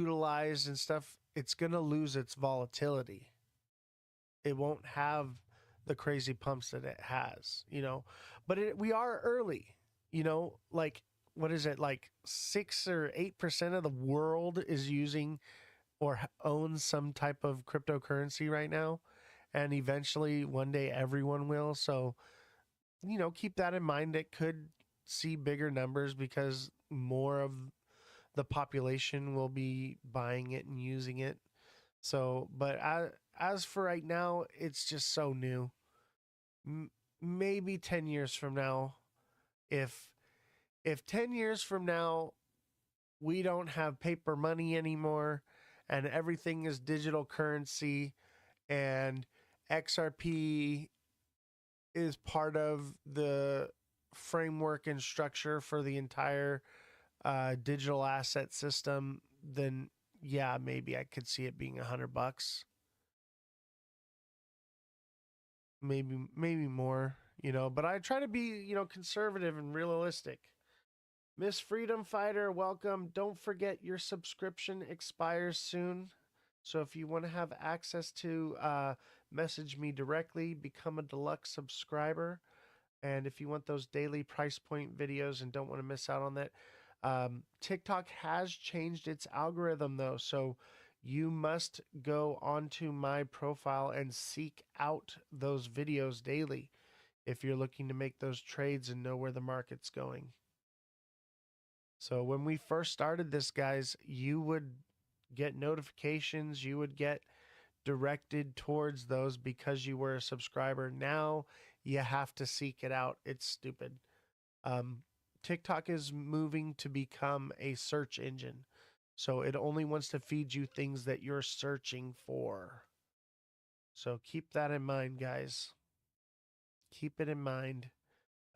utilized and stuff, it's going to lose its volatility. It won't have the crazy pumps that it has, but we are early, like, what is it? Like 6 or 8% of the world is using or owns some type of cryptocurrency right now. And eventually one day everyone will. So, keep that in mind. It could see bigger numbers because more of the population will be buying it and using it. So, but as for right now, it's just so new. Maybe 10 years from now, if 10 years from now we don't have paper money anymore and everything is digital currency and XRP is part of the framework and structure for the entire digital asset system, then yeah, maybe I could see it being $100. Maybe more, but I try to be, conservative and realistic. Miss Freedom Fighter, welcome. Don't forget your subscription expires soon. So if you want to have access to message me directly, become a deluxe subscriber. And if you want those daily price point videos and don't want to miss out on that, TikTok has changed its algorithm though. So you must go onto my profile and seek out those videos daily if you're looking to make those trades and know where the market's going. So when we first started this, guys, you would get notifications, you would get directed towards those because you were a subscriber. Now you have to seek it out. It's stupid. TikTok is moving to become a search engine. So it only wants to feed you things that you're searching for. So keep that in mind, guys. Keep it in mind.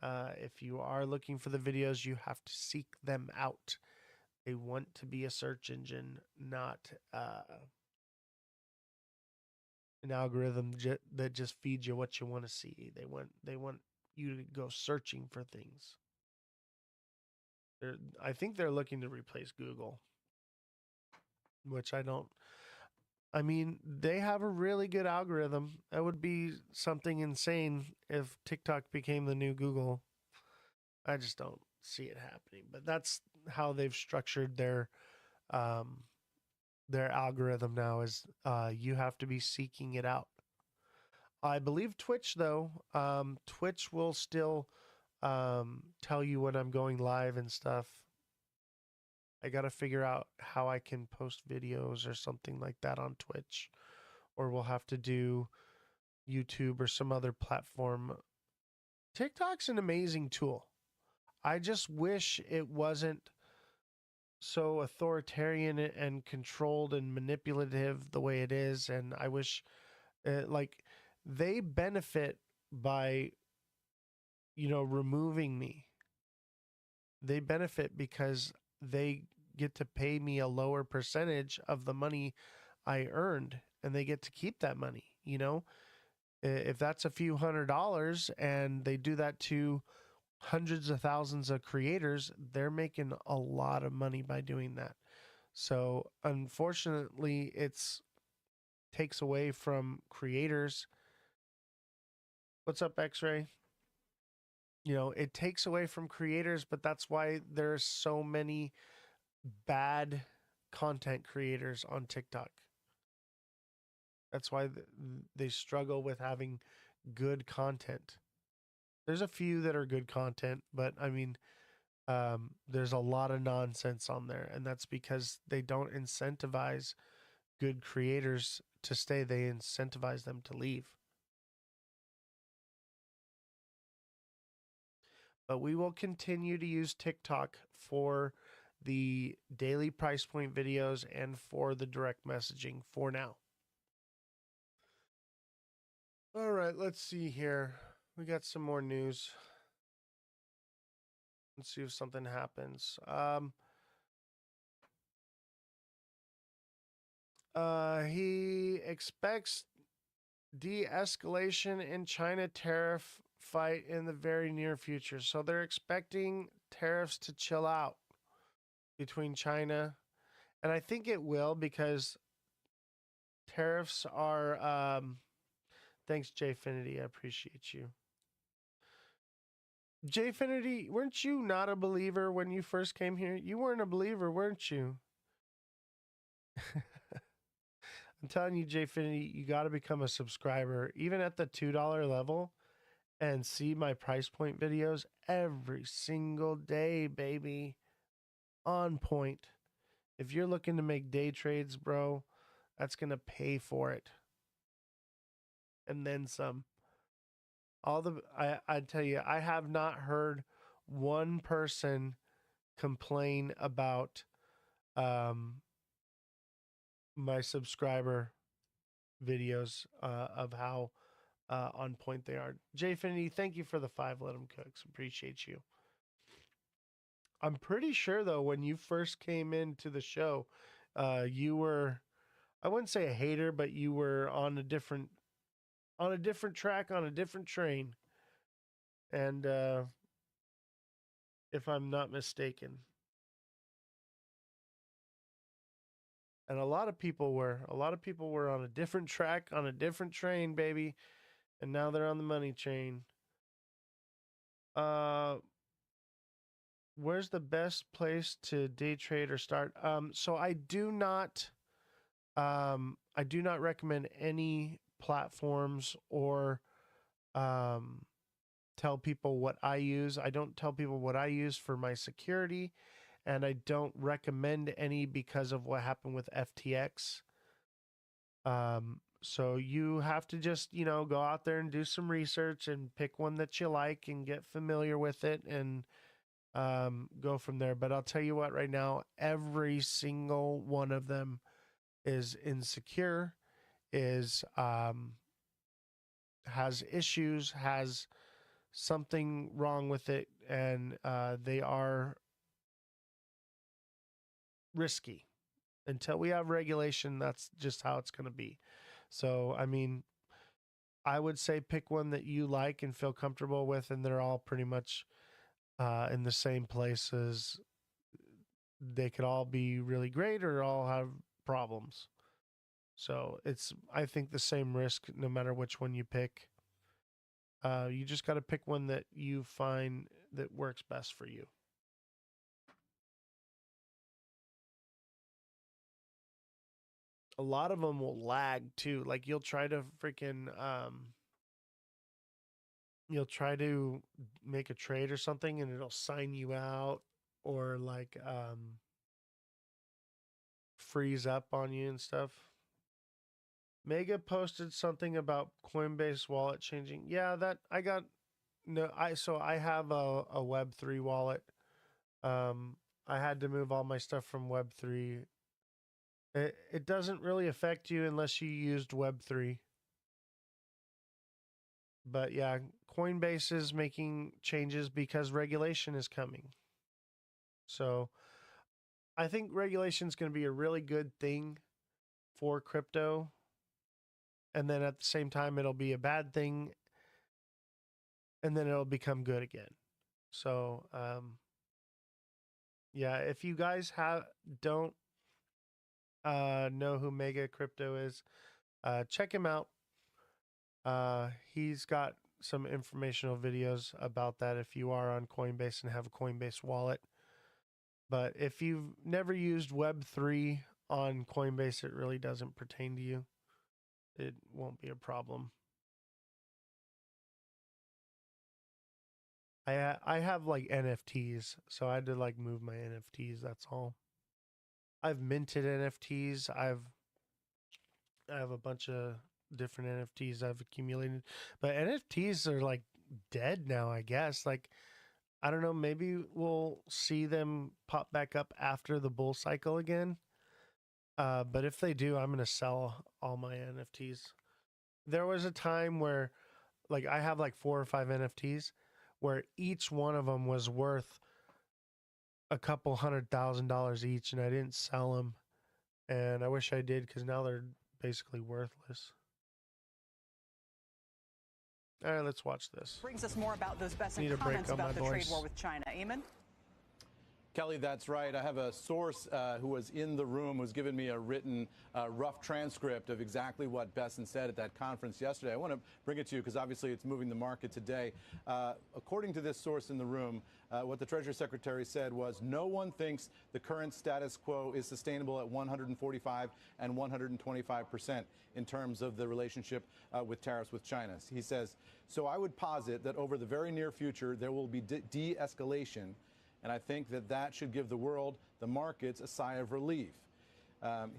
If you are looking for the videos, you have to seek them out. They want to be a search engine, not an algorithm that just feeds you what you want to see. They want you to go searching for things. I think they're looking to replace Google, which I don't. I mean, they have a really good algorithm. That would be something insane if TikTok became the new Google. I just don't see it happening. But that's how they've structured their algorithm now. Is you have to be seeking it out. I believe Twitch though. Twitch will still tell you when I'm going live and stuff. I got to figure out how I can post videos or something like that on Twitch, or we'll have to do YouTube or some other platform. TikTok's an amazing tool. I just wish it wasn't so authoritarian and controlled and manipulative the way it is. And I wish like they benefit by, removing me. They benefit because they get to pay me a lower percentage of the money I earned, and they get to keep that money. If that's a few $100s and they do that to hundreds of thousands of creators, they're making a lot of money by doing that. So unfortunately, it's takes away from creators. What's up, X-Ray? It takes away from creators, but that's why there's so many bad content creators on TikTok. That's why they struggle with having good content. There's a few that are good content, but I mean, there's a lot of nonsense on there, and that's because they don't incentivize good creators to stay. They incentivize them to leave. But we will continue to use TikTok for the daily price point videos and for the direct messaging for now. All right, let's see here. We got some more news. Let's see if something happens. He expects de-escalation in China tariff fight in the very near future. So they're expecting tariffs to chill out between China And I think it will because tariffs are thanks Jfinity, I appreciate you. Jfinity, weren't you not a believer when you first came here? You weren't a believer, weren't you? I'm telling you, Jfinity, you got to become a subscriber, even at the $2 level, and see my price point videos every single day, baby. On point. If you're looking to make day trades, bro, that's going to pay for it. And then some. I tell you, I have not heard one person complain about my subscriber videos of how on point they are. Jfinity, thank you for the 5 Let 'em Cooks. Appreciate you. I'm pretty sure though, when you first came into the show, you were, I wouldn't say a hater, but you were on a different track, on a different train. And if I'm not mistaken. And a lot of people were on a different track, on a different train, baby. And now they're on the money train. Where's the best place to day trade or start? So I do not recommend any platforms or tell people what I use. I don't tell people what I use for my security, and I don't recommend any because of what happened with FTX. So you have to just, go out there and do some research and pick one that you like and get familiar with it and go from there. But I'll tell you what, right now, every single one of them is insecure, is has issues, has something wrong with it, and they are risky. Until we have regulation, that's just how it's going to be. So, I mean, I would say pick one that you like and feel comfortable with, and they're all pretty much in the same places. They could all be really great or all have problems. So it's, I think, the same risk no matter which one you pick. You just got to pick one that you find that works best for you. A lot of them will lag too. Like you'll try to you'll try to make a trade or something and it'll sign you out or like freeze up on you and stuff. Mega posted something about Coinbase wallet changing. Yeah, that I got no I have a Web3 wallet. I had to move all my stuff from Web3. It doesn't really affect you unless you used Web3. But yeah, Coinbase is making changes because regulation is coming. So I think regulation is going to be a really good thing for crypto. And then at the same time, it'll be a bad thing. And then it'll become good again. So, yeah, if you guys don't know who Mega Crypto is, check him out. He's got some informational videos about that if you are on Coinbase and have a Coinbase wallet. But if you've never used Web3 on Coinbase, it really doesn't pertain to you. It won't be a problem. I have like NFTs, so I had to like move my NFTs. That's all. I've minted NFTs. I have a bunch of different NFTs I've accumulated, but NFTs are like dead now, I guess. Like I don't know, maybe we'll see them pop back up after the bull cycle again. But if they do, I'm gonna sell all my NFTs. There was a time where, like, I have like 4 or 5 NFTs, where each one of them was worth a couple $100,000 each, and I didn't sell them. And I wish I did because now they're basically worthless. All right, let's watch this. Brings us more about those Besson comments about the trade war with China. Eamon? Kelly, that's right. I have a source who was in the room who's given me a written rough transcript of exactly what Besson said at that conference yesterday. I want to bring it to you because obviously it's moving the market today. According to this source in the room, what the Treasury Secretary said was no one thinks the current status quo is sustainable at 145 and 125% in terms of the relationship with tariffs with China. He says, so I would posit that over the very near future, there will be de-escalation. And I think that that should give the world, the markets, a sigh of relief.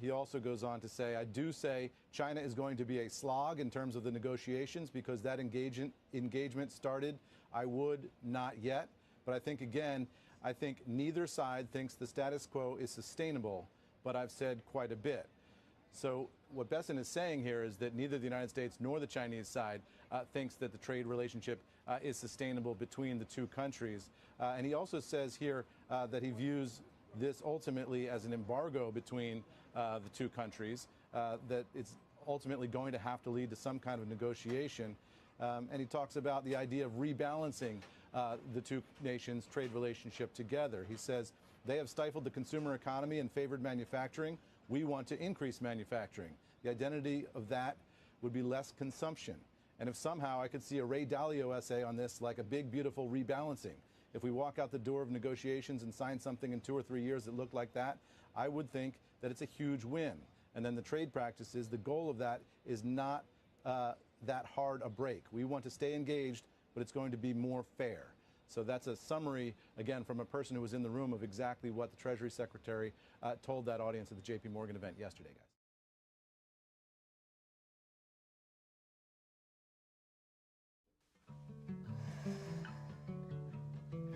He also goes on to say, I do say China is going to be a slog in terms of the negotiations because that engagement started. I would not yet. But I think, again, I think neither side thinks the status quo is sustainable, but I've said quite a bit. So what Besson is saying here is that neither the United States nor the Chinese side thinks that the trade relationship is sustainable between the two countries. And he also says here that he views this ultimately as an embargo between the two countries, that it's ultimately going to have to lead to some kind of negotiation. And he talks about the idea of rebalancing the two nations' trade relationship together. He says they have stifled the consumer economy and favored manufacturing. We want to increase manufacturing. The identity of that would be less consumption. And if somehow I could see a Ray Dalio essay on this, like a big, beautiful rebalancing, if we walk out the door of negotiations and sign something in 2 or 3 years that looked like that, I would think that it's a huge win. And then the trade practices, the goal of that is not that hard a break. We want to stay engaged, but it's going to be more fair. So that's a summary, again, from a person who was in the room of exactly what the Treasury Secretary told that audience at the JP Morgan event yesterday, guys.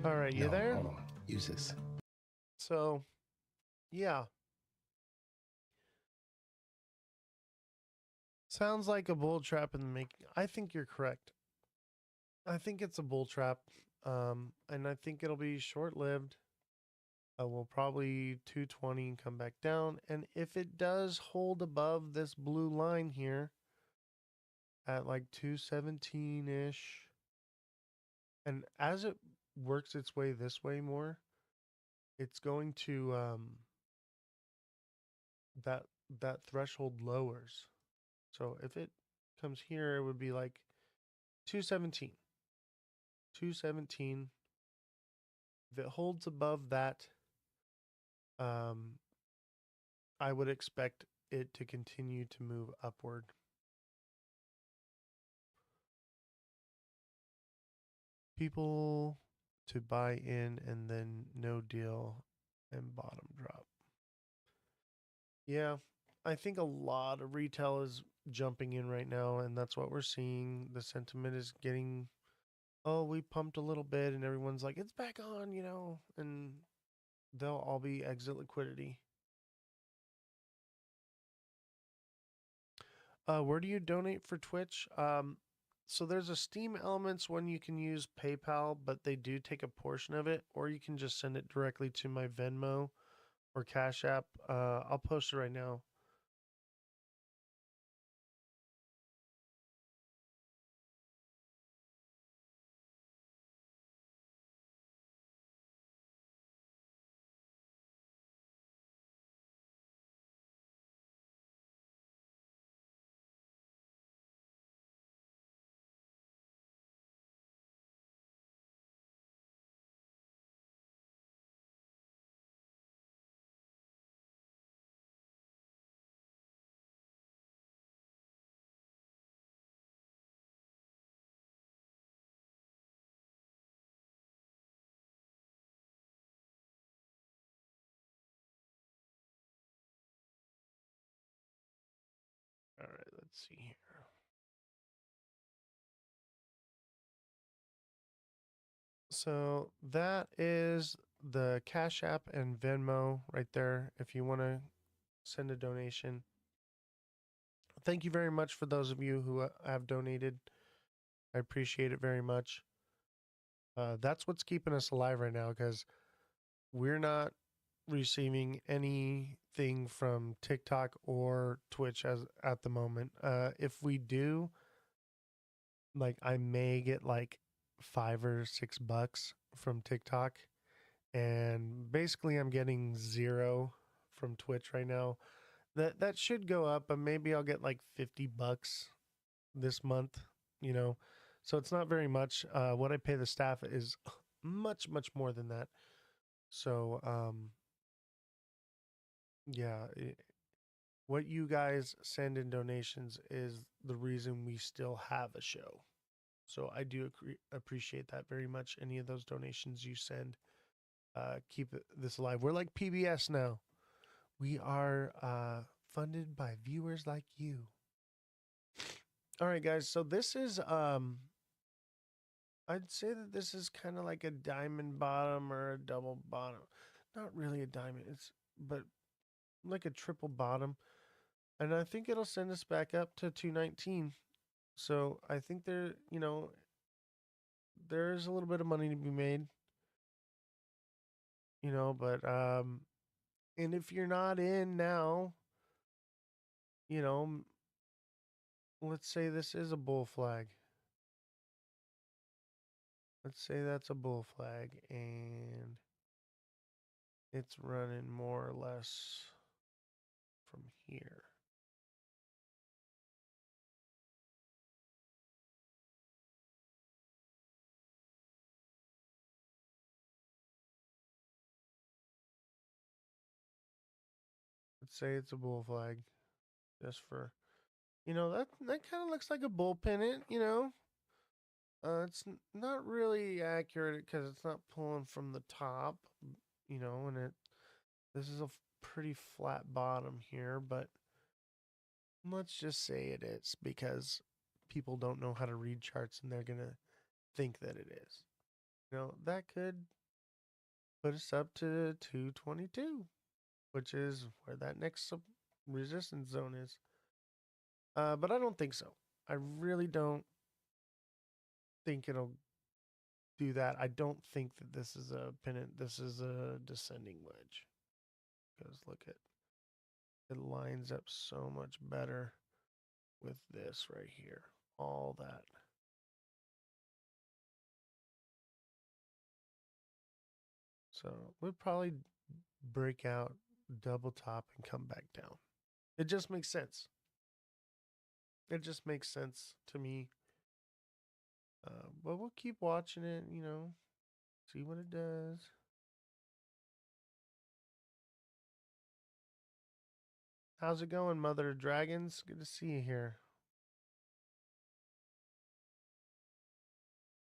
All right, you there? Hold on. Use this. So, yeah. Sounds like a bull trap in the making. I think you're correct. I think it's a bull trap, and I think it'll be short-lived. We'll probably 220 and come back down. And if it does hold above this blue line here at like 217-ish, and as it works its way this way more, it's going to that threshold lowers. So if it comes here, it would be like 217. 217. If it holds above that, I would expect it to continue to move upward. People to buy in and then no deal and bottom drop. Yeah, I think a lot of retail is jumping in right now, and that's what we're seeing. The sentiment is getting, oh, we pumped a little bit, and everyone's like, it's back on, and they'll all be exit liquidity. Where do you donate for Twitch? So there's a Steam Elements one you can use PayPal, but they do take a portion of it, or you can just send it directly to my Venmo or Cash App. I'll post it right now. All right, let's see here. So that is the Cash App and Venmo right there if you want to send a donation. Thank you very much for those of you who have donated. I appreciate it very much. That's what's keeping us alive right now because we're not receiving anything from TikTok or Twitch as at the moment. If we do, like I may get like $5 or $6 from TikTok, and basically I'm getting 0 from Twitch right now. That should go up, but maybe I'll get like $50 this month, you know. So it's not very much. What I pay the staff is much more than that. So yeah, what you guys send in donations is the reason we still have a show. So I do appreciate that very much. Any of those donations you send keep this alive. We're like PBS now. We are funded by viewers like you. All right, guys. So this is I'd say that this is kind of like a diamond bottom or a double bottom. Not really a diamond. It's but like a triple bottom. And I think it'll send us back up to 219. So I think there's a little bit of money to be made, but and if you're not in now, you know, let's say this is a bull flag. Let's say that's a bull flag and it's running more or less from here. Let's say it's a bull flag just for, that kind of looks like a bull pennant. It's not really accurate because it's not pulling from the top, and this is a pretty flat bottom here, but let's just say it is because people don't know how to read charts and they're going to think that it is. That could put us up to 222, which is where that next resistance zone is. But I don't think so. I really don't think it'll do that. I don't think that this is a pennant. This is a descending wedge. Because look at it lines up so much better with this right here. All that. So we'll probably break out, double top, and come back down. It just makes sense. It just makes sense to me. But we'll keep watching it, see what it does. How's it going, Mother of Dragons? Good to see you here.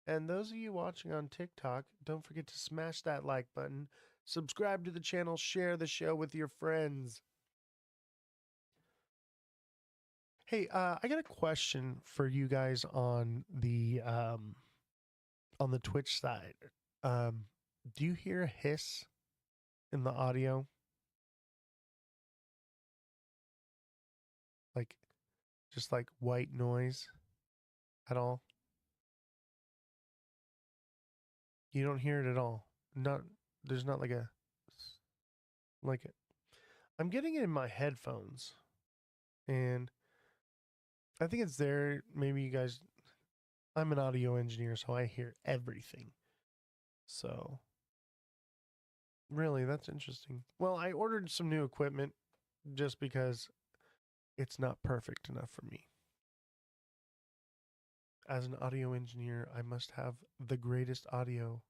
And those of you watching on TikTok, don't forget to smash that like button, subscribe to the channel, share the show with your friends. Hey, I got a question for you guys on the Twitch side. Um, do you hear a hiss in the audio? Like just like white noise at all? You don't hear it at all. Not there's not like it. I'm getting it in my headphones and I think it's there. Maybe you guys I'm an audio engineer, so I hear everything. So really that's interesting. Well, I ordered some new equipment just because it's not perfect enough for me. As an audio engineer, I must have the greatest audio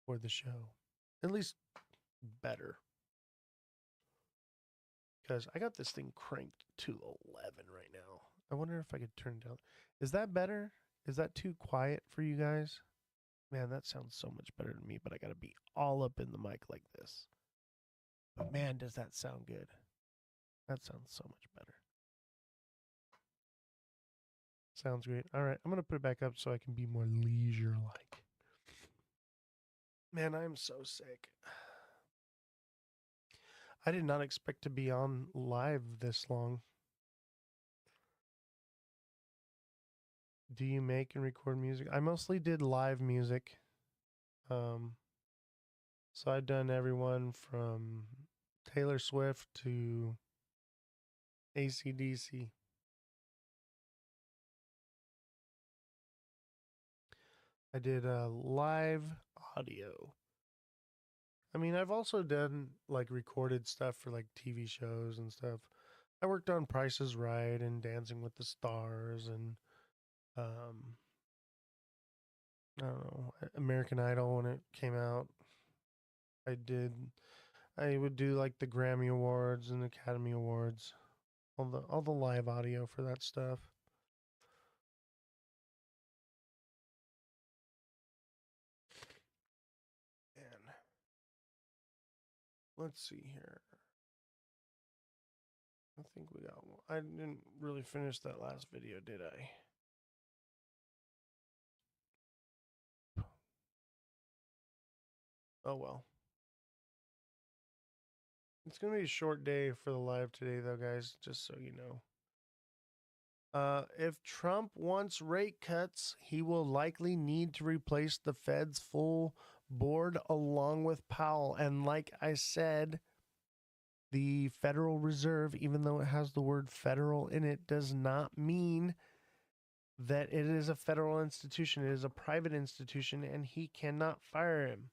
for the show. At least better. Because I got this thing cranked to 11 right now. I wonder if I could turn down. Is that better? Is that too quiet for you guys? Man, that sounds so much better to me, but I got to be all up in the mic like this. But man, does that sound good. That sounds so much better. Sounds great. All right, I'm going to put it back up so I can be more leisure like. Man, I'm so sick. I did not expect to be on live this long. Do you make and record music? I mostly did live music. So I've done everyone from Taylor Swift to AC/DC. I did live audio. I mean, I've also done like recorded stuff for like TV shows and stuff. I worked on Price is Right and Dancing with the Stars and um, I don't know, American Idol when it came out. I did. I would do like the Grammy Awards and Academy Awards, all the live audio for that stuff. And let's see here. I think we got one. I didn't really finish that last video, did I? Oh well. It's gonna be a short day for the live today, though, guys. Just so you know. If Trump wants rate cuts, he will likely need to replace the Fed's full board along with Powell. And like I said, the Federal Reserve, even though it has the word federal in it, does not mean that it is a federal institution. It is a private institution, and he cannot fire him.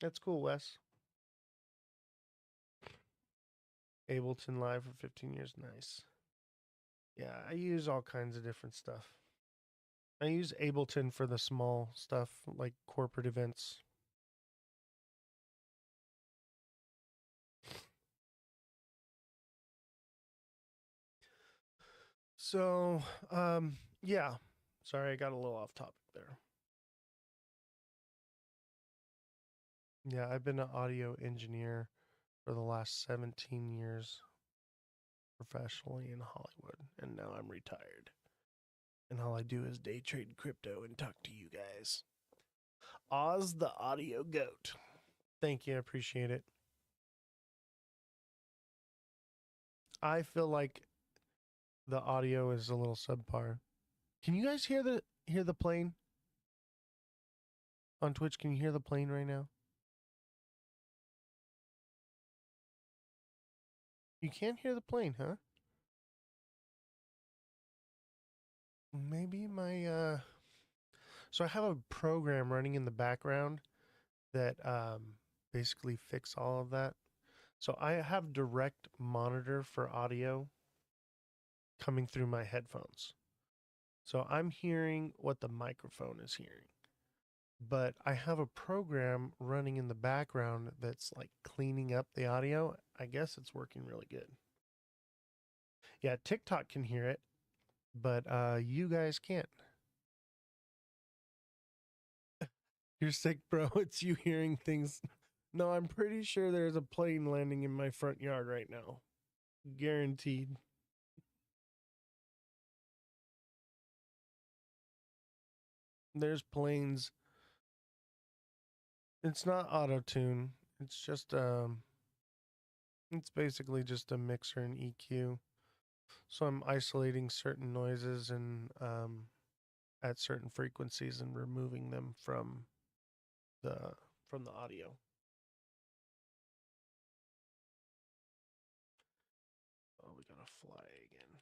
That's cool, Wes. Ableton Live for 15 years. Nice. Yeah, I use all kinds of different stuff. I use Ableton for the small stuff like corporate events. So, yeah. Sorry, I got a little off topic there. Yeah, I've been an audio engineer for the last 17 years professionally in Hollywood, and now I'm retired. And all I do is day trade crypto and talk to you guys. Oz the audio goat. Thank you, I appreciate it. I feel like the audio is a little subpar. Can you guys hear the plane on Twitch? Can you hear the plane right now? You can't hear the plane, huh? Maybe my so I have a program running in the background that basically fix all of that. So I have direct monitor for audio coming through my headphones. So I'm hearing what the microphone is hearing. But I have a program running in the background that's like cleaning up the audio. I guess it's working really good. Yeah, TikTok can hear it, but you guys can't. You're sick, bro. It's you hearing things. No, I'm pretty sure there's a plane landing in my front yard right now. Guaranteed. There's planes. It's not auto tune. It's just it's basically just a mixer and EQ. So I'm isolating certain noises and at certain frequencies and removing them the from the audio. Oh, we gotta fly again.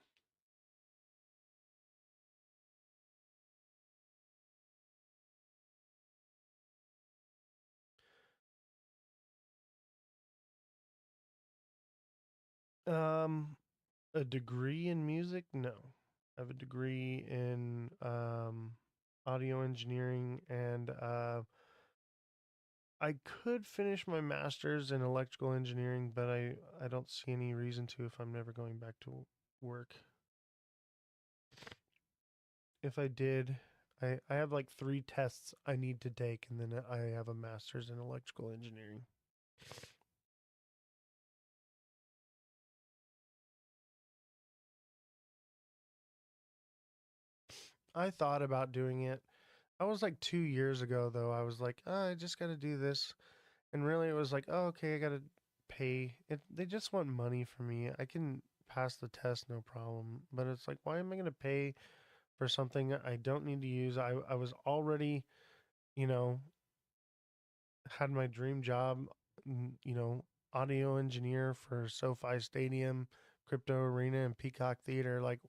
A degree in music? No. I have a degree in audio engineering, and I could finish my master's in electrical engineering, but I don't see any reason to if I'm never going back to work. If I did, I have like 3 tests I need to take, and then I have a master's in electrical engineering. I thought about doing it. I was like 2 years ago, though. I was like, oh, I just got to do this. And really, it was like, oh, okay, I got to pay. They just want money from me. I can pass the test, no problem. But it's like, why am I going to pay for something I don't need to use? I was already, you know, had my dream job, audio engineer for SoFi Stadium, Crypto Arena, and Peacock Theater. Like,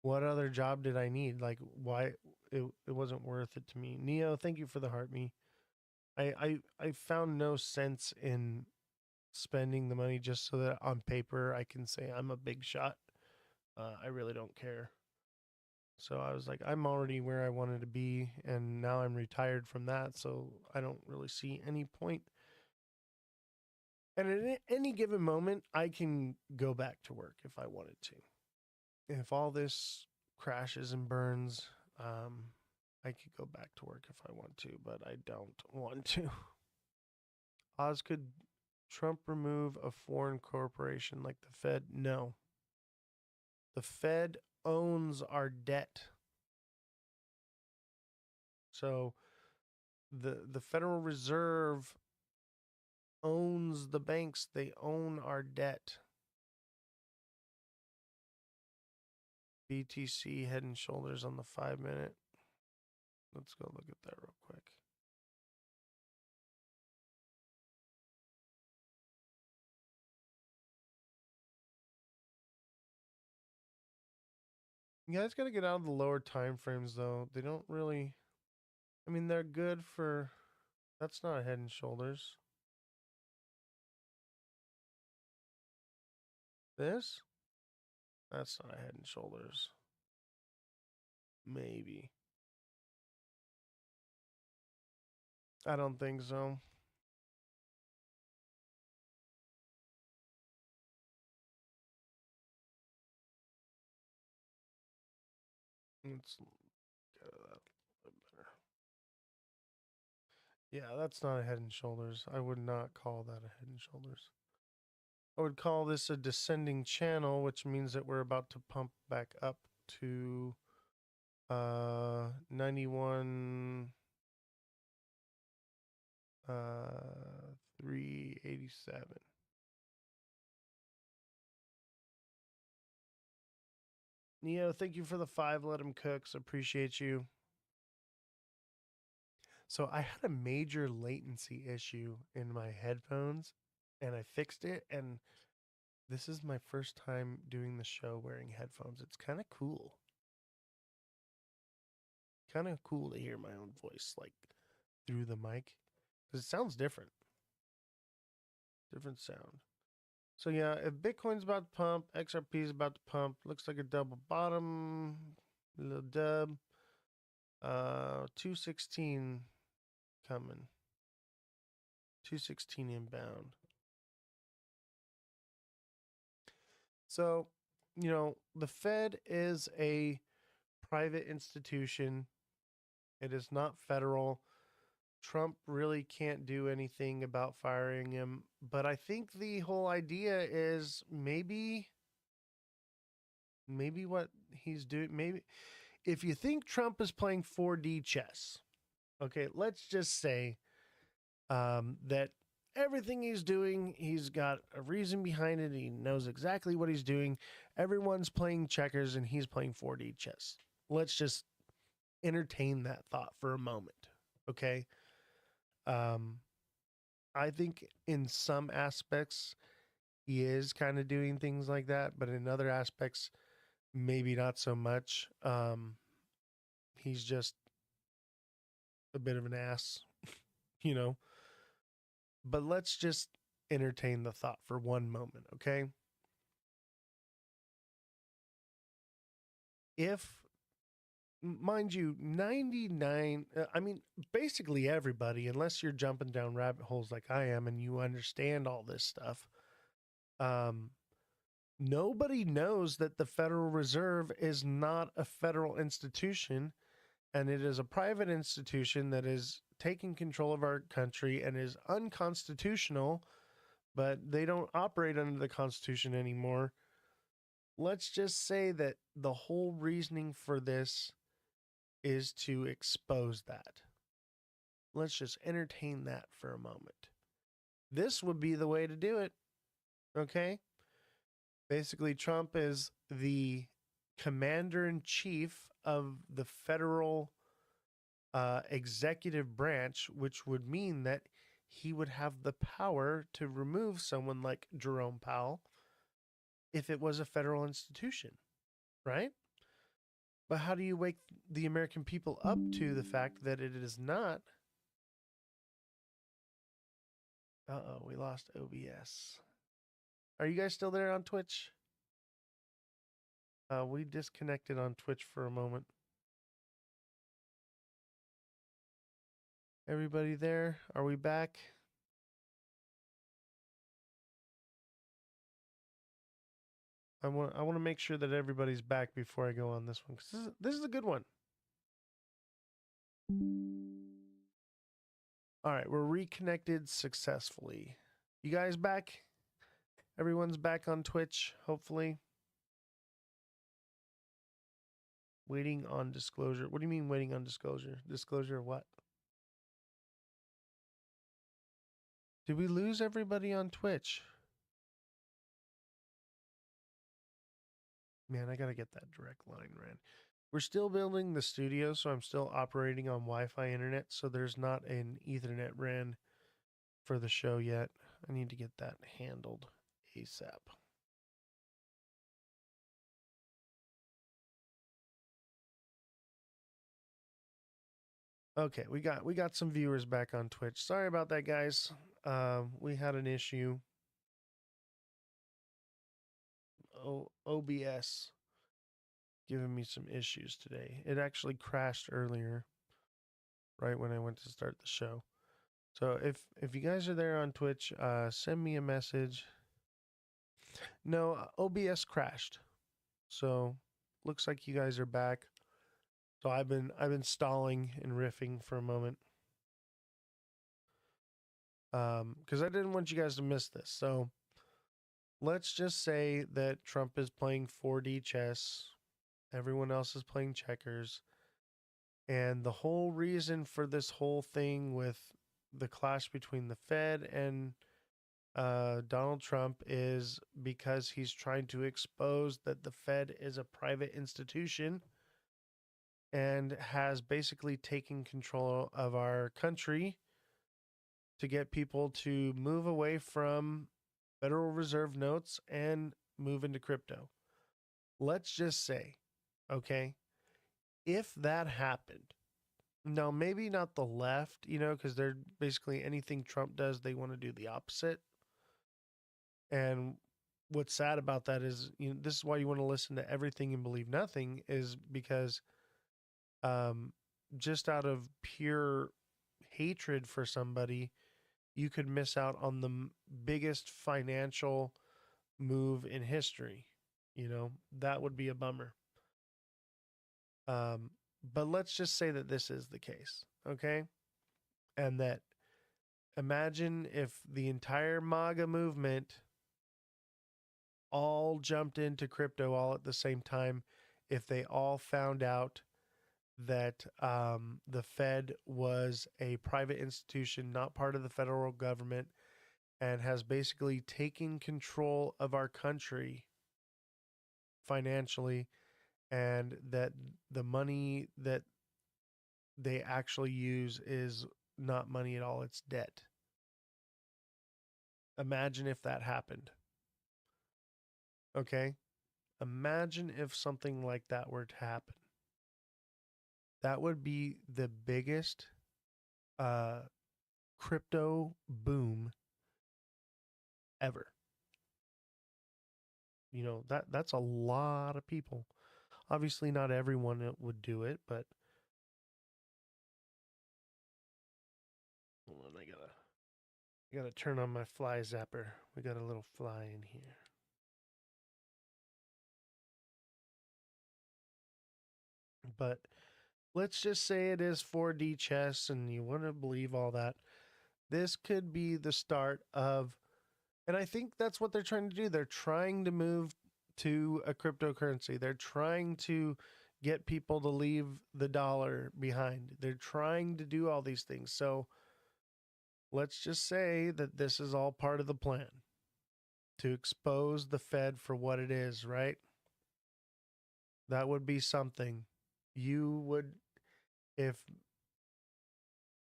what other job did I need? Like, why? it wasn't worth it to me. Neo, thank you for the heart me. I found no sense in spending the money just so that on paper I can say I'm a big shot. I really don't care. So I was like, I'm already where I wanted to be, and now I'm retired from that, so I don't really see any point. And at any given moment, I can go back to work if I wanted to. If all this crashes and burns, I could go back to work if I want to, but I don't want to. Oz, could Trump remove a foreign corporation like the Fed? No. The Fed owns our debt. So the Federal Reserve owns the banks, they own our debt. BTC head and shoulders on the 5 minute. Let's go look at that real quick. You guys got to get out of the lower time frames, though. They don't really. I mean, they're good for. That's not a head and shoulders. This? That's not a head and shoulders. Maybe. I don't think so. Let's get that a bit better. Yeah, that's not a head and shoulders. I would not call that a head and shoulders. I would call this a descending channel, which means that we're about to pump back up to 91 387. Neo, thank you for the 5 let him cooks. Appreciate you. So I had a major latency issue in my headphones and I fixed it, and this is my first time doing the show wearing headphones. It's kind of cool. Kind of cool to hear my own voice like through the mic because it sounds different. Different sound. So yeah, if Bitcoin's about to pump, XRP is about to pump. Looks like a double bottom, a little dub. 216 coming. 216 inbound. So, the Fed is a private institution. It is not federal. Trump really can't do anything about firing him, but I think the whole idea is maybe what he's doing, maybe if you think Trump is playing 4D chess, okay, let's just say that everything he's doing, he's got a reason behind it. He knows exactly what he's doing. Everyone's playing checkers and he's playing 4D chess. Let's just entertain that thought for a moment, okay? I think in some aspects he is kind of doing things like that, but in other aspects, maybe not so much. He's just a bit of an ass, you know. But let's just entertain the thought for one moment, okay? If, mind you, 99, I mean, basically everybody, unless you're jumping down rabbit holes like I am and you understand all this stuff, um, nobody knows that the Federal Reserve is not a federal institution, and it is a private institution that is taking control of our country and is unconstitutional, but they don't operate under the Constitution anymore. Let's just say that the whole reasoning for this is to expose that. Let's just entertain that for a moment. This would be the way to do it, okay? Basically, Trump is the commander in chief of the federal executive branch, which would mean that he would have the power to remove someone like Jerome Powell if it was a federal institution, right? But how do you wake the American people up to the fact that it is not? Uh-oh, we lost OBS. Are you guys still there on Twitch? We disconnected on Twitch for a moment. Everybody there? Are we back? I want to make sure that everybody's back before I go on this one, because this is a good one. All right, we're reconnected successfully. You guys back? Everyone's back on Twitch, hopefully. Waiting on disclosure. What do you mean waiting on disclosure? Disclosure of what? Did we lose everybody on Twitch? Man, I gotta get that direct line ran. We're still building the studio, so I'm still operating on Wi-Fi internet, so there's not an Ethernet ran for the show yet. I need to get that handled ASAP. Okay, we got some viewers back on Twitch. Sorry about that, guys. We had an issue. OBS giving me some issues today. It actually crashed earlier, right when I went to start the show. So if you guys are there on Twitch, send me a message. No, OBS crashed. So looks like you guys are back. So I've been stalling and riffing for a moment. Because I didn't want you guys to miss this. So let's just say that Trump is playing 4D chess. Everyone else is playing checkers. And the whole reason for this whole thing with the clash between the Fed and Donald Trump is because he's trying to expose that the Fed is a private institution and has basically taken control of our country to get people to move away from Federal Reserve notes and move into crypto. Let's just say, okay, if that happened, now maybe not the left, because they're basically anything Trump does, they want to do the opposite. And what's sad about that is, this is why you want to listen to everything and believe nothing, is because just out of pure hatred for somebody, you could miss out on the biggest financial move in history. That would be a bummer. But let's just say that this is the case, okay? And that imagine if the entire MAGA movement all jumped into crypto all at the same time, if they all found out that the Fed was a private institution, not part of the federal government, and has basically taken control of our country financially, and that the money that they actually use is not money at all, it's debt. Imagine if that happened. Okay? Imagine if something like that were to happen. That would be the biggest crypto boom ever. That's a lot of people. Obviously not everyone would do it, but hold on, I gotta turn on my fly zapper. We got a little fly in here. But let's just say it is 4D chess and you want to believe all that. This could be the start of, and I think that's what they're trying to do. They're trying to move to a cryptocurrency. They're trying to get people to leave the dollar behind. They're trying to do all these things. So let's just say that this is all part of the plan to expose the Fed for what it is, right? That would be something. You would, if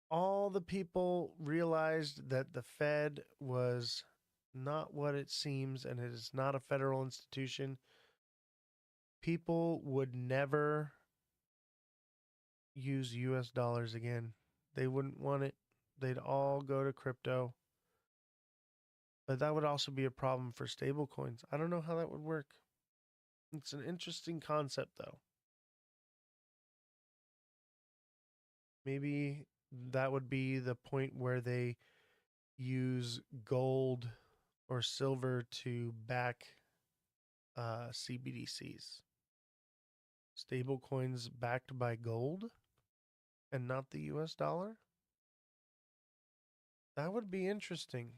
all the people realized that the Fed was not what it seems and it is not a federal institution, people would never use US dollars again. They wouldn't want it. They'd all go to crypto. But that would also be a problem for stablecoins. I don't know how that would work. It's an interesting concept, though. Maybe that would be the point where they use gold or silver to back CBDCs. Stable coins backed by gold and not the US dollar? That would be interesting,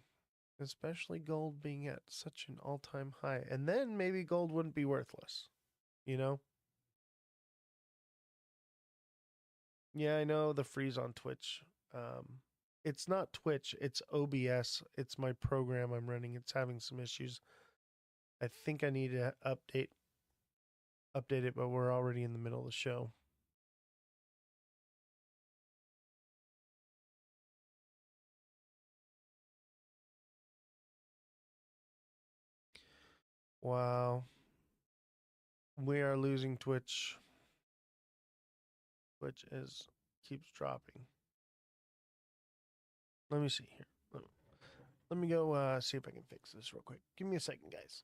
especially gold being at such an all time high. And then maybe gold wouldn't be worthless, you know? Yeah, I know the freeze on Twitch. It's not Twitch, it's OBS. It's my program I'm running. It's having some issues. I think I need to update it, but we're already in the middle of the show. Wow. We are losing Twitch. Twitch is keeps dropping. Let me see here. Let me go see if I can fix this real quick. Give me a second, guys.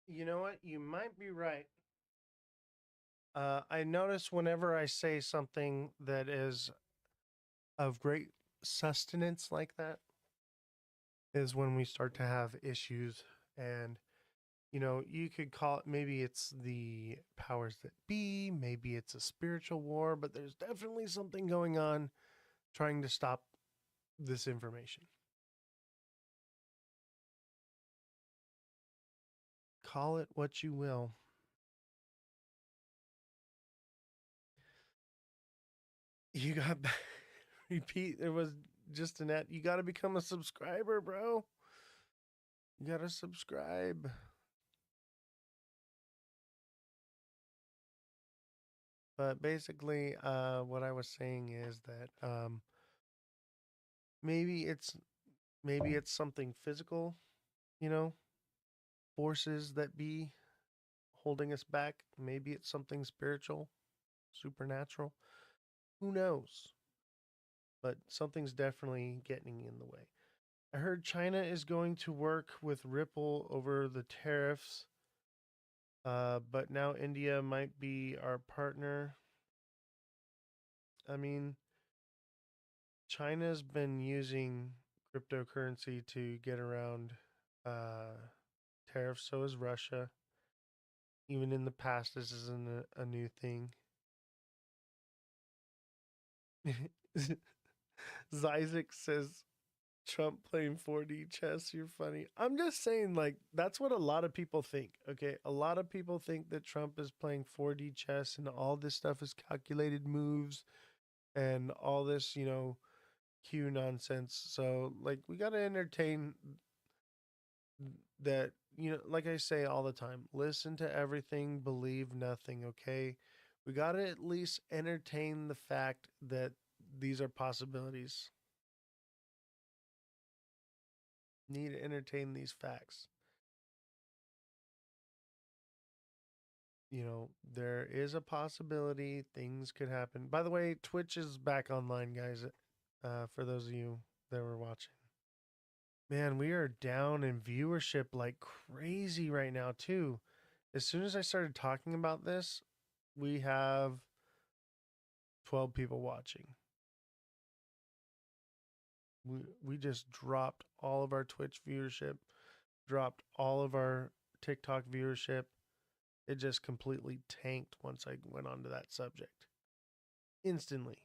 You know what? You might be right. I notice whenever I say something that is of great sustenance like that, is when we start to have issues. And, you could call it, maybe it's the powers that be, maybe it's a spiritual war, but there's definitely something going on trying to stop this information. Call it what you will. You got repeat. It was just an ad. You got to become a subscriber, bro. You got to subscribe. But basically, what I was saying is that maybe it's maybe it's something physical, you know, forces that be holding us back. Maybe it's something spiritual, supernatural. Who knows? But something's definitely getting in the way. I heard China is going to work with Ripple over the tariffs, but now India might be our partner. I mean, China's been using cryptocurrency to get around uh, tariffs. So is Russia. Even in the past, this isn't a new thing. Zizek says Trump playing 4D chess. You're funny. I'm just saying, like, that's what a lot of people think. Okay. A lot of people think that Trump is playing 4D chess and all this stuff is calculated moves and all this, Q nonsense. So, like, we got to entertain that, like I say all the time, listen to everything, believe nothing. Okay. We got to at least entertain the fact that these are possibilities. Need to entertain these facts. There is a possibility things could happen. By the way, Twitch is back online, guys. For those of you that were watching, man, we are down in viewership like crazy right now, too. As soon as I started talking about this, we have 12 people watching. We just dropped all of our Twitch viewership, dropped all of our TikTok viewership. It just completely tanked once I went on to that subject. Instantly.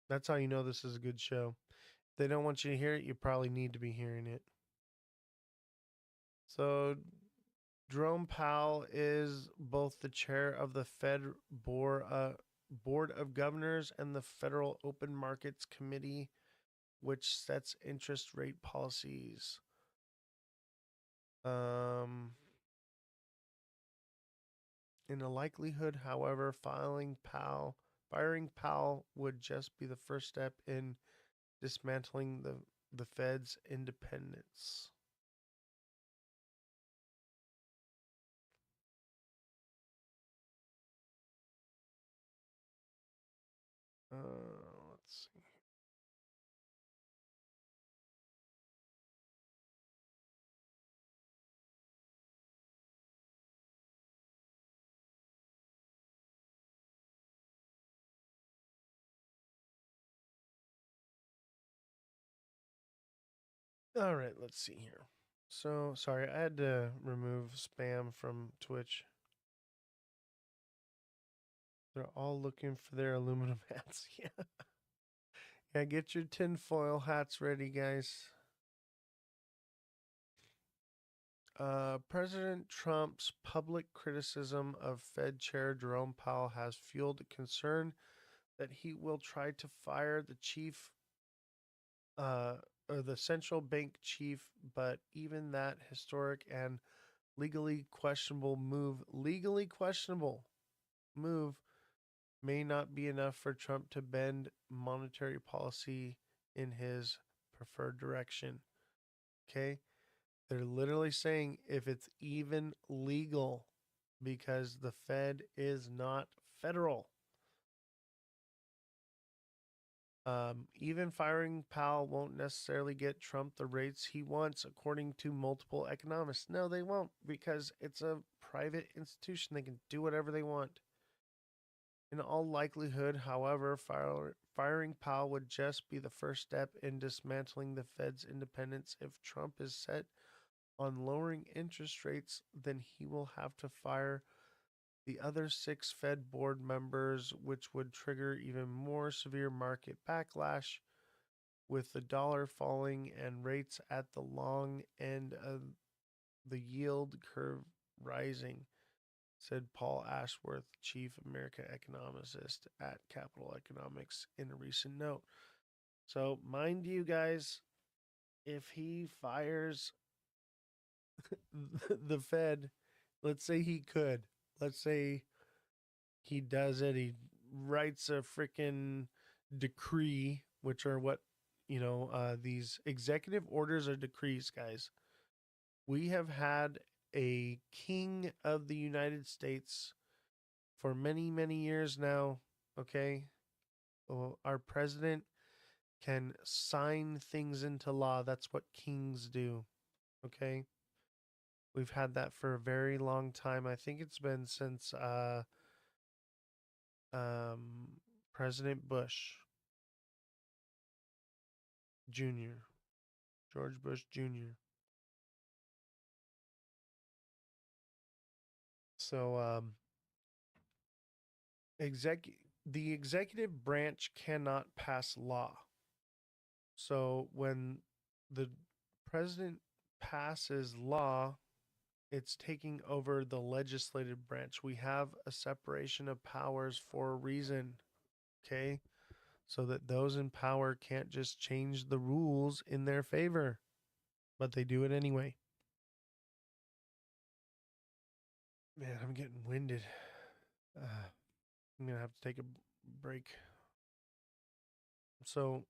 That's how you know this is a good show. If they don't want you to hear it, you probably need to be hearing it. So, Jerome Powell is both the chair of the Board of Governors and the Federal Open Markets Committee, which sets interest rate policies. In a likelihood, however, firing Powell would just be the first step in dismantling the Fed's independence. Let's see. All right, let's see here. So, sorry, I had to remove spam from Twitch. They're all looking for their aluminum hats. Yeah. Yeah, get your tinfoil hats ready, guys. President Trump's public criticism of Fed Chair Jerome Powell has fueled concern that he will try to fire the chief, uh, or the central bank chief, but even that historic and legally questionable move may not be enough for Trump to bend monetary policy in his preferred direction. Okay? They're literally saying if it's even legal because the Fed is not federal. Even firing Powell won't necessarily get Trump the rates he wants, according to multiple economists. No, they won't, because it's a private institution. They can do whatever they want. In all likelihood, however, firing Powell would just be the first step in dismantling the Fed's independence. If Trump is set on lowering interest rates, then he will have to fire the other 6 Fed board members, which would trigger even more severe market backlash, with the dollar falling and rates at the long end of the yield curve rising, said Paul Ashworth, chief American economist at Capital Economics, in a recent note. So, mind you, guys, if he fires the Fed, let's say he could, let's say he does it, he writes a freaking decree, which are what, these executive orders are decrees, guys. We have had a king of the United States for many, many years now, okay? Well, our president can sign things into law. That's what kings do, okay? We've had that for a very long time. I think it's been since um, President Bush Jr., George Bush Jr. So, the executive branch cannot pass law. So when the president passes law, it's taking over the legislative branch. We have a separation of powers for a reason, okay? So that those in power can't just change the rules in their favor, but they do it anyway. Man, I'm getting winded. I'm going to have to take a break. So,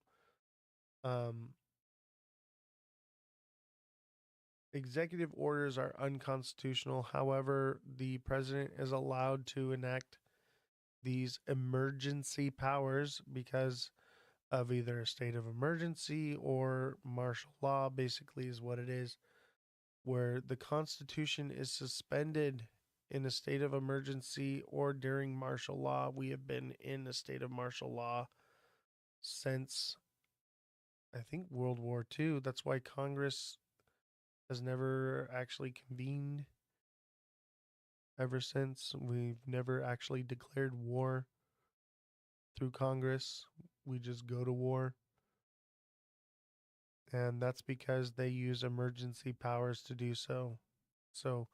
um, executive orders are unconstitutional. However, the president is allowed to enact these emergency powers because of either a state of emergency or martial law, basically, is what it is, where the Constitution is suspended in a state of emergency or during martial law. We have been in a state of martial law since, I think, World War II. That's why Congress has never actually convened ever since. We've never actually declared war through Congress. We just go to war. And that's because they use emergency powers to do so. So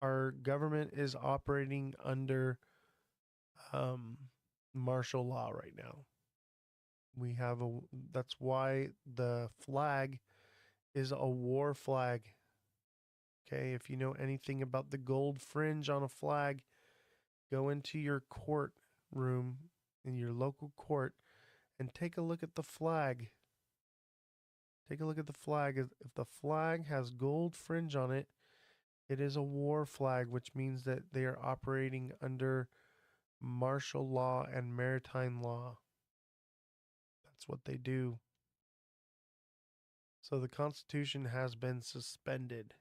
our government is operating under um, martial law right now. We have that's why the flag is a war flag. Okay, if you know anything about the gold fringe on a flag, Go into your court room in your local court and take a look at the flag. Take a look at the flag. If the flag has gold fringe on it, it is a war flag, which means that they are operating under martial law and maritime law. That's what they do. So the Constitution has been suspended.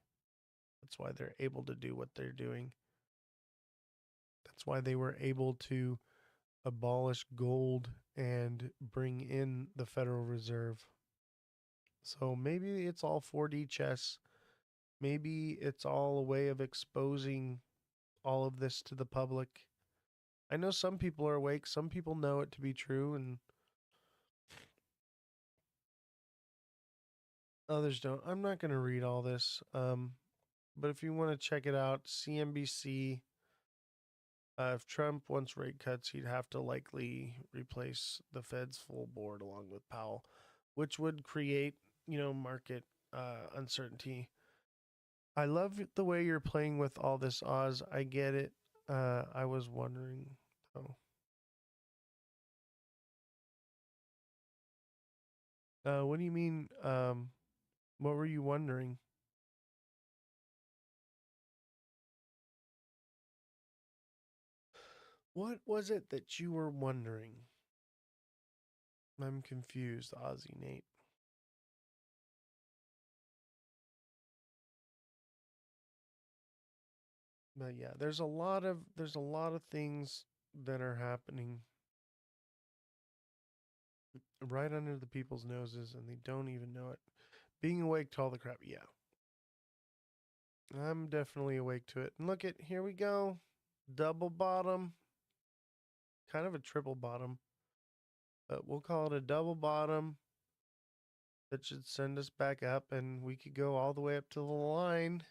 That's why they're able to do what they're doing. That's why they were able to abolish gold and bring in the Federal Reserve. So maybe it's all 4D chess. Maybe it's all a way of exposing all of this to the public. I know some people are awake, some people know it to be true, and others don't. I'm not going to read all this. But if you want to check it out, CNBC. If Trump wants rate cuts, he'd have to likely replace the Fed's full board along with Powell, which would create, market uncertainty. I love the way you're playing with all this, Oz. I get it. I was wondering, though. What do you mean? What were you wondering? What was it that you were wondering? I'm confused, Ozzy Nate. But yeah, there's a lot of things that are happening right under the people's noses and they don't even know it. Being awake to all the crap, yeah. I'm definitely awake to it. And look at here we go. Double bottom. Kind of a triple bottom. But we'll call it a double bottom. That should send us back up and we could go all the way up to the line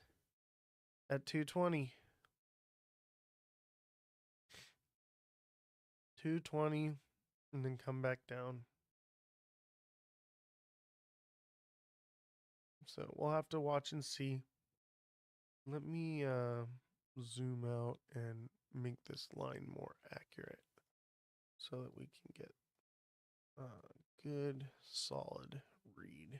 at 220. 220 and then come back down. So we'll have to watch and see. Let me zoom out and make this line more accurate so that we can get a good solid read.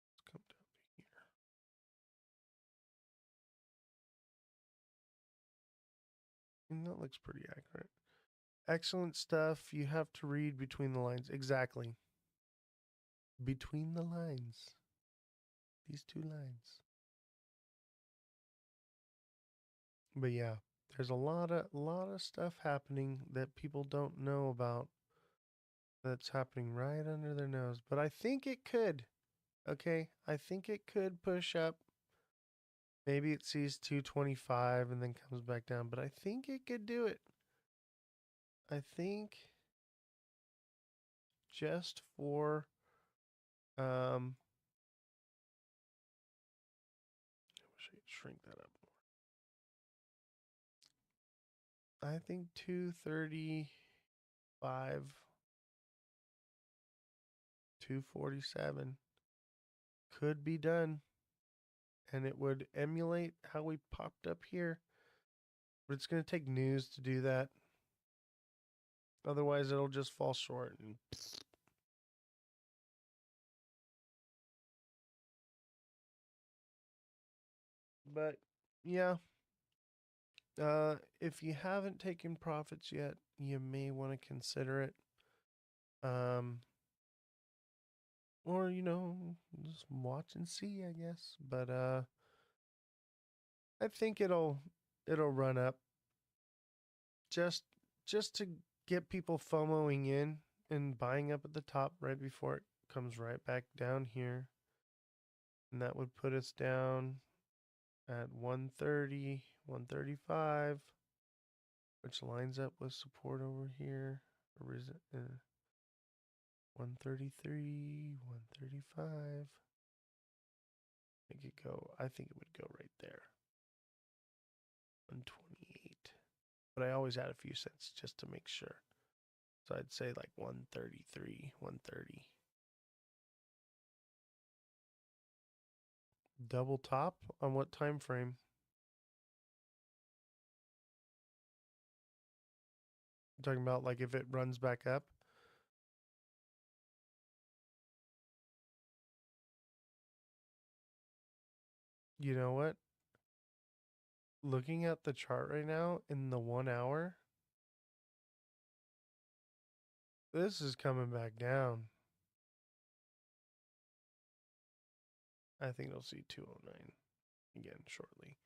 Let's come down to here. And that looks pretty accurate. Excellent stuff. You have to read between the lines. Exactly. Between the lines. These two lines. But yeah, there's a lot of stuff happening that people don't know about that's happening right under their nose. But I think it could. Okay, I think it could push up. Maybe it sees 225 and then comes back down, but I think it could do it. I think just for I wish I could shrink that up more. I think 235, 247 could be done and it would emulate how we popped up here. But it's going to take news to do that. Otherwise, it'll just fall short. But yeah, if you haven't taken profits yet, you may want to consider it. Um, or just watch and see, I guess. But I think it'll run up just to get people FOMOing in and buying up at the top right before it comes right back down here. And that would put us down at 130, 135, which lines up with support over here. 133, 135. I think it would go right there. 128. But I always add a few cents just to make sure. So I'd say like 133, 130. Double top on what time frame? I'm talking about like if it runs back up. You know what? Looking at the chart right now in the 1 hour, this is coming back down. I think it'll see 209 again shortly.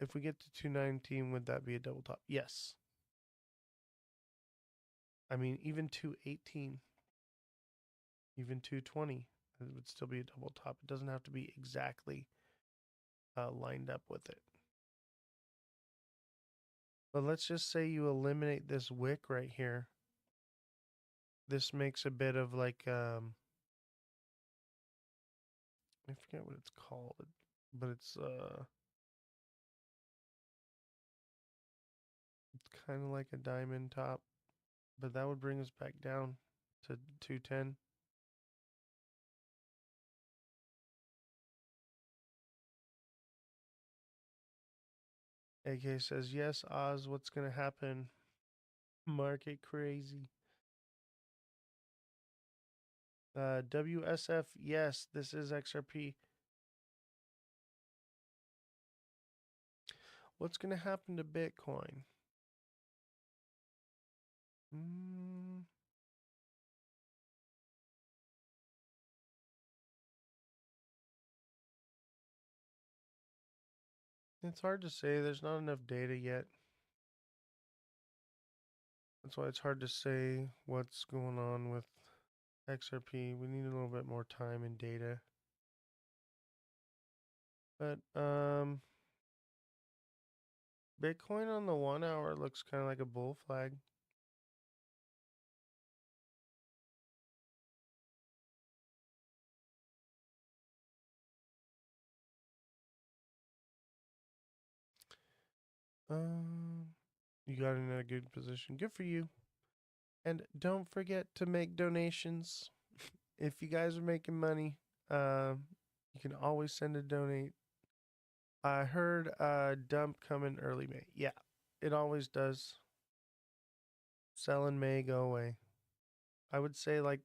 If we get to 219, would that be a double top? Yes. I mean, even 218, even 220, it would still be a double top. It doesn't have to be exactly lined up with it. But let's just say you eliminate this wick right here. This makes a bit of like, I forget what it's called, but it's kind of like a diamond top. But that would bring us back down to 210. AK says, yes, Oz, what's going to happen? Market crazy. WSF, yes, this is XRP. What's going to happen to Bitcoin? It's hard to say. There's not enough data yet. That's why it's hard to say what's going on with XRP. We need a little bit more time and data. But Bitcoin on the 1 hour looks kind of like a bull flag. You got in a good position. Good for you. And don't forget to make donations. If you guys are making money, you can always send a donate. I heard dump coming early May. Yeah, it always does. Sell in May, go away. I would say like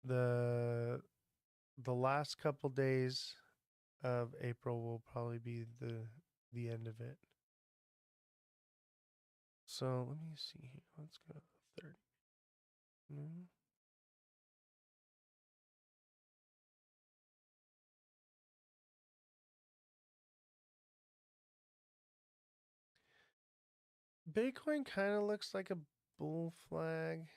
the the last couple days of April will probably be the end of it. So let me see here. Let's go 30. No. Bitcoin kind of looks like a bull flag.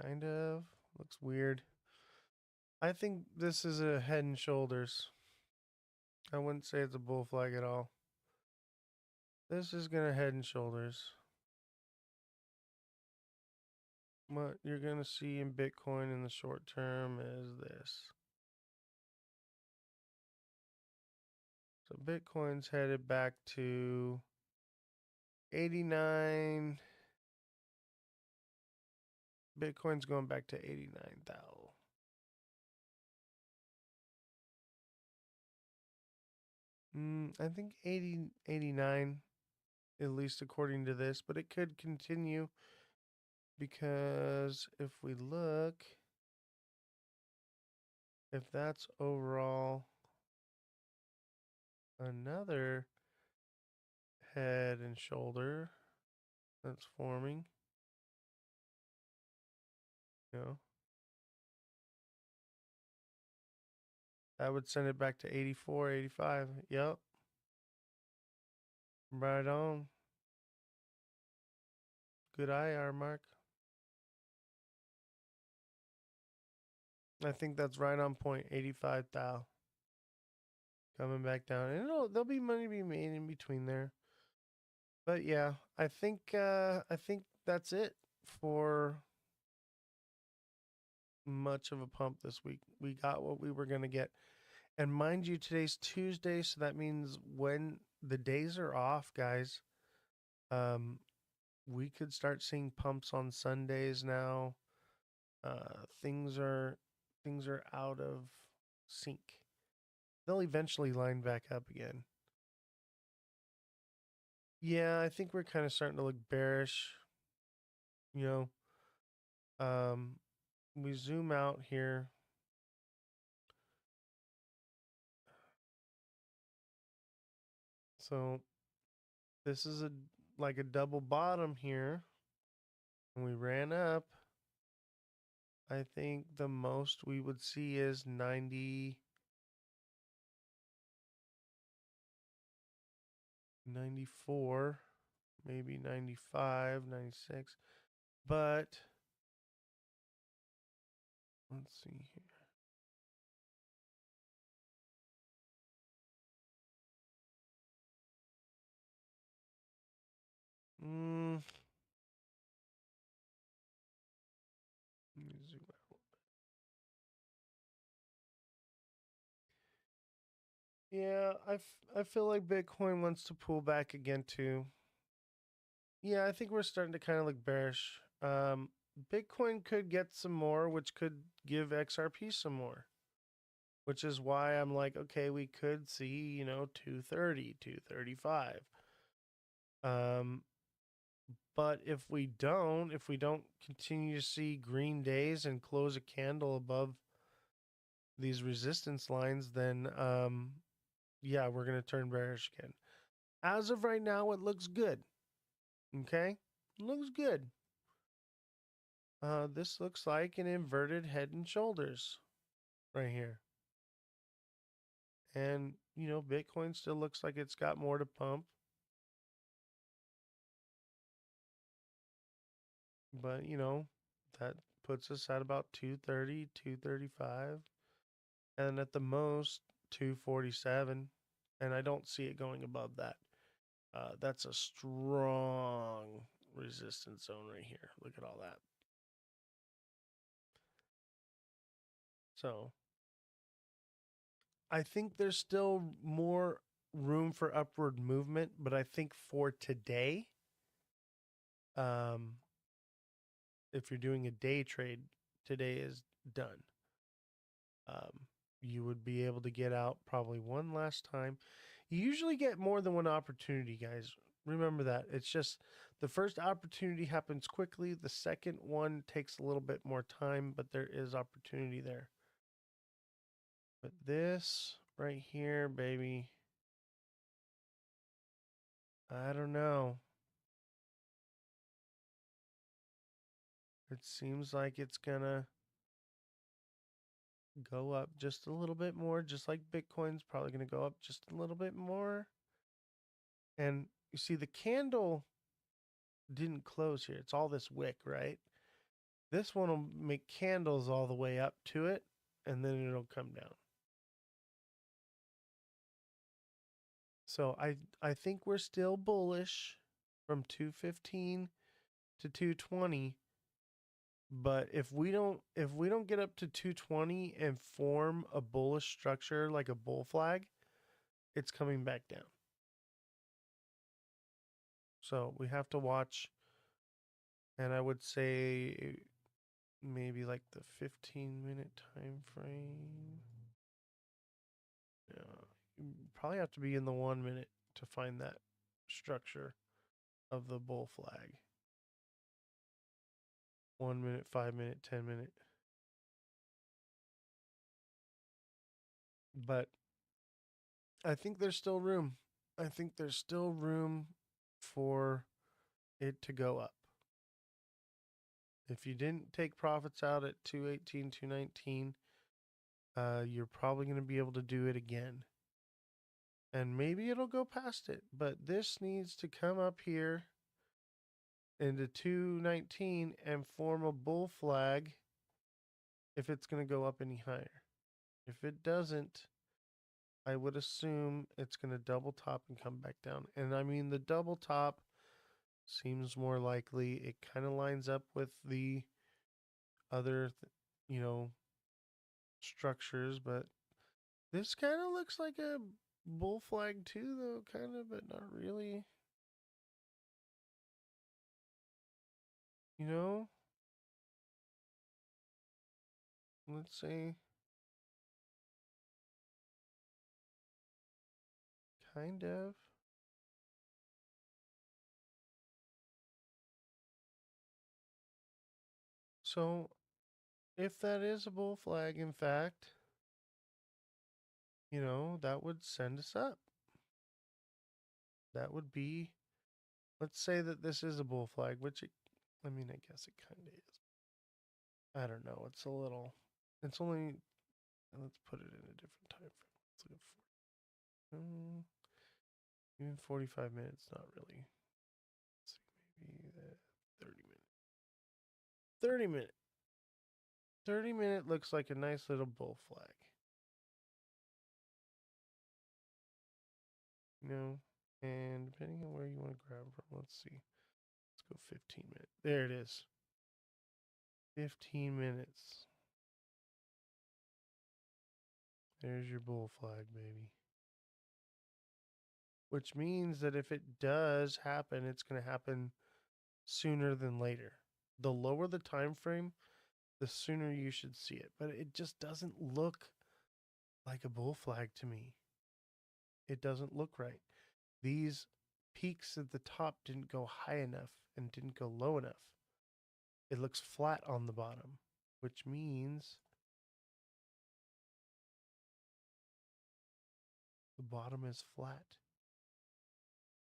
Kind of. Looks weird. I think this is a head and shoulders. I wouldn't say it's a bull flag at all. This is going to head and shoulders. What you're going to see in Bitcoin in the short term is this. So Bitcoin's headed back to 89. Bitcoin's going back to 89,000. I think 80, 89, at least according to this, but it could continue because if we look, if that's overall another head and shoulder that's forming, you know, that would send it back to 84, 85. Yep. Right on. Good IR, Mark. I think that's right on point. 85 thou. Coming back down. And there'll be money to be made in between there. But yeah, I think that's it for much of a pump this week. We got what we were going to get. And mind you, today's Tuesday, so that means when the days are off, guys, um, we could start seeing pumps on Sundays now. Things are out of sync. They'll eventually line back up again. Yeah, I think we're kind of starting to look bearish. You um, we zoom out here. So this is a like a double bottom here. And we ran up. I think the most we would see is 90, 94, maybe 95, 96. But let's see here. Mm, let me zoom out. Yeah, I feel like Bitcoin wants to pull back again too. Yeah, I think we're starting to kind of look bearish. Bitcoin could get some more, which could give XRP some more, which is why I'm like, okay, we could see, 230, 235. Um, but if we don't continue to see green days and close a candle above these resistance lines, then yeah, we're going to turn bearish again. As of right now, it looks good. Okay? It looks good. This looks like an inverted head and shoulders right here. And, Bitcoin still looks like it's got more to pump. But, that puts us at about 230, 235. And at the most, 247. And I don't see it going above that. That's a strong resistance zone right here. Look at all that. So I think there's still more room for upward movement, but I think for today, um, if you're doing a day trade, today is done. Um, you would be able to get out probably one last time. You usually get more than one opportunity, guys. Remember that. It's just the first opportunity happens quickly. The second one takes a little bit more time, but there is opportunity there. But this right here, baby, I don't know. It seems like it's gonna go up just a little bit more, just like Bitcoin's probably gonna go up just a little bit more. And you see, the candle didn't close here. It's all this wick, right? This one will make candles all the way up to it, and then it'll come down. So I think we're still bullish from 215 to 220. But if we don't get up to 220 and form a bullish structure like a bull flag, it's coming back down. So we have to watch, and I would say maybe like the 15-minute time frame. Yeah, you probably have to be in the 1 minute to find that structure of the bull flag. 1 minute, 5 minute, 10 minute. But I think there's still room. I think there's still room for it to go up. If you didn't take profits out at 218, 219, you're probably going to be able to do it again. And maybe it'll go past it, but this needs to come up here into 219 and form a bull flag if it's going to go up any higher. If it doesn't, I would assume it's going to double top and come back down. And I mean, the double top seems more likely. It kind of lines up with the other you know, structures, but this kind of looks like a bull flag too, though, kind of, but not really. You know, let's say kind of. So, if that is a bull flag, in fact, that would send us up. That would be, let's say that this is a bull flag, which I mean, I guess it kind of is. I don't know. It's only, let's put it in a different time frame. Let's look at even 45 minutes, not really. Let's see, maybe 30 minutes. 30 minute. 30-minute looks like a nice little bull flag. And depending on where you want to grab from, let's see. Let's go 15 minutes. There it is. 15 minutes. There's your bull flag, baby. Which means that if it does happen, it's going to happen sooner than later. The lower the time frame, the sooner you should see it. But it just doesn't look like a bull flag to me. It doesn't look right. These peaks at the top didn't go high enough and didn't go low enough. It looks flat on the bottom, which means the bottom is flat,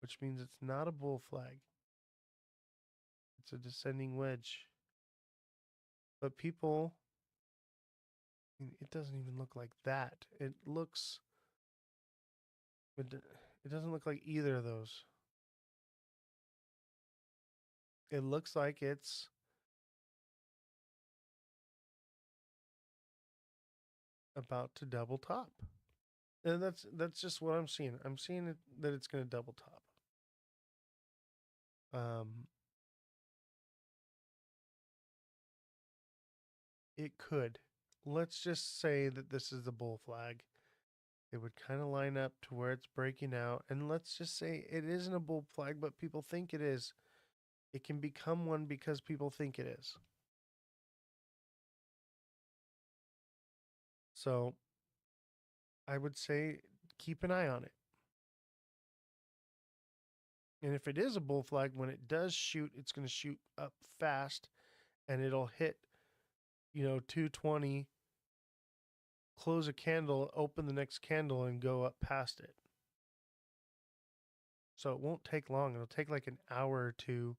which means it's not a bull flag. It's a descending wedge. But people, it doesn't even look like that. It doesn't look like either of those. It looks like it's about to double top. And that's just what I'm seeing. I'm seeing that it's going to double top. It could. Let's just say that this is the bull flag. It would kind of line up to where it's breaking out. And let's just say it isn't a bull flag, but people think it is. It can become one because people think it is. So I would say keep an eye on it. And if it is a bull flag, when it does shoot, it's going to shoot up fast and it'll hit, 220, close a candle, open the next candle, and go up past it. So it won't take long. It'll take like an hour or two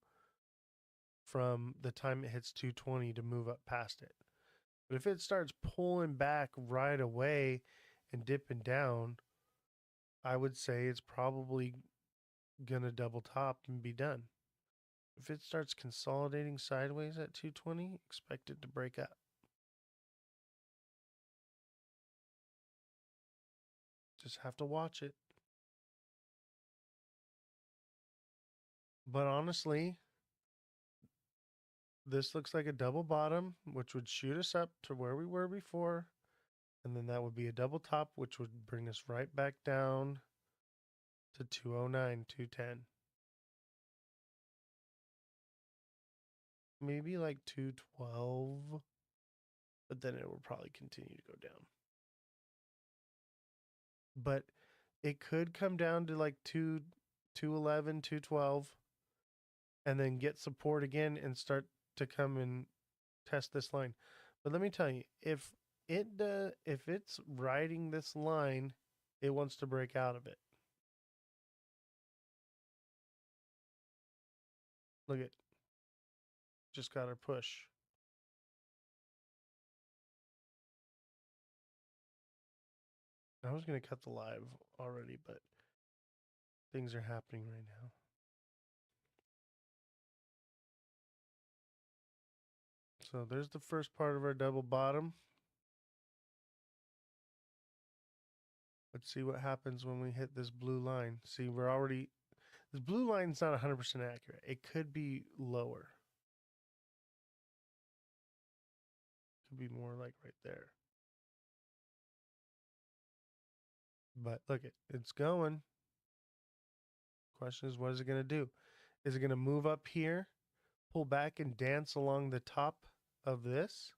from the time it hits 220 to move up past it. But if it starts pulling back right away and dipping down, I would say it's probably going to double top and be done. If it starts consolidating sideways at 220, expect it to break up. Just have to watch it. But honestly, this looks like a double bottom, which would shoot us up to where we were before. And then that would be a double top, which would bring us right back down to 209, 210. Maybe like 212, but then it will probably continue to go down. But it could come down to like 211, 212, and then get support again and start to come and test this line. But let me tell you, if it's riding this line, it wants to break out of it. Look at, just got our push. I was going to cut the live already, but things are happening right now. So there's the first part of our double bottom. Let's see what happens when we hit this blue line. See, this blue line's not 100% accurate. It could be lower. Would be more like right there. But look, it's going. Question is, what is it going to do? Is it going to move up here, pull back, and dance along the top of this?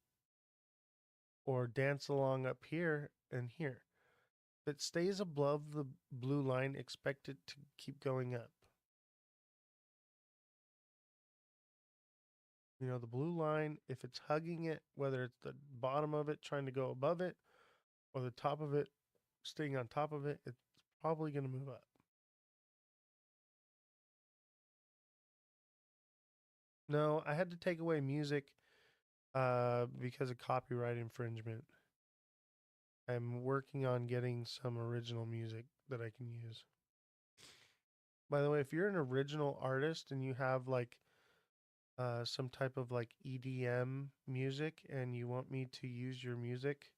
Or dance along up here and here? If it stays above the blue line, expect it to keep going up. You know, the blue line, if it's hugging it, whether it's the bottom of it trying to go above it or the top of it staying on top of it, it's probably going to move up. No, I had to take away music because of copyright infringement. I'm working on getting some original music that I can use. By the way, if you're an original artist and you have like some type of like EDM music and you want me to use your music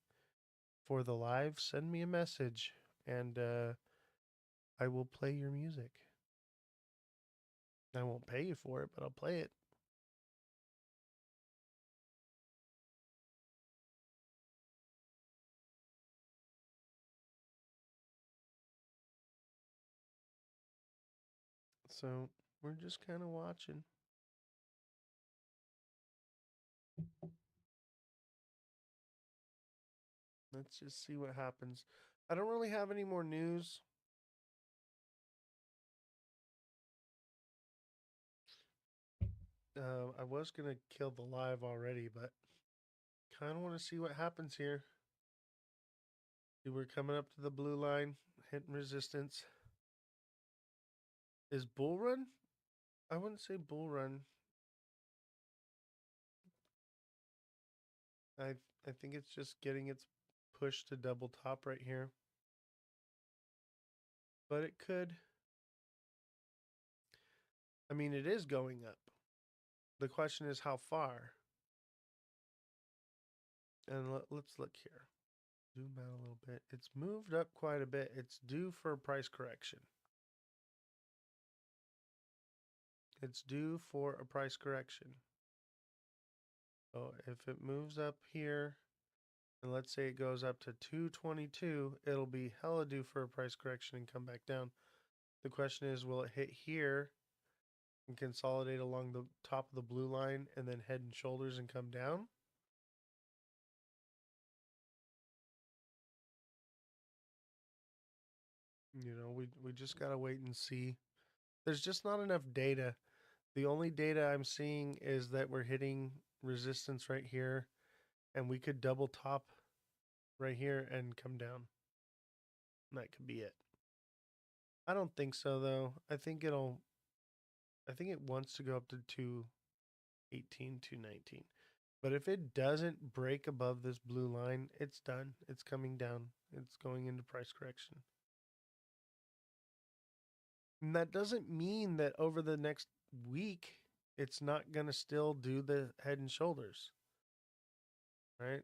for the live, send me a message and I will play your music. I won't pay you for it, but I'll play it. So we're just kind of watching. Let's just see what happens. I don't really have any more news. I was gonna kill the live already, but kind of want to see what happens here. See, we're coming up to the blue line, hitting resistance. Is bull run? I wouldn't say bull run. I I think it's just getting its push to double top right here. But it could. I mean, it is going up. The question is how far. And let's look here. Zoom out a little bit. It's moved up quite a bit. It's due for a price correction. It's due for a price correction. So if it moves up here, and let's say it goes up to 222, it'll be hella due for a price correction and come back down. The question is, will it hit here and consolidate along the top of the blue line and then head and shoulders and come down? You know, we just got to wait and see. There's just not enough data. The only data I'm seeing is that we're hitting resistance right here and we could double top right here and come down. And that could be it. I don't think so though. I think it wants to go up to 218, 219. But if it doesn't break above this blue line, it's done. It's coming down. It's going into price correction. And that doesn't mean that over the next week, it's not going to still do the head and shoulders. Right?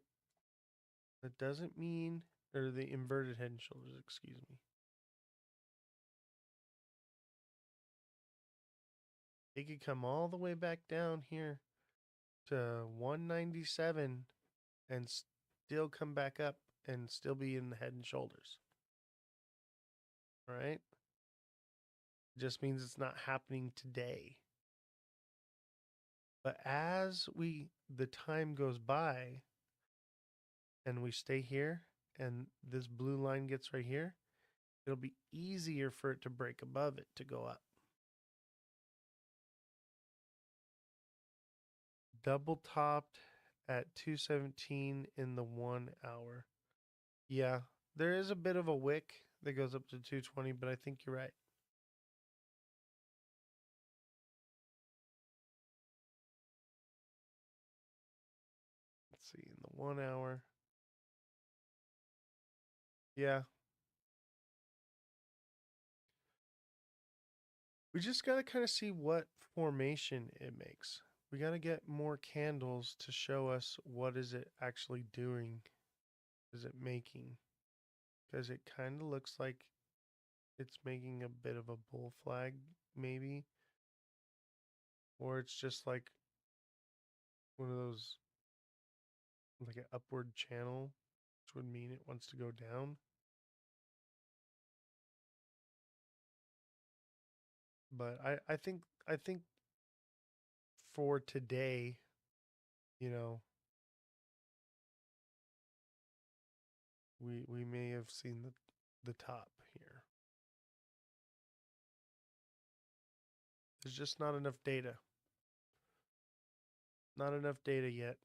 That doesn't mean, or the inverted head and shoulders, excuse me. It could come all the way back down here to 197 and still come back up and still be in the head and shoulders. All right? It just means it's not happening today. But as the time goes by and we stay here and this blue line gets right here, it'll be easier for it to break above it to go up. Double topped at 217 in the 1 hour. Yeah, there is a bit of a wick that goes up to 220, but I think you're right. Let's see, in the 1 hour. Yeah. We just got to kind of see what formation it makes. We got to get more candles to show us what is it actually doing. Is it making? Because it kind of looks like it's making a bit of a bull flag, maybe. Or it's just like one of those like an upward channel, which would mean it wants to go down. But I think for today, you know, we may have seen the top here. There's just not enough data. Not enough data yet.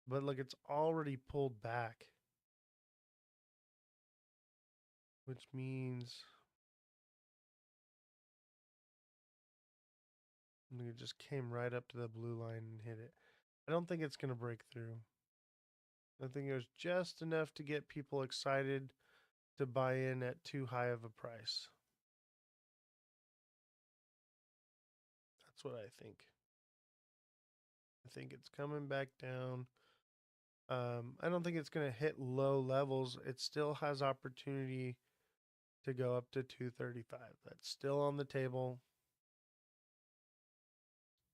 But look, it's already pulled back, which means it just came right up to the blue line and hit it. I don't think it's going to break through. I think it was just enough to get people excited to buy in at too high of a price. That's what I think. I think it's coming back down. I don't think it's going to hit low levels. It still has opportunity to go up to 235. That's still on the table.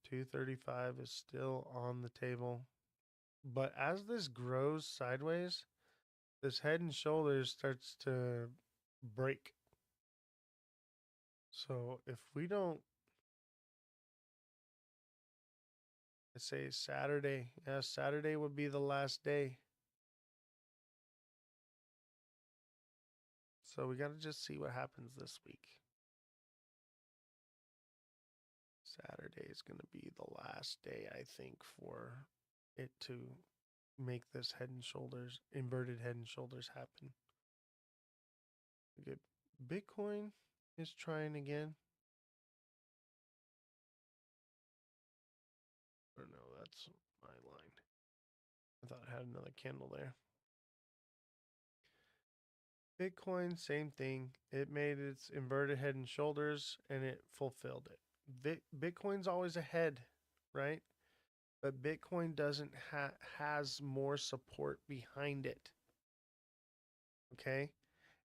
235 is still on the table. But as this grows sideways, this head and shoulders starts to break. So if we don't, I say Saturday, yeah, Saturday would be the last day. So we got to just see what happens this week. Saturday is going to be the last day, I think, for it to make this head and shoulders, inverted head and shoulders happen. Okay, Bitcoin is trying again. Or no, that's my line. I thought I had another candle there. Bitcoin, same thing. It made its inverted head and shoulders and it fulfilled it. Bitcoin's always ahead, right? But Bitcoin doesn't has more support behind it. Okay?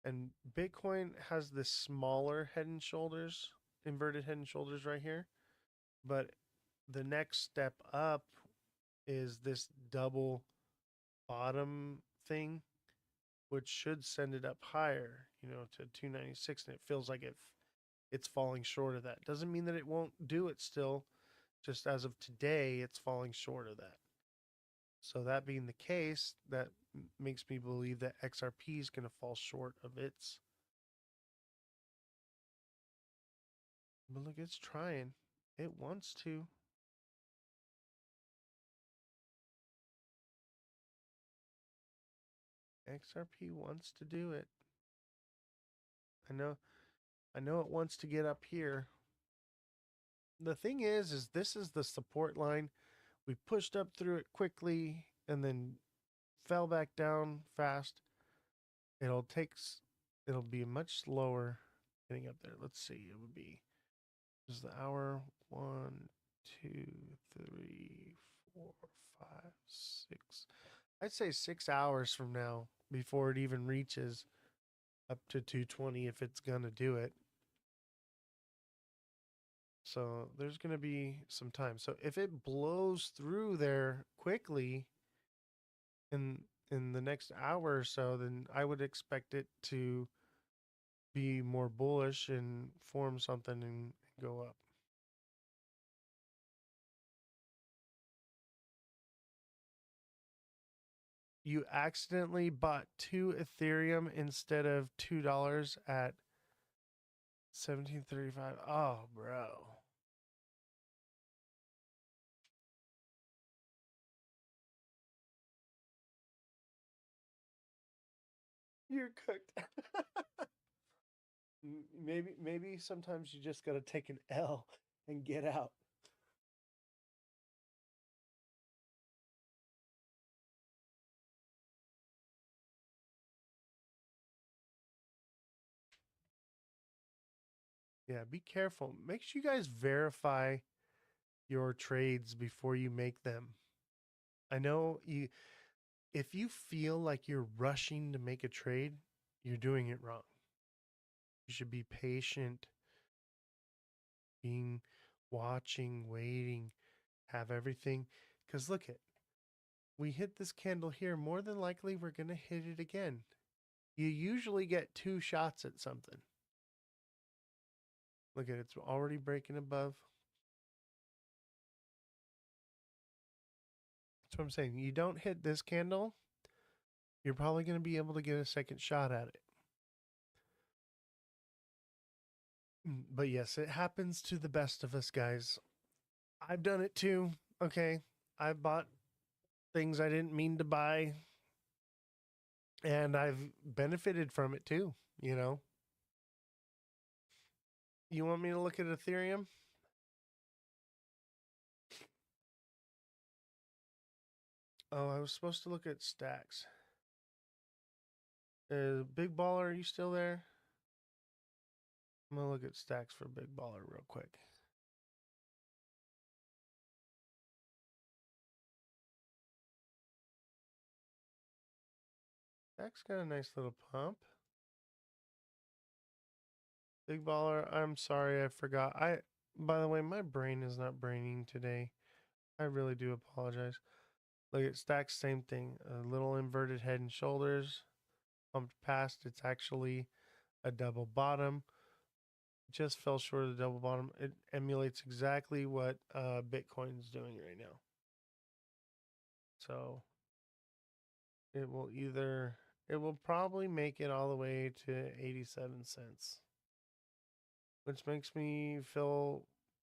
And Bitcoin has this smaller head and shoulders, inverted head and shoulders right here. But the next step up is this double bottom thing, which should send it up higher, to 296. And it feels like it's falling short of that. Doesn't mean that it won't do it still. Just as of today, it's falling short of that. So that being the case, that makes me believe that XRP is going to fall short of its. But look, it's trying. It wants to. XRP wants to do it. I know it wants to get up here. The thing is this is the support line. We pushed up through it quickly and then fell back down fast. It'll be much slower getting up there. Let's see. It would be is the hour 1, 2, 3, 4, 5, 6. I'd say 6 hours from now before it even reaches up to 220 if it's gonna do it. So there's gonna be some time. So if it blows through there quickly in the next hour or so, then I would expect it to be more bullish and form something and go up. You accidentally bought 2 Ethereum instead of $2 at 1735. Oh, bro. You're cooked. Maybe sometimes you just got to take an L and get out. Yeah, be careful. Make sure you guys verify your trades before you make them. I know if you feel like you're rushing to make a trade, you're doing it wrong. You should be patient, watching, waiting, have everything. Because look at We hit this candle here. More than likely, we're going to hit it again. You usually get 2 shots at something. Look at it. It's already breaking above. That's what I'm saying. You don't hit this candle, you're probably going to be able to get a second shot at it. But yes, it happens to the best of us, guys. I've done it too. Okay. I've bought things I didn't mean to buy, and I've benefited from it too, you know. You want me to look at Ethereum? Oh, I was supposed to look at stacks. Big Baller, are you still there? I'm gonna look at stacks for Big Baller real quick. Stacks got a nice little pump. Big Baller, I'm sorry, I forgot. By the way, my brain is not braining today. I really do apologize. Look at stacks, same thing. A little inverted head and shoulders, pumped past. It's actually a double bottom. Just fell short of the double bottom. It emulates exactly what Bitcoin's doing right now. So it will probably make it all the way to 87 cents, which makes me feel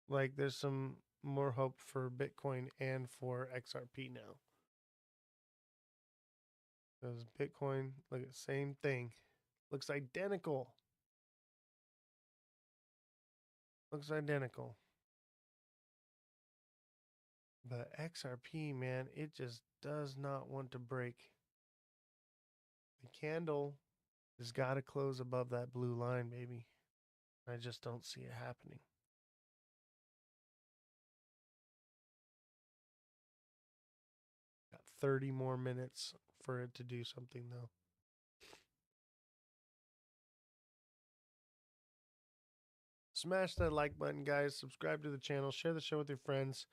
like there's some more hope for Bitcoin and for XRP now. Because Bitcoin, look at the same thing. Looks identical. Looks identical. But XRP, man, it just does not want to break. The candle has got to close above that blue line, baby. I just don't see it happening. Got 30 more minutes for it to do something, though. Smash that like button, guys. Subscribe to the channel. Share the show with your friends.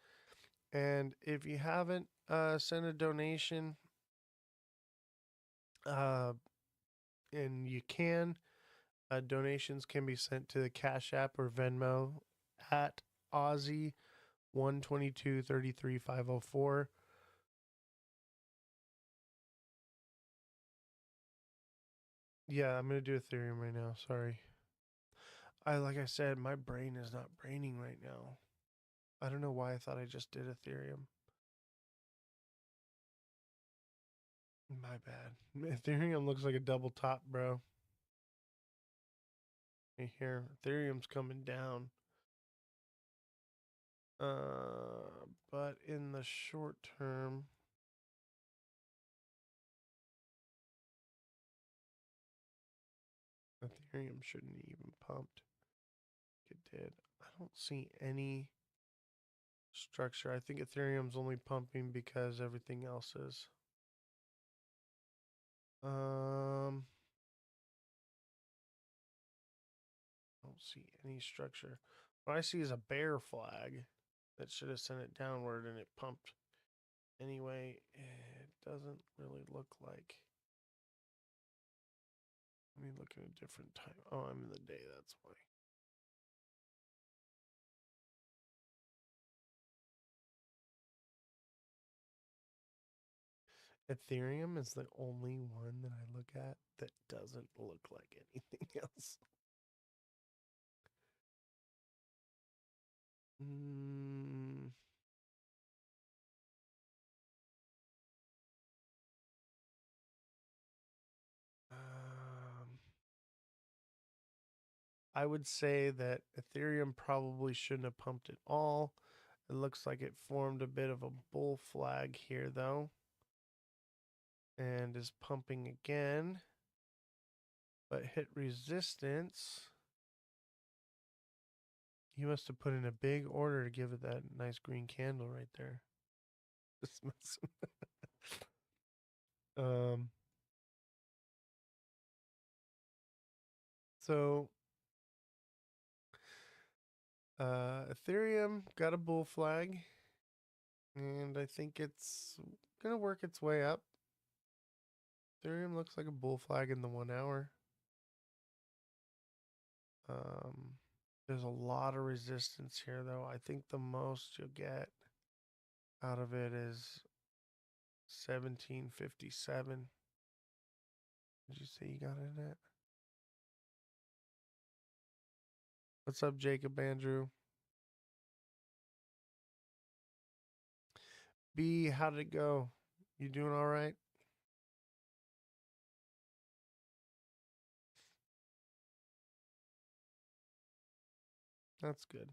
And if you haven't sent a donation, and you can, donations can be sent to the Cash App or Venmo at Aussie 122-33-504. Yeah, I'm gonna do Ethereum right now. Sorry. Like I said, my brain is not braining right now. I don't know why I thought I just did Ethereum. My bad. Ethereum looks like a double top, bro. Right here, Ethereum's coming down. But in the short term, Ethereum shouldn't even pumped. It did. I don't see any structure. I think Ethereum's only pumping because everything else is. I don't see any structure. What I see is a bear flag that should have sent it downward and it pumped. Anyway, it doesn't really look like. Let me look at a different time. Oh, I'm in the day, that's why. Ethereum is the only one that I look at that doesn't look like anything else. Mm, um, I would say that Ethereum probably shouldn't have pumped at all. It looks like it formed a bit of a bull flag here, though, and is pumping again, but hit resistance. You must have put in a big order to give it that nice green candle right there. um, so Ethereum got a bull flag, and I think it's gonna work its way up. Ethereum looks like a bull flag in the 1 hour. Um, there's a lot of resistance here, though. I think the most you'll get out of it is 1757. Did you say you got it at? What's up, Jacob Andrew? B, how did it go? You doing all right? That's good.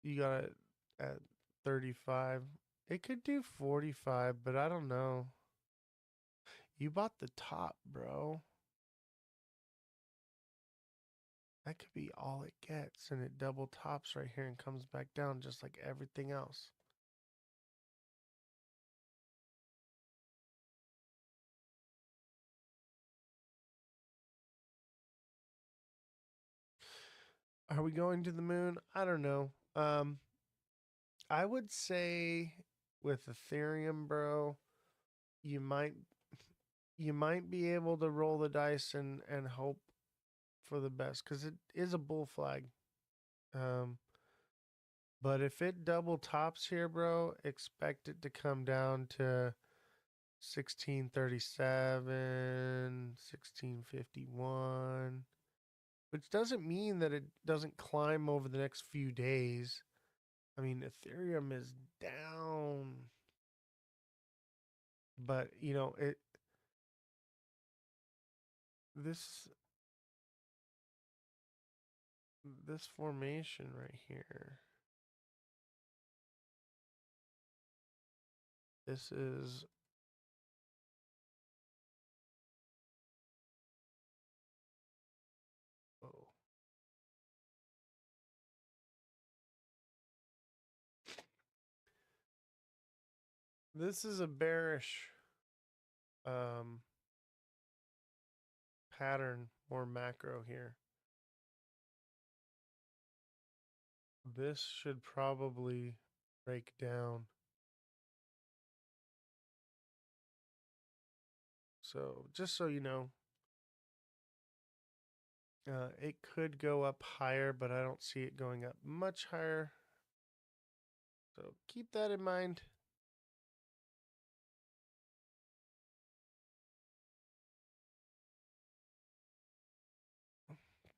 You got it at 35. It could do 45, but I don't know. You bought the top, bro. That could be all it gets, and it double tops right here and comes back down just like everything else. Are we going to the moon? I don't know. I would say with Ethereum, bro, you might you might be able to roll the dice and hope for the best because it is a bull flag. Um, but if it double tops here, bro, expect it to come down to 1637, 1651, which doesn't mean that it doesn't climb over the next few days. I mean, Ethereum is down, but you know, this this formation right here. This is oh, this is a bearish um pattern, more macro here. This should probably break down. So just so you know, it could go up higher, but I don't see it going up much higher. So keep that in mind.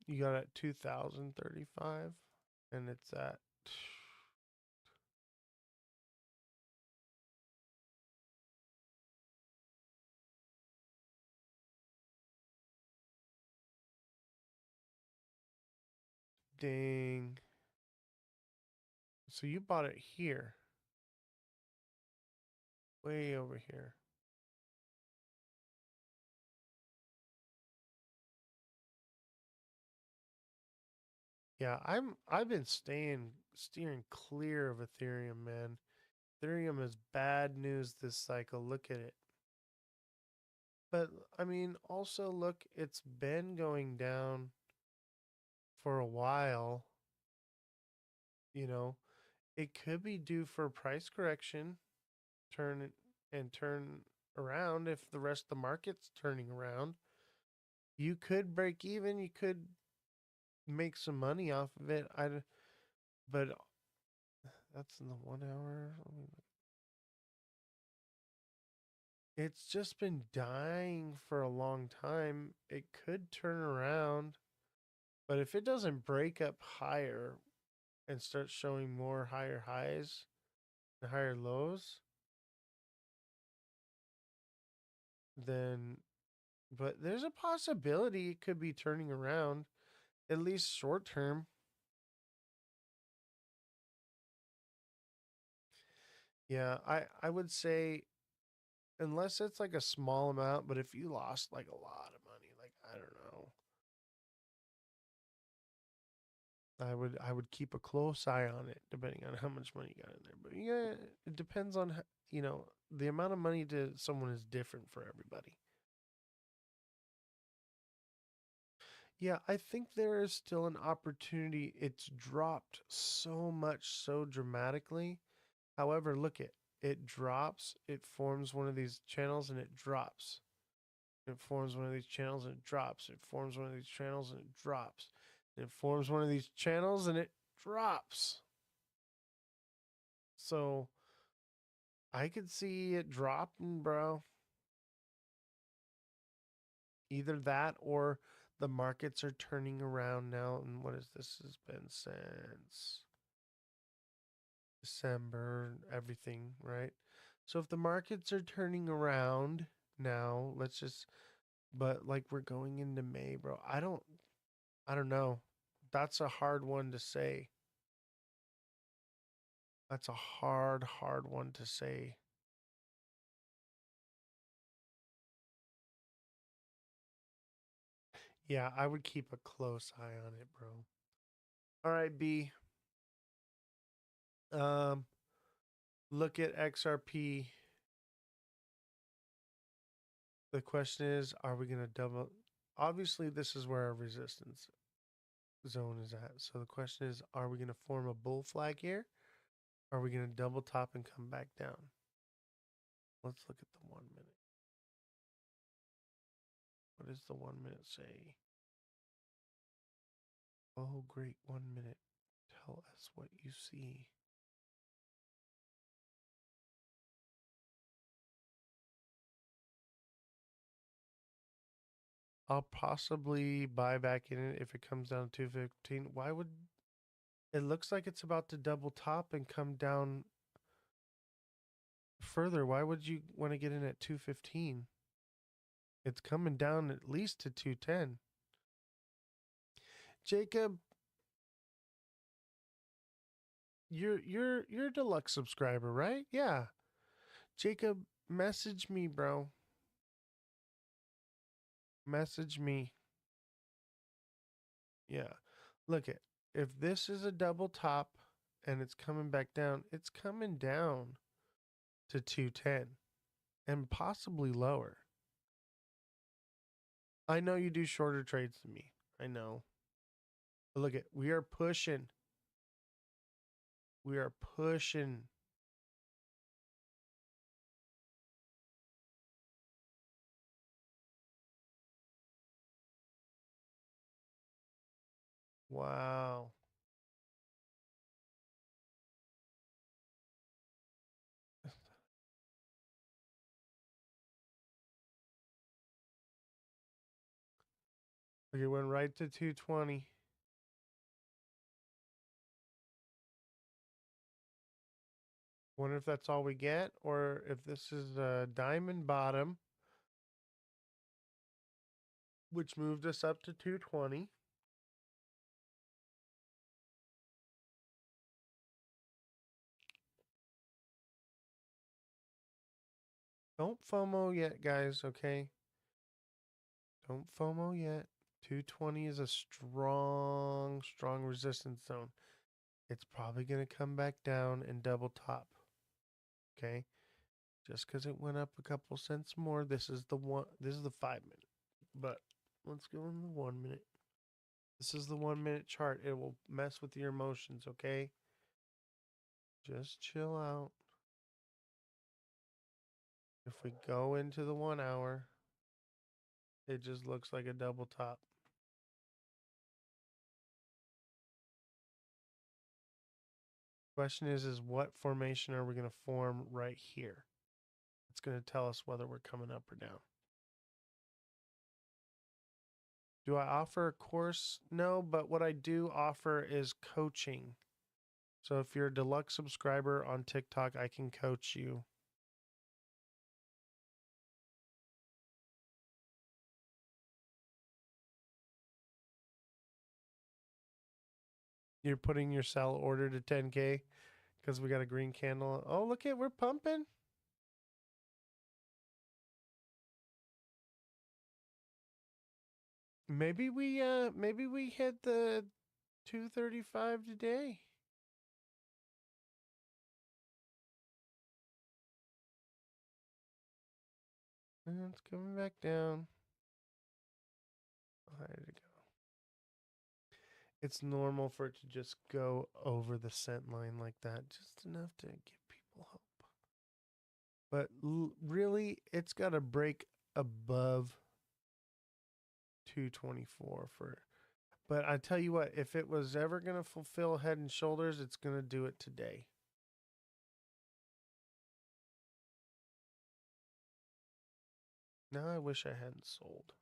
You got it at 2035, and it's at dang. So you bought it here, way over here. Yeah, I've been steering clear of Ethereum, man. Ethereum is bad news this cycle. Look at it. But I mean, also look, it's been going down for a while. You know, it could be due for a price correction, turn around if the rest of the market's turning around. You could break even, you could make some money off of it. But that's in the 1 hour. It's just been dying for a long time. It could turn around, but if it doesn't break up higher and start showing more higher highs and higher lows, then but there's a possibility it could be turning around at least short term. Yeah, I would say unless it's like a small amount, but if you lost like a lot of money, like I don't know, I would keep a close eye on it depending on how much money you got in there. But yeah, it depends on the amount of money to someone is different for everybody. Yeah, I think there is still an opportunity. It's dropped so much so dramatically However, look it drops, it forms one of these channels and it drops. It forms one of these channels and it drops. It forms one of these channels and it drops. It forms one of these channels and it drops. So I could see it dropping, bro. Either that or the markets are turning around now. And what is this? Has been since December, everything, right? So if the markets are turning around now, let's just, but like we're going into May, bro. I don't know. That's a hard one to say. That's a hard one to say. Yeah, I would keep a close eye on it, bro. All right, B. Um, look at XRP. The question is, are we gonna double? Obviously, this is where our resistance zone is at. So the question is, are we gonna form a bull flag here? Or are we gonna double top and come back down? Let's look at the 1 minute. What does the 1 minute say? Oh, great 1 minute. Tell us what you see. I'll possibly buy back in it if it comes down to 215. Why would it looks like it's about to double top and come down further? Why would you want to get in at 215? It's coming down at least to 210. Jacob, you're a deluxe subscriber, right? Yeah. Jacob, message me, bro. Message me. Yeah. Look at if this is a double top and it's coming back down, it's coming down to 210 and possibly lower. I know you do shorter trades than me. I know. But look at we are pushing. We are pushing. Wow. Look, it went right to 220. Wonder if that's all we get or if this is a diamond bottom, which moved us up to 220. Don't FOMO yet, guys, okay? Don't FOMO yet. 220 is a strong resistance zone. It's probably going to come back down and double top. Okay? Just because it went up a couple cents more, this is the 5 minute. But let's go in the 1 minute. This is the 1 minute chart. It will mess with your emotions, okay? Just chill out. If we go into the 1 hour, it just looks like a double top. Question is what formation are we going to form right here? It's going to tell us whether we're coming up or down. Do I offer a course? No, but what I do offer is coaching. So if you're a deluxe subscriber on TikTok, I can coach you. You're putting your sell order to 10K because we got a green candle. Oh, look at we're pumping. Maybe we hit the 235 today. And it's coming back down. How did it go? It's normal for it to just go over the scent line like that, just enough to give people hope. But really, it's got to break above 224 for. But I tell you what, if it was ever going to fulfill Head and Shoulders, it's going to do it today. Now I wish I hadn't sold.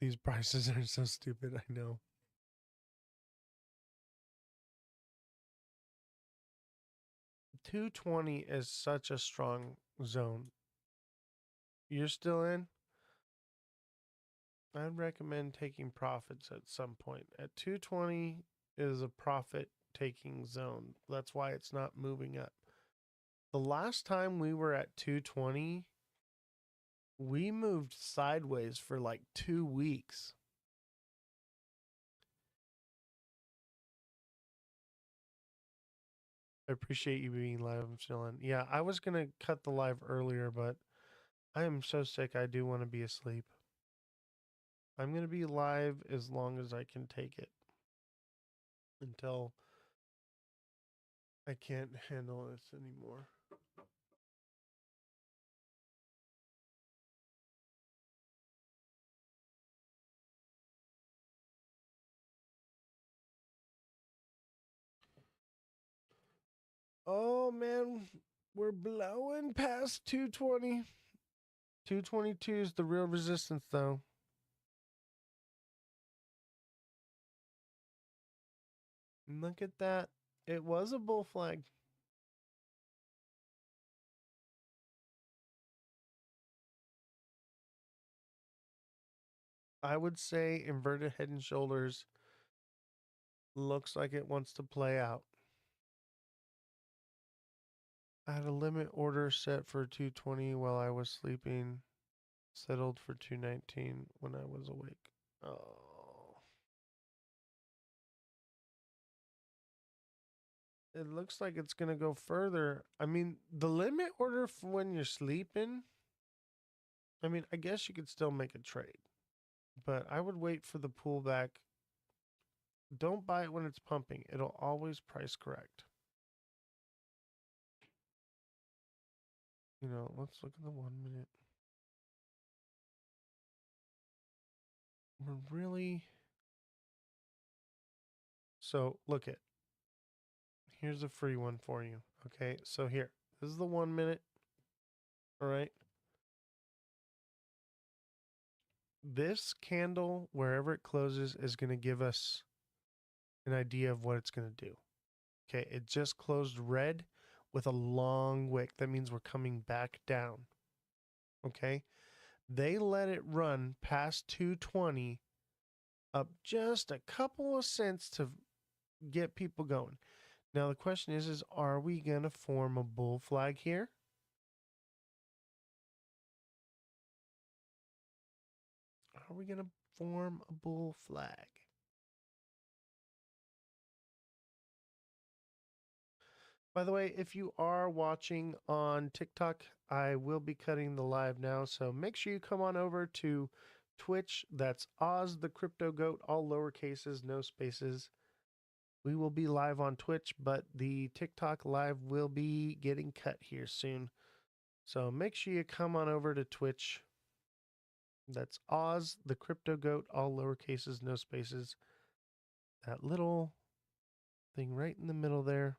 These prices are so stupid, I know. $220 is such a strong zone. You're still in? I'd recommend taking profits at some point. At 220 is a profit taking zone. That's why it's not moving up. The last time we were at 220, we moved sideways for like 2 weeks. I appreciate you being live. I'm still in. Yeah, I was going to cut the live earlier, but I am so sick. I do want to be asleep. I'm going to be live as long as I can take it until I can't handle this anymore. Oh man, we're blowing past 220. 222 is the real resistance though. Look at that. It was a bull flag. I would say inverted head and shoulders looks like it wants to play out. I had a limit order set for 220 while I was sleeping, settled for 219 when I was awake. Oh. It looks like it's going to go further. I mean, the limit order for when you're sleeping, I mean, I guess you could still make a trade, but I would wait for the pullback. Don't buy it when it's pumping. It'll always price correct. You know, let's look at the 1 minute. We're really. So look at. Here's a free one for you. Okay, so here. This is the 1 minute. All right. This candle, wherever it closes, is going to give us an idea of what it's going to do. Okay, it just closed red with a long wick. That means we're coming back down. Okay, they let it run past 220 up just a couple of cents to get people going. Now the question is are we going to form a bull flag here? Are we going to form a bull flag? By the way, if you are watching on TikTok, I will be cutting the live now, so make sure you come on over to Twitch. That's Ozthecryptogoat, all lower cases, no spaces. We will be live on Twitch, but the TikTok live will be getting cut here soon. So make sure you come on over to Twitch. That's Ozthecryptogoat, all lower cases, no spaces. That little thing right in the middle there.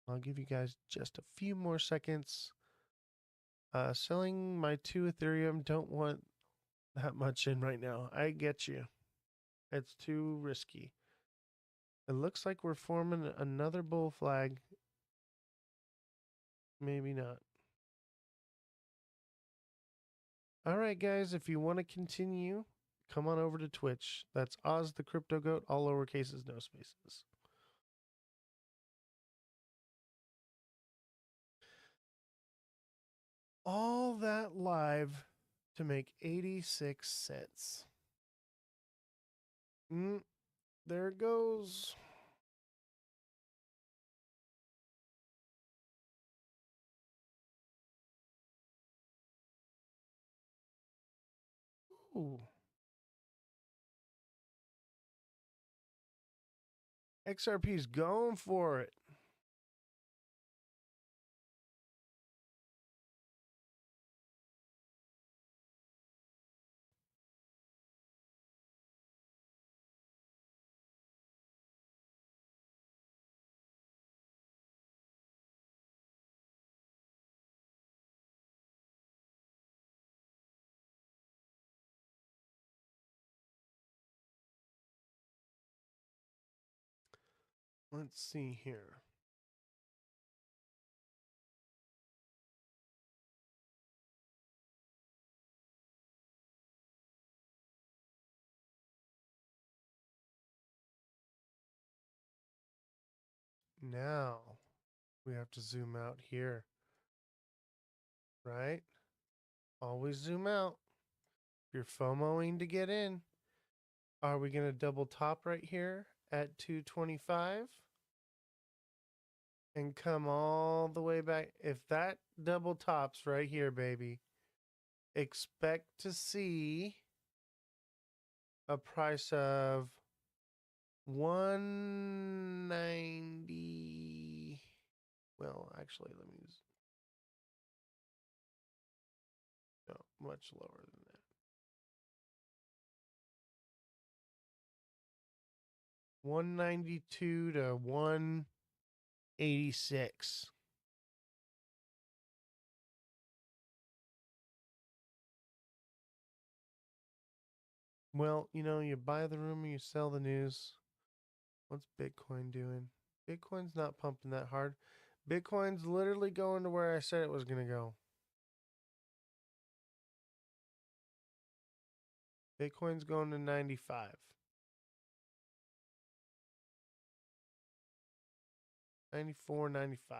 I'll give you guys just a few more seconds. Selling my 2 Ethereum, don't want that much in right now. I get you. It's too risky. It looks like we're forming another bull flag. Maybe not. All right, guys, if you want to continue, come on over to Twitch. That's Ozthecryptogoat, all lower cases, no spaces. All that live to make 86 cents. There it goes. Ooh. XRP's going for it. Let's see here. Now we have to zoom out here, right? Always zoom out. If you're FOMOing to get in, are we going to double top right here at 225 and come all the way back? If that double tops right here, baby, expect to see a price of 190. Well, actually, let me no, much lower than that. 192 to 186. Well, you buy the rumor, you sell the news. What's Bitcoin doing? Bitcoin's not pumping that hard. Bitcoin's literally going to where I said it was going to go. Bitcoin's going to 95. 94, 95.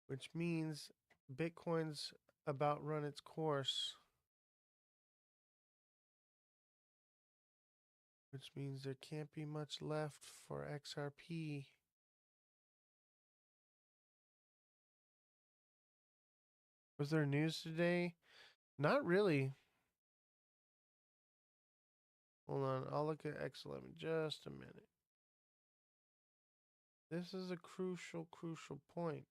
Which means Bitcoin's about run its course. Which means there can't be much left for XRP. Was there news today? Not really. Hold on, I'll look at X11 just a minute. This is a crucial point.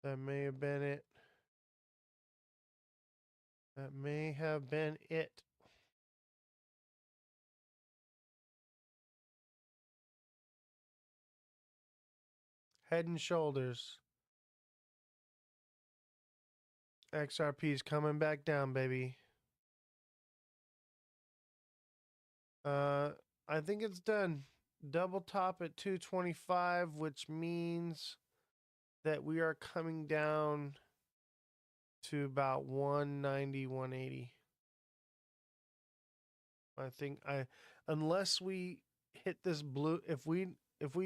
That may have been it. That may have been it. Head and Shoulders. XRP's coming back down, baby. I think it's done. Double top at 225, which means that we are coming down to about 190, 180. I think unless we hit this blue, if we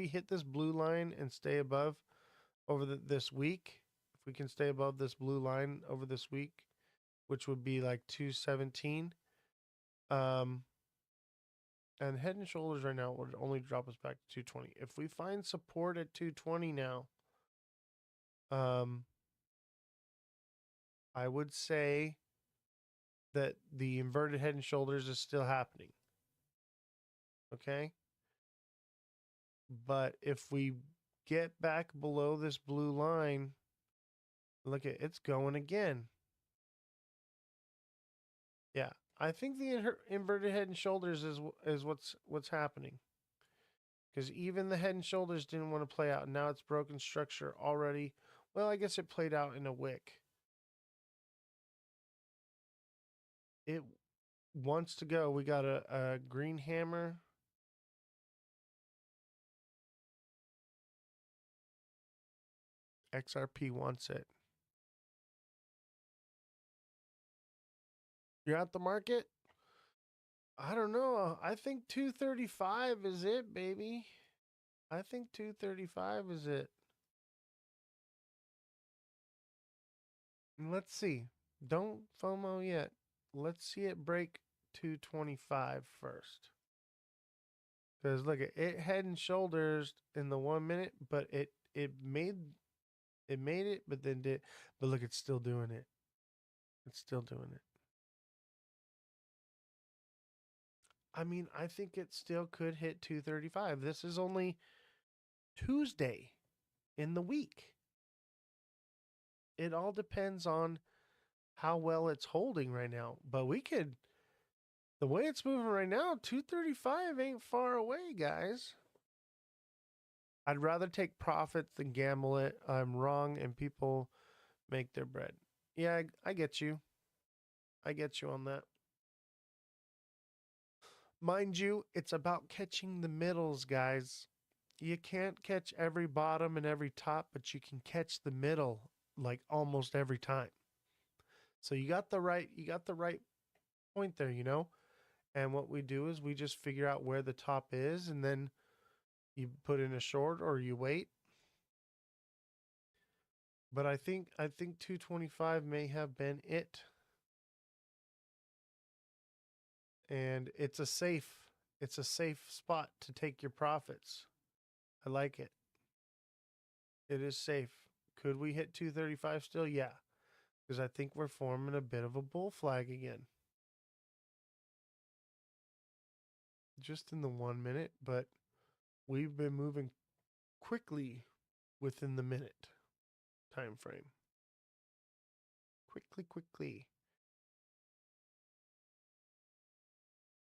hit this blue line and stay above over this week, if we can stay above this blue line over this week, which would be like 217, and Head and Shoulders right now would only drop us back to 220. If we find support at 220 now, I would say that the inverted Head and Shoulders is still happening. Okay? But if we get back below this blue line, look at it's going again. Yeah, I think the inverted Head and Shoulders is what's happening. Because even the Head and Shoulders didn't want to play out. Now it's broken structure already. Well, I guess it played out in a wick. It wants to go. We got a green hammer. XRP wants it. You're at the market? I don't know. I think 235 is it, baby. I think 235 is it. Let's see. Don't FOMO yet. Let's see it break 225 first. Because look, it head and shoulders in the 1 minute, but it made it, but then did. But look, it's still doing it. It's still doing it. I mean, I think it still could hit 235. This is only Tuesday in the week. It all depends on how well it's holding right now. But we could, the way it's moving right now, 235 ain't far away, guys. I'd rather take profits than gamble it. I'm wrong and people make their bread. Yeah, I get you. I get you on that. Mind you, it's about catching the middles, guys. You can't catch every bottom and every top, but you can catch the middle like almost every time. So you got the right point there, you know? And what we do is we just figure out where the top is and then you put in a short or you wait. But I think 225 may have been it. And it's a safe spot to take your profits. I like it. It is safe. Could we hit 235 still? Yeah, because I think we're forming a bit of a bull flag again. Just in the 1 minute, but we've been moving quickly within the minute time frame. Quickly, quickly.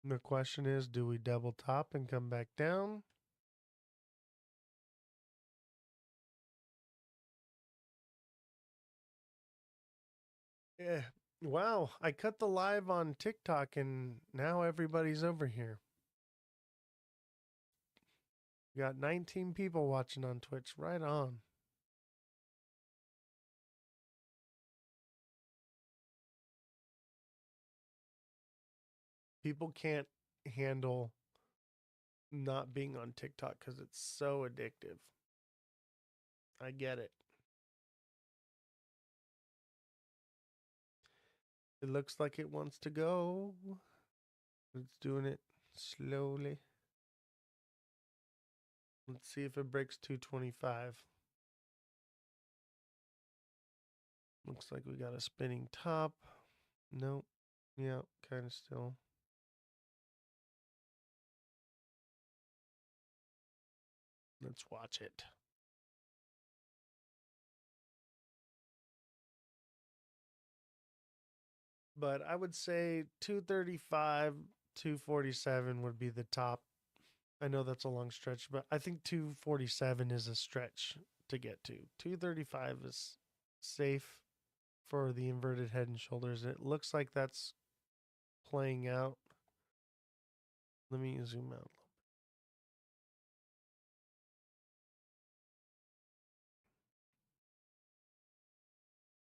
The question is, do we double top and come back down? Yeah. Wow, I cut the live on TikTok and now everybody's over here. We got 19 people watching on Twitch. Right on. People can't handle not being on TikTok because it's so addictive. I get it. It looks like it wants to go. It's doing it slowly. Let's see if it breaks 225. Looks like we got a spinning top. Nope. Yeah, kind of still. Let's watch it. But I would say 235, 247 would be the top. I know that's a long stretch, but I think 247 is a stretch to get to. 235 is safe for the inverted head and shoulders. And it looks like that's playing out. Let me zoom out.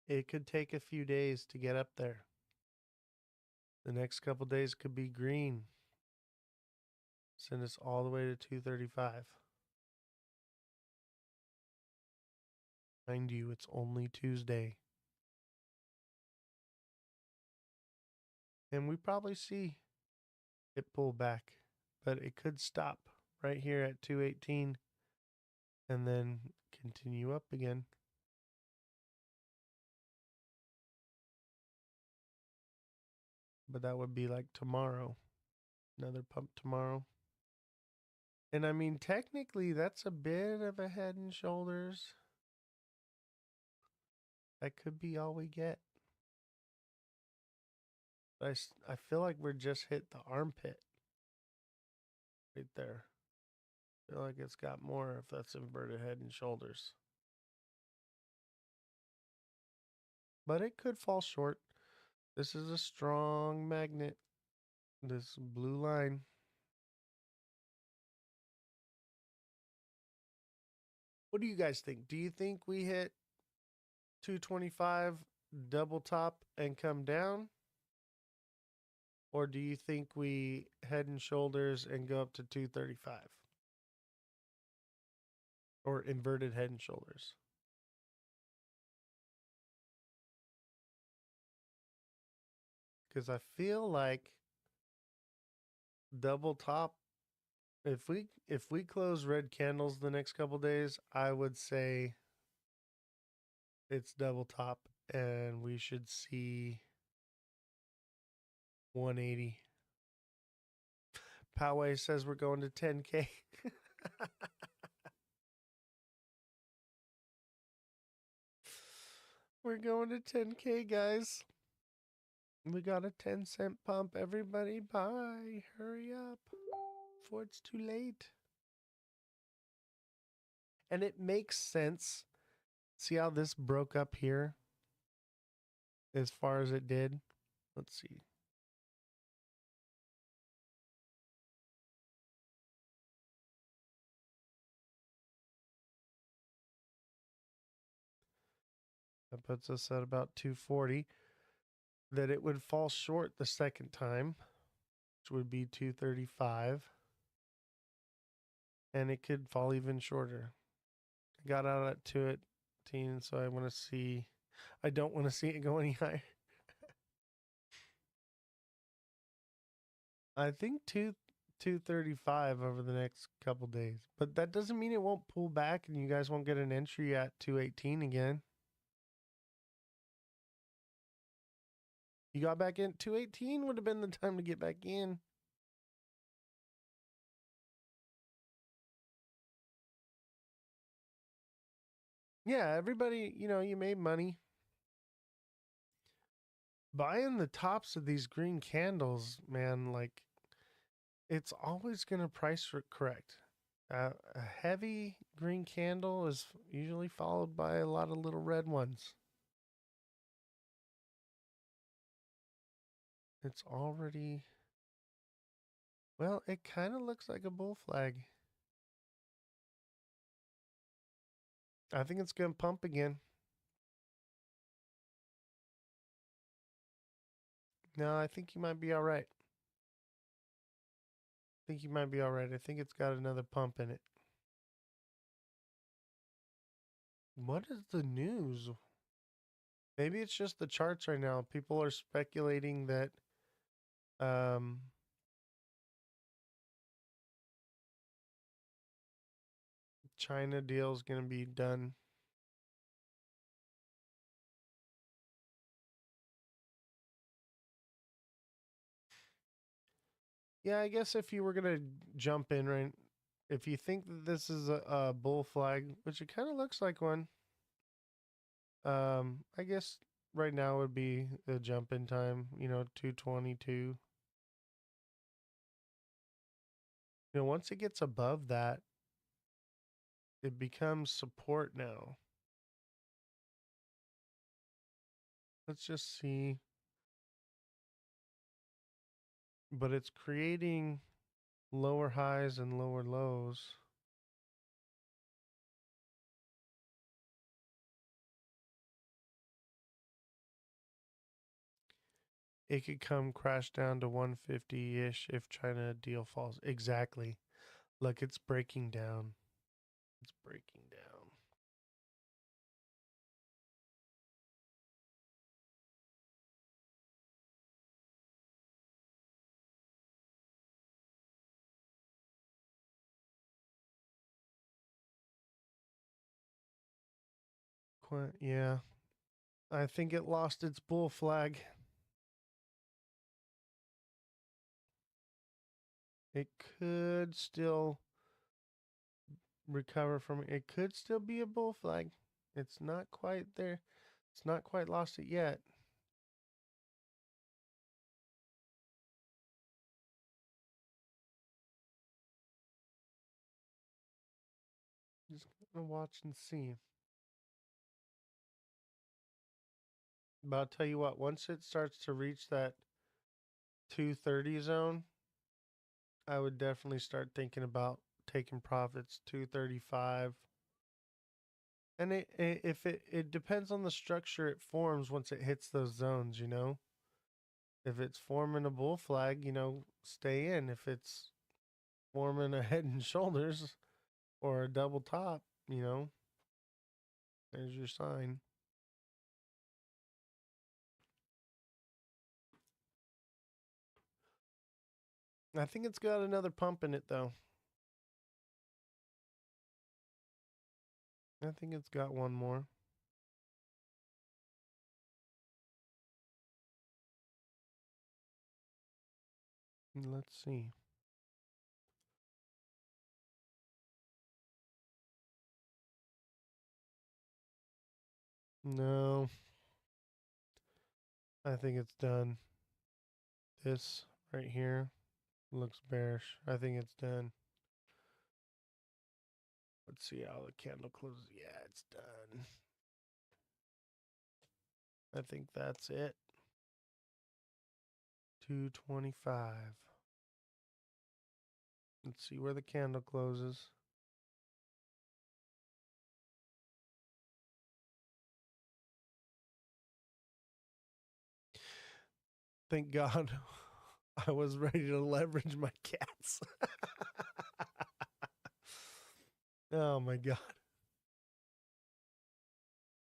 It could take a few days to get up there. The next couple days could be green. Send us all the way to 235. Mind you, it's only Tuesday. And we probably see it pull back, but it could stop right here at 218 and then continue up again. But that would be like tomorrow. Another pump tomorrow. And I mean, technically, that's a bit of a head and shoulders. That could be all we get. I feel like we're just hit the armpit right there. I feel like it's got more if that's inverted head and shoulders. But it could fall short. This is a strong magnet. This blue line. What do you guys think? Do you think we hit 225 double top and come down? Or do you think we head and shoulders and go up to 235? Or inverted head and shoulders? Because I feel like double top If we close red candles the next couple days, I would say it's double top and we should see 180. Poway says we're going to 10K. We're going to 10K, guys. We got a 10-cent pump. Everybody buy. Hurry up before it's too late. And it makes sense. See how this broke up here as far as it did? Let's see. That puts us at about 240. That it would fall short the second time, which would be 235. And it could fall even shorter. I got out at 218, so I want to see. I don't want to see it go any higher. I think 235 over the next couple days. But that doesn't mean it won't pull back and you guys won't get an entry at 218 again. You got back in 218 would have been the time to get back in. Yeah, everybody, you made money. Buying the tops of these green candles, man, like it's always going to price correct. A heavy green candle is usually followed by a lot of little red ones. It's already, well, it kind of looks like a bull flag. I think it's going to pump again. No, I think you might be all right. I think you might be all right. I think it's got another pump in it. What is the news? Maybe it's just the charts right now. People are speculating that um China deal is going to be done. Yeah, I guess if you were going to jump in right, if you think that this is a bull flag, which it kind of looks like one, I guess right now would be the jump in time, 222. Once it gets above that, it becomes support now. Let's just see. But it's creating lower highs and lower lows. It could come crash down to 150-ish if China deal falls. Exactly. Look, it's breaking down. It's breaking down. Yeah. I think it lost its bull flag. It could still recover from it. It could still be a bull flag. It's not quite there. It's not quite lost it yet. Just gonna watch and see. But I'll tell you what, once it starts to reach that 230 zone, I would definitely start thinking about taking profits 235. And it depends on the structure it forms once it hits those zones. If it's forming a bull flag, stay in. If it's forming a head and shoulders or a double top, there's your sign. I think it's got another pump in it though. I think it's got one more. Let's see. No, I think it's done. This right here looks bearish. I think it's done. Let's see how the candle closes. Yeah, it's done. I think that's it. 225. Let's see where the candle closes. Thank God I was ready to leverage my cats. Oh my God.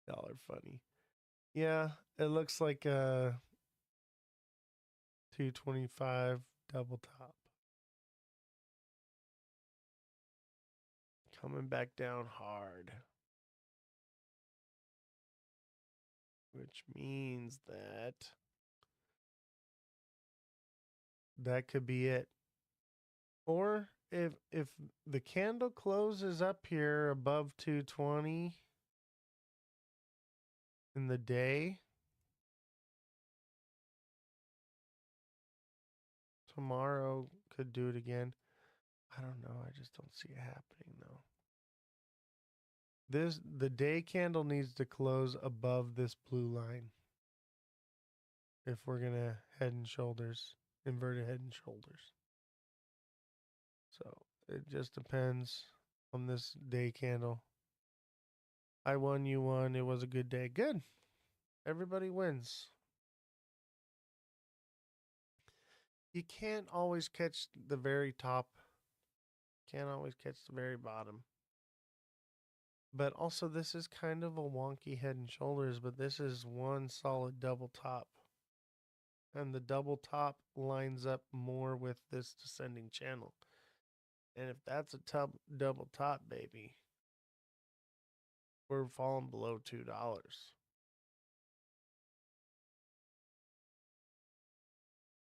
Y'all are funny. Yeah, it looks like a 225 double top. Coming back down hard. Which means that that could be it. Or if the candle closes up here above 220 in the day, tomorrow could do it again. I don't know. I just don't see it happening though. The day candle needs to close above this blue line if we're gonna head and shoulders, inverted head and shoulders. So it just depends on this day candle. I won, you won. It was a good day. Good. Everybody wins. You can't always catch the very top. Can't always catch the very bottom. But also, this is kind of a wonky head and shoulders, but this is one solid double top. And the double top lines up more with this descending channel. And if that's a double top, baby, we're falling below $2.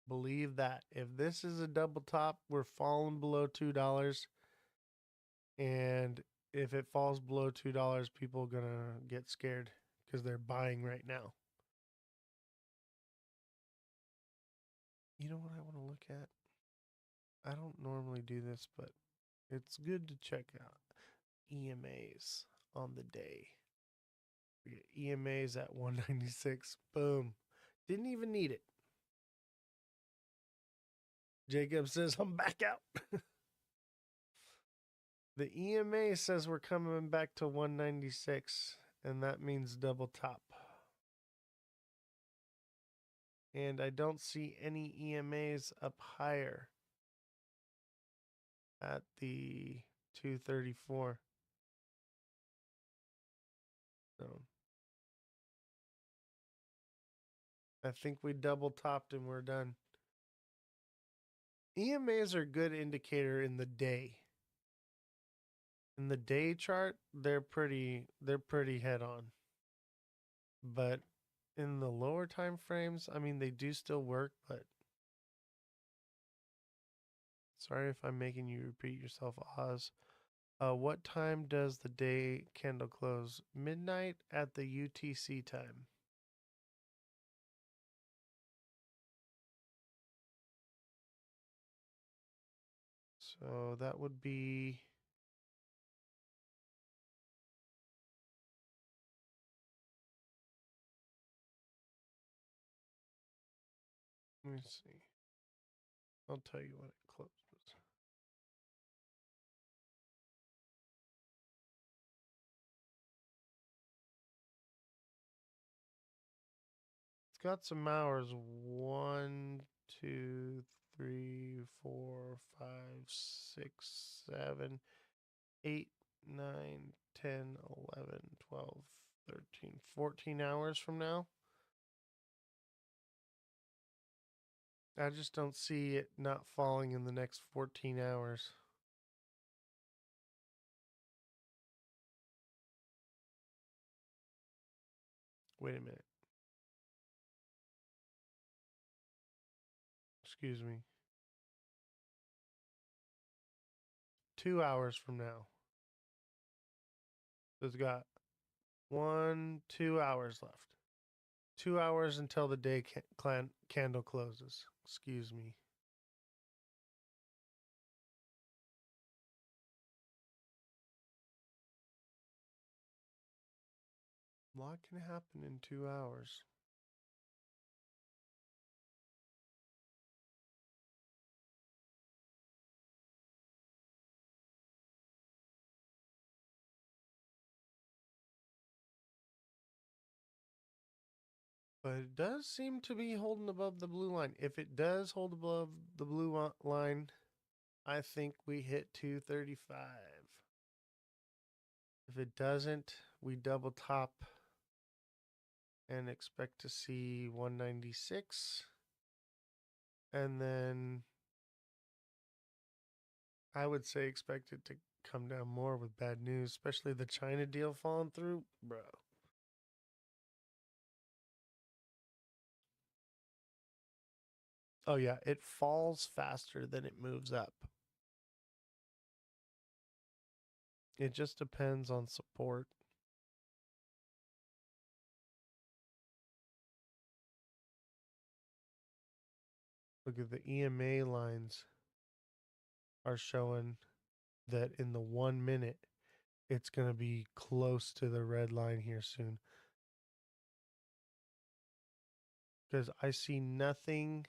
Believe that. If this is a double top, we're falling below $2. And if it falls below $2, people are going to get scared because they're buying right now. You know what I want to look at? I don't normally do this, but it's good to check out EMAs on the day. We get EMAs at 196. Boom. Didn't even need it. Jacob says, I'm back out. The EMA says we're coming back to 196, and that means double top. And I don't see any EMAs up higher at the 234. So I think we double topped and we're done. EMAs are a good indicator in the day. In the day chart, they're pretty head on. But in the lower time frames, I mean they do still work, but sorry if I'm making you repeat yourself, Oz. What time does the day candle close? Midnight at the UTC time. So that would be let me see. I'll tell you when it closes. It's got some hours. 1, 2, 3, 4, 5, 6, 7, 8, 9, 10, 11, 12, 13, 14 hours from now. I just don't see it not falling in the next 14 hours. Wait a minute. Excuse me. 2 hours from now. So it's got 2 hours left. 2 hours until the day candle closes. Excuse me. A lot can happen in 2 hours. But it does seem to be holding above the blue line. If it does hold above the blue line, I think we hit 235. If it doesn't, we double top and expect to see 196. And then I would say expect it to come down more with bad news, especially the China deal falling through, bro. Oh yeah, it falls faster than it moves up. It just depends on support. Look at the EMA lines are showing that in the 1 minute it's going to be close to the red line here soon. Because I see nothing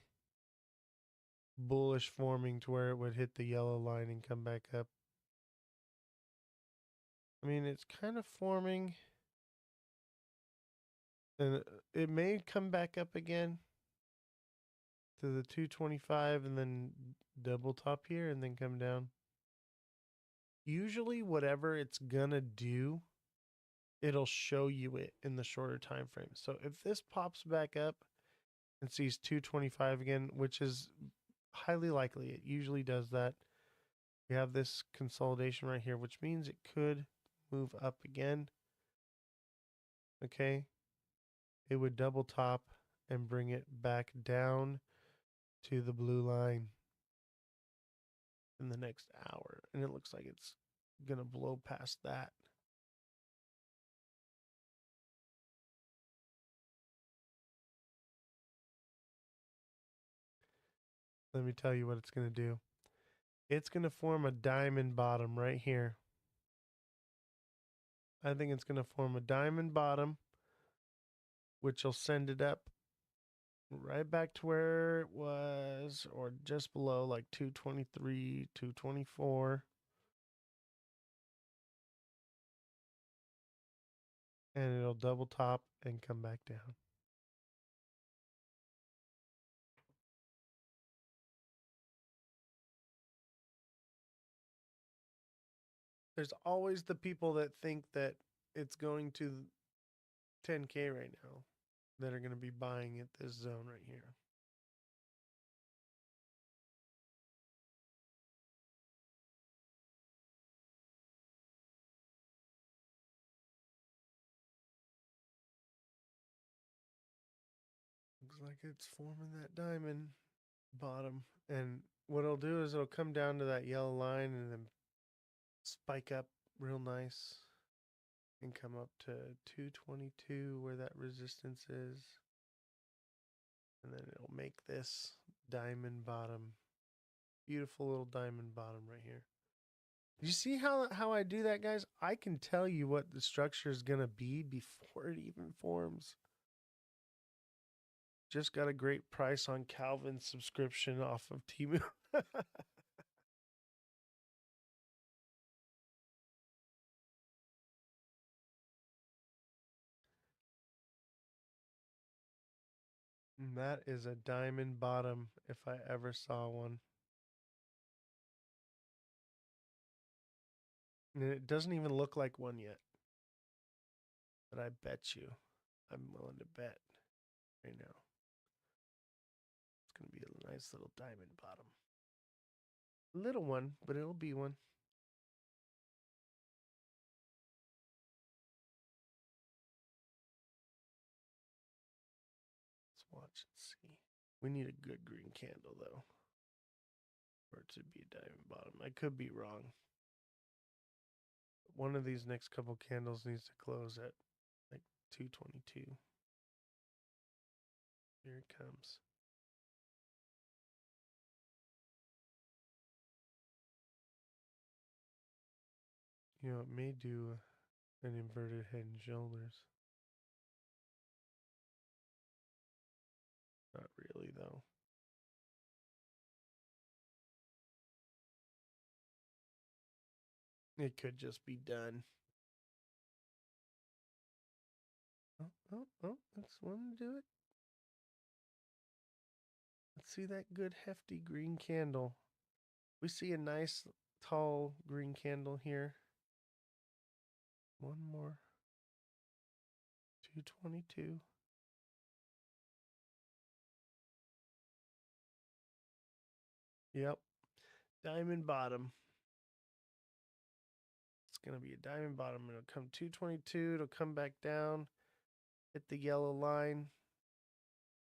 bullish forming to where it would hit the yellow line and come back up. I mean, it's kind of forming. And it may come back up again to the 225 and then double top here and then come down. Usually whatever it's going to do, it'll show you it in the shorter time frame. So if this pops back up and sees 225 again, which is highly likely, it usually does that. We have this consolidation right here, which means it could move up again. Okay. It would double top and bring it back down to the blue line in the next hour. And it looks like it's going to blow past that. Let me tell you what it's going to do. It's going to form a diamond bottom right here. I think it's going to form a diamond bottom, which will send it up right back to where it was, or just below, like 223, 224. And it'll double top and come back down. There's always the people that think that it's going to 10K right now that are going to be buying at this zone right here. Looks like it's forming that diamond bottom. And what it'll do is it'll come down to that yellow line and then spike up real nice and come up to 222 where that resistance is. And then it'll make this diamond bottom. Beautiful little diamond bottom right here. You see how I do that, guys? I can tell you what the structure is going to be before it even forms. Just got a great price on Calvin's subscription off of Temu. That is a diamond bottom if I ever saw one. And it doesn't even look like one yet. But I bet you, I'm willing to bet right now. It's going to be a nice little diamond bottom. Little one, but it'll be one. We need a good green candle, though, for it to be a diamond bottom. I could be wrong. One of these next couple candles needs to close at like 222. Here it comes. You know, it may do an inverted head and shoulders. Not really, though. It could just be done. Oh, that's one to do it. Let's see that good hefty green candle. We see a nice tall green candle here. One more. 222. Yep. Diamond bottom. It's going to be a diamond bottom. It'll come 222. It'll come back down. Hit the yellow line.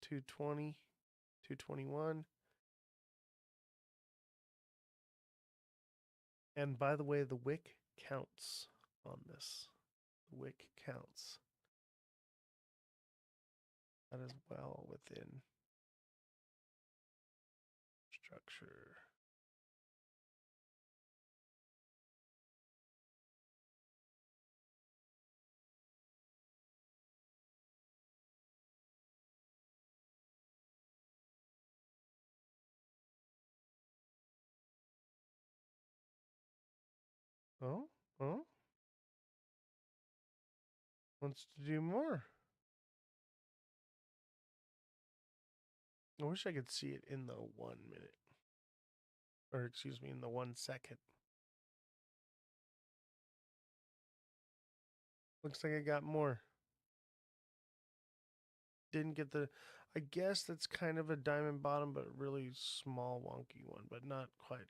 220. 221. And by the way, the wick counts on this. The wick counts. That is well within structure. Oh, oh. Wants to do more. I wish I could see it in the 1 minute. Or, excuse me, in the 1 second. Looks like I got more. Didn't get the. I guess that's kind of a diamond bottom, but a really small, wonky one, but not quite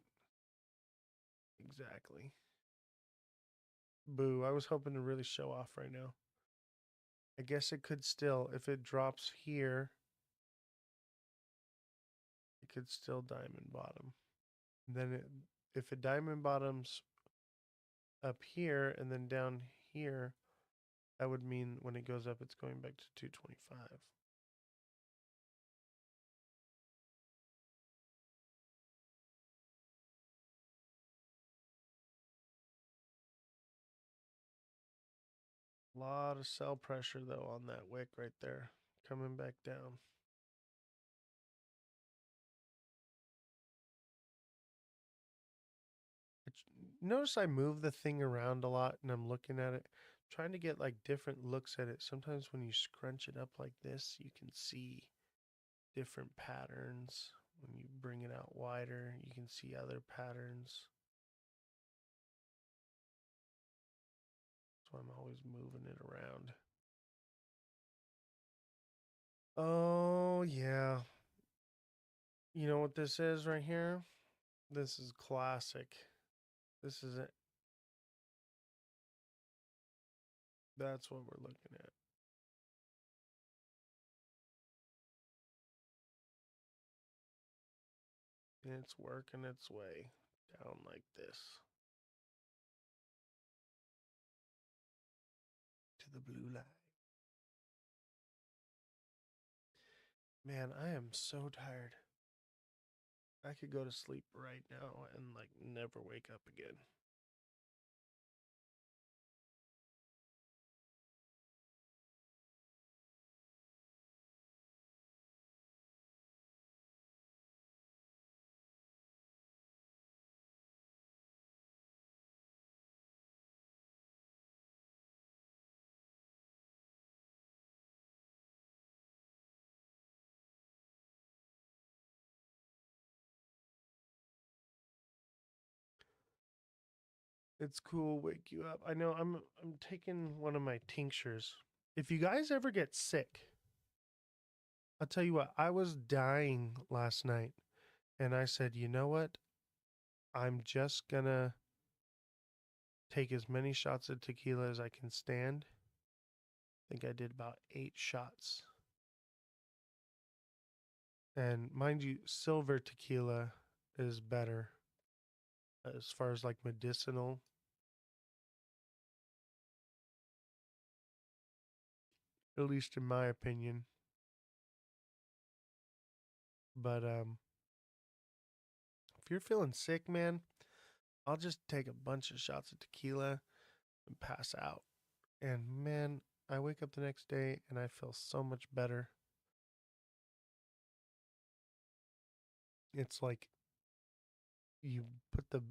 exactly. Boo. I was hoping to really show off right now. I guess it could still, if it drops here, it could still diamond bottom. And then if it diamond bottoms up here and then down here, that would mean when it goes up, it's going back to 225. A lot of sell pressure, though, on that wick right there. Coming back down. Notice I move the thing around a lot and I'm looking at it, trying to get like different looks at it. Sometimes when you scrunch it up like this, you can see different patterns. When you bring it out wider, you can see other patterns. So I'm always moving it around. Oh, yeah. You know what this is right here? This is classic. This is it. That's what we're looking at. And it's working its way down like this to the blue line. Man, I am so tired. I could go to sleep right now and like never wake up again. It's cool, wake you up. I know I'm taking one of my tinctures. If you guys ever get sick, I'll tell you what, I was dying last night and I said, "You know what? I'm just gonna take as many shots of tequila as I can stand." I think I did about 8 shots. And mind you, silver tequila is better as far as like medicinal. At least in my opinion. But if you're feeling sick, man, I'll just take a bunch of shots of tequila and pass out. And man, I wake up the next day and I feel so much better. It's like you put the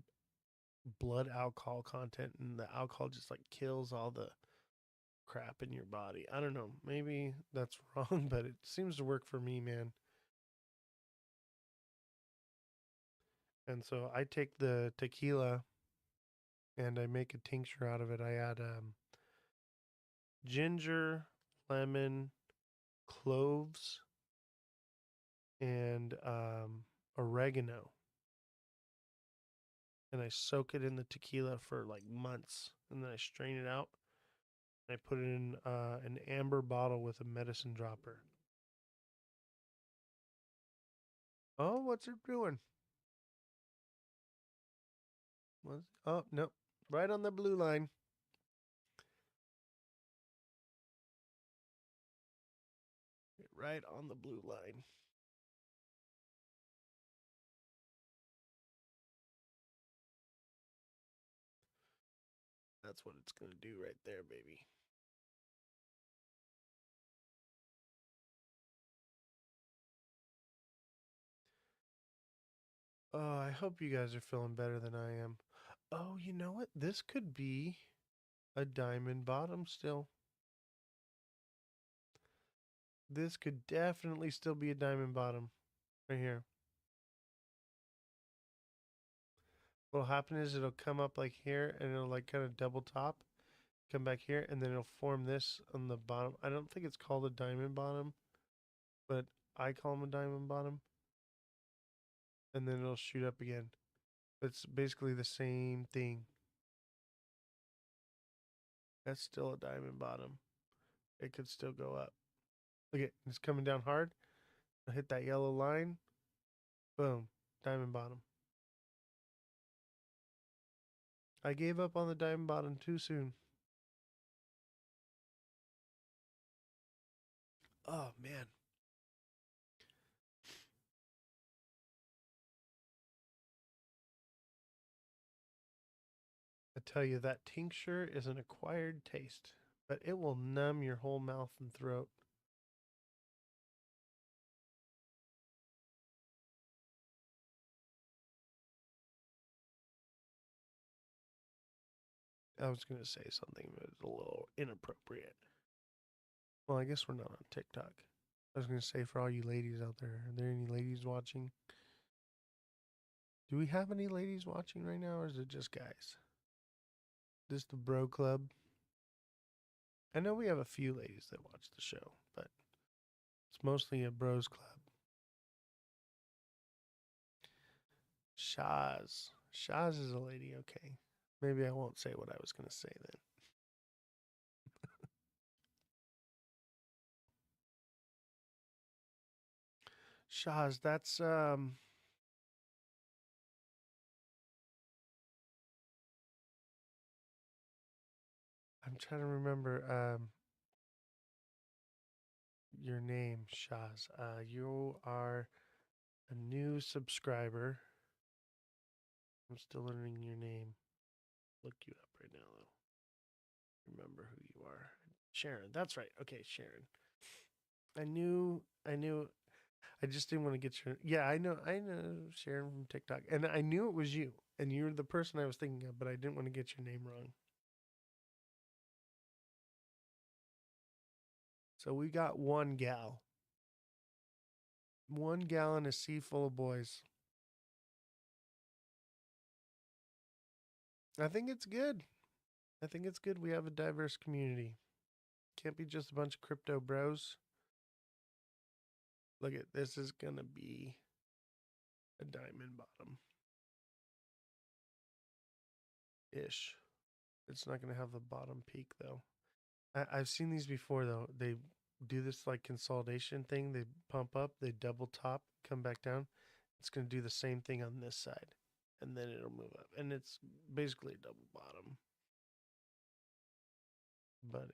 blood alcohol content and the alcohol just like kills all the crap in your body. I don't know. Maybe that's wrong, but it seems to work for me, man. And so I take the tequila and I make a tincture out of it. I add ginger, lemon, cloves, and oregano. And I soak it in the tequila for like months. And then I strain it out. And I put it in an amber bottle with a medicine dropper. Oh, what's it doing? Oh, no. Right on the blue line. Right on the blue line. That's what it's going to do right there, baby. Oh, I hope you guys are feeling better than I am. Oh, you know what? This could be a diamond bottom still. This could definitely still be a diamond bottom right here. What'll happen is it'll come up like here and it'll like kind of double top, come back here, and then it'll form this on the bottom. I don't think it's called a diamond bottom, but I call them a diamond bottom. And then it'll shoot up again. It's basically the same thing. That's still a diamond bottom. It could still go up. Look at it's coming down hard. I'll hit that yellow line. Boom. Diamond bottom. I gave up on the diamond bottom too soon. Oh man. I tell you, that tincture is an acquired taste, but it will numb your whole mouth and throat. I was going to say something that was a little inappropriate. Well, I guess we're not on TikTok. I was going to say for all you ladies out there, are there any ladies watching? Do we have any ladies watching right now, or is it just guys? Just the bro club? I know we have a few ladies that watch the show, but it's mostly a bros club. Shaz. Shaz is a lady, okay. Maybe I won't say what I was going to say then. Shaz, that's I'm trying to remember your name, Shaz. You are a new subscriber. I'm still learning your name. Look you up right now though. Remember who you are. Sharon. That's right. Okay, Sharon. I knew I just didn't want to get your yeah, I know Sharon from TikTok. And I knew it was you. And you were the person I was thinking of, but I didn't want to get your name wrong. So we got one gal. One gal in a sea full of boys. I think it's good. I think it's good we have a diverse community. Can't be just a bunch of crypto bros. Look at this is gonna be a diamond bottom ish. It's not gonna have the bottom peak though. I've seen these before though. do this like consolidation thing. They pump up, they double top, come back down. It's going to do the same thing on this side, and then it'll move up. And it's basically a double bottom, but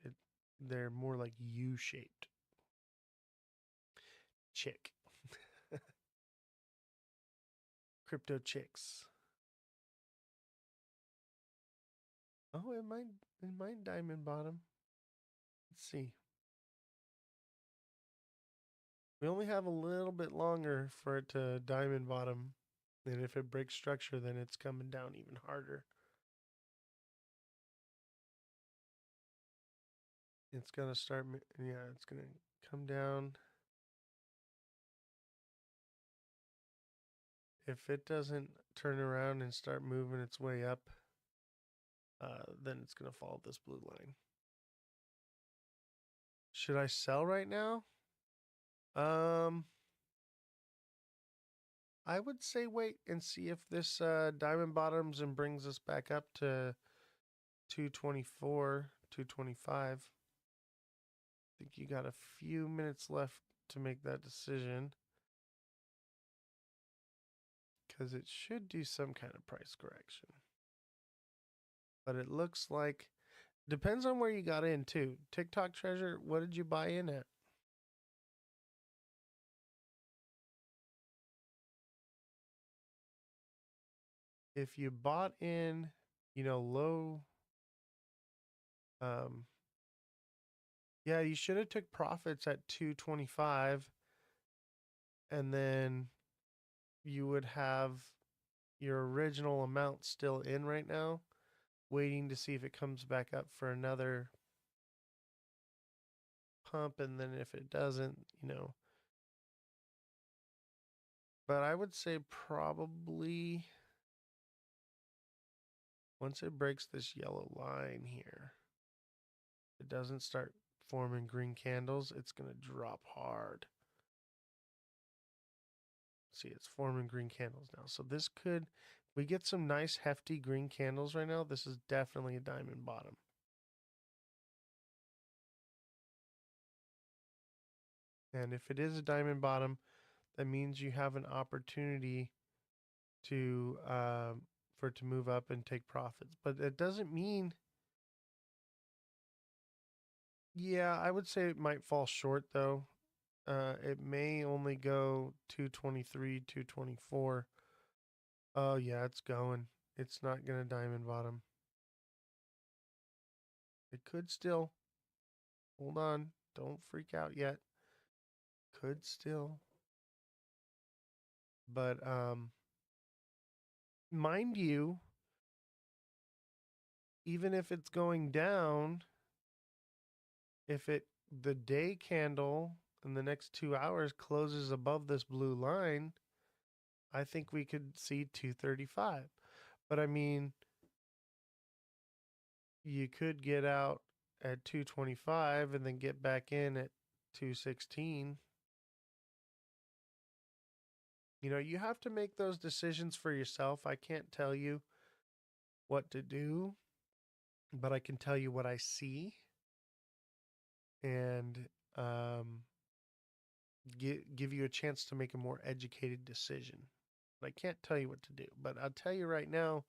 they're more like U-shaped. Chick. Crypto chicks. Oh, it might diamond bottom. Let's see. We only have a little bit longer for it to diamond bottom. And if it breaks structure, then it's coming down even harder. It's going to start, yeah, it's going to come down. If it doesn't turn around and start moving its way up, then it's going to follow this blue line. Should I sell right now? I would say wait and see if this diamond bottoms and brings us back up to 224, 225. I think you got a few minutes left to make that decision because it should do some kind of price correction. But it looks like, depends on where you got in too. TikTok Treasure, what did you buy in at? If you bought in, low, um, yeah, you should have took profits at 225, and then you would have your original amount still in right now, waiting to see if it comes back up for another pump, and then if it doesn't, but I would say probably once it breaks this yellow line here, it doesn't start forming green candles, it's going to drop hard. See, it's forming green candles now. So this could, we get some nice hefty green candles right now. This is definitely a diamond bottom. And if it is a diamond bottom, that means you have an opportunity to for it to move up and take profits. But it doesn't mean, yeah, I would say it might fall short though. It may only go 223, 224. Oh yeah, it's going. It's not gonna diamond bottom. It could still. Hold on. Don't freak out yet. Could still. But mind you, even if it's going down, if it the day candle in the next 2 hours closes above this blue line, I think we could see 235. But I mean, you could get out at 225 and then get back in at 216. You have to make those decisions for yourself. I can't tell you what to do, but I can tell you what I see and give you a chance to make a more educated decision. I can't tell you what to do, but I'll tell you right now,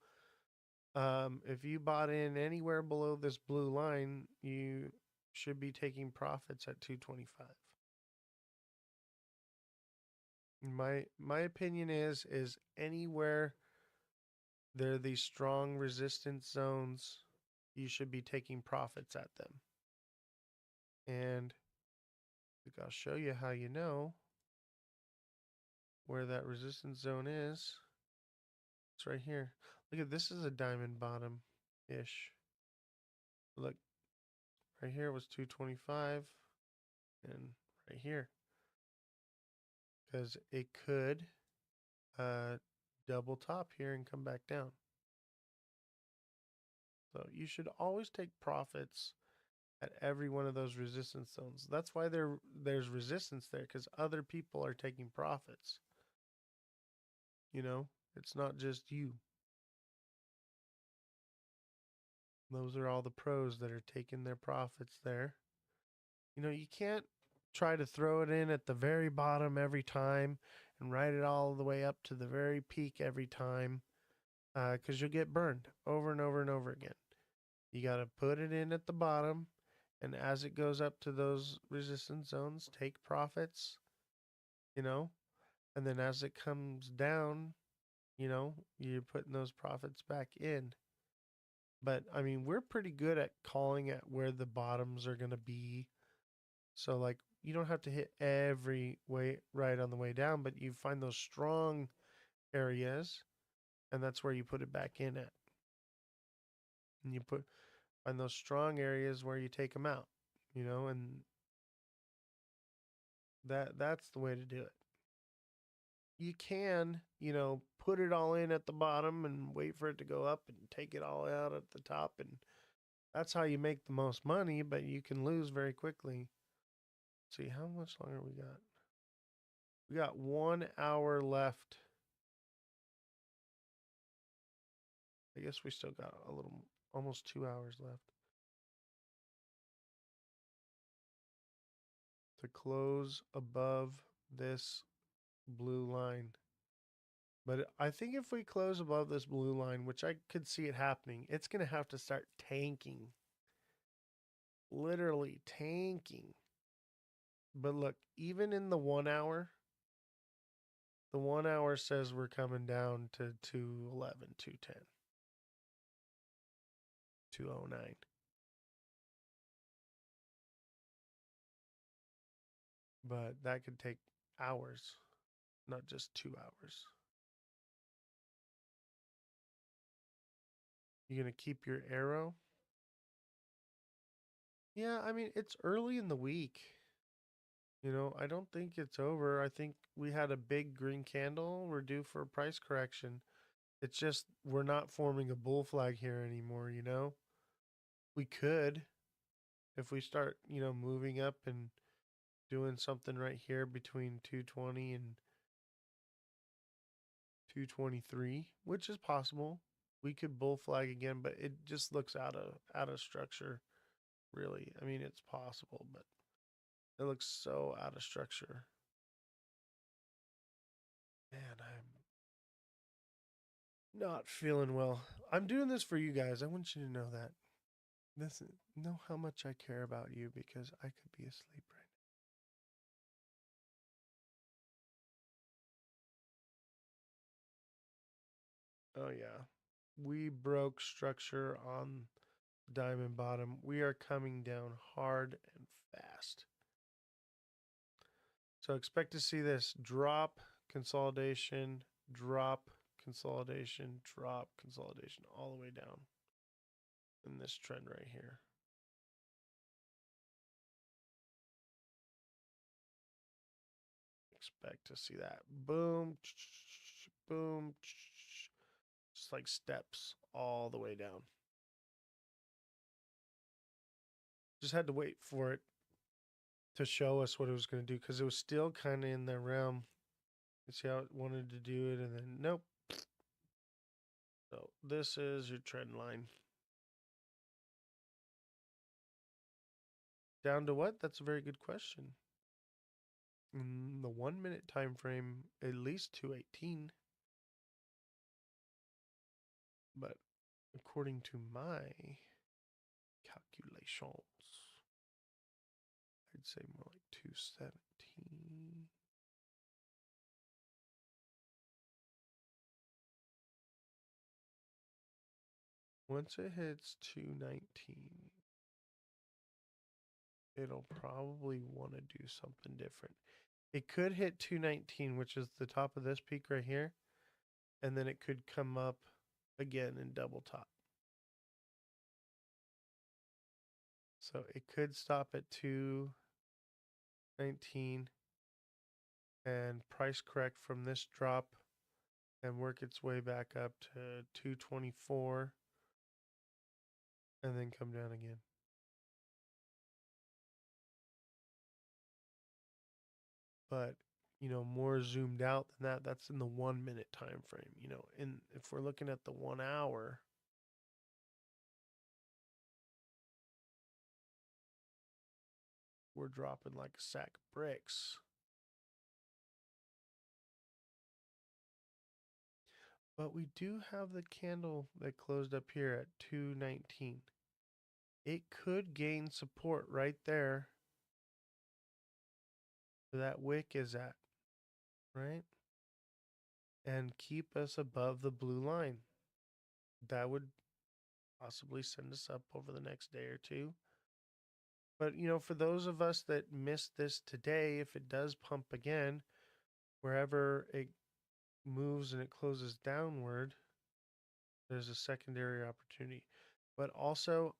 if you bought in anywhere below this blue line, you should be taking profits at 225. My opinion is anywhere there are these strong resistance zones, you should be taking profits at them. And I'll show you how you know where that resistance zone is. It's right here. Look at this is a diamond bottom ish. Look, right here was 225 and right here. Because it could double top here and come back down. So you should always take profits at every one of those resistance zones. That's why there's resistance there, because other people are taking profits. It's not just you. Those are all the pros that are taking their profits there. You can't try to throw it in at the very bottom every time and ride it all the way up to the very peak every time, because you'll get burned over and over and over again. You got to put it in at the bottom, and as it goes up to those resistance zones, take profits, you know, and then as it comes down, you're putting those profits back in. But I mean, we're pretty good at calling at where the bottoms are going to be. So, like, you don't have to hit every way right on the way down, but you find those strong areas, and that's where you put it back in at. And find those strong areas where you take them out, and that's the way to do it. You can, put it all in at the bottom and wait for it to go up and take it all out at the top, and that's how you make the most money, but you can lose very quickly. Let's see, how much longer we got? We got 1 hour left. I guess we still got almost 2 hours left to close above this blue line. But I think if we close above this blue line, which I could see it happening, it's going to have to start tanking. Literally tanking. But look, even in the 1 hour, the 1 hour says we're coming down to 211, 210, 209. But that could take hours, not just 2 hours. You gonna keep your arrow? Yeah, I mean, it's early in the week. I don't think it's over. I think we had a big green candle. We're due for a price correction. It's just we're not forming a bull flag here anymore. We could if we start, moving up and doing something right here between 220 and 223, which is possible. We could bull flag again, but it just looks out of structure, really. I mean, it's possible, but it looks so out of structure. Man, I'm not feeling well. I'm doing this for you guys. I want you to know that. Know how much I care about you because I could be asleep right now. Oh yeah. We broke structure on diamond bottom. We are coming down hard and fast. So expect to see this drop, consolidation, drop, consolidation, drop, consolidation, all the way down in this trend right here. Expect to see that. Boom, boom, just like steps all the way down. Just had to wait for it to show us what it was going to do because it was still kind of in the realm. You see how it wanted to do it, and then nope. So this is your trend line. Down to what? That's a very good question. In the 1 minute time frame, at least 218. But according to my calculations, I'd say more like 217. Once it hits 219, it'll probably want to do something different. It could hit 219, which is the top of this peak right here, and then it could come up again and double top. So it could stop at 219 and price correct from this drop and work its way back up to 224 and then come down again. But more zoomed out than that, that's in the 1 minute time frame. If we're looking at the 1 hour, we're dropping like a sack of bricks. But we do have the candle that closed up here at 219. It could gain support right there where that wick is at, right? And keep us above the blue line. That would possibly send us up over the next day or two. But, for those of us that missed this today, if it does pump again, wherever it moves and it closes downward, there's a secondary opportunity. But also,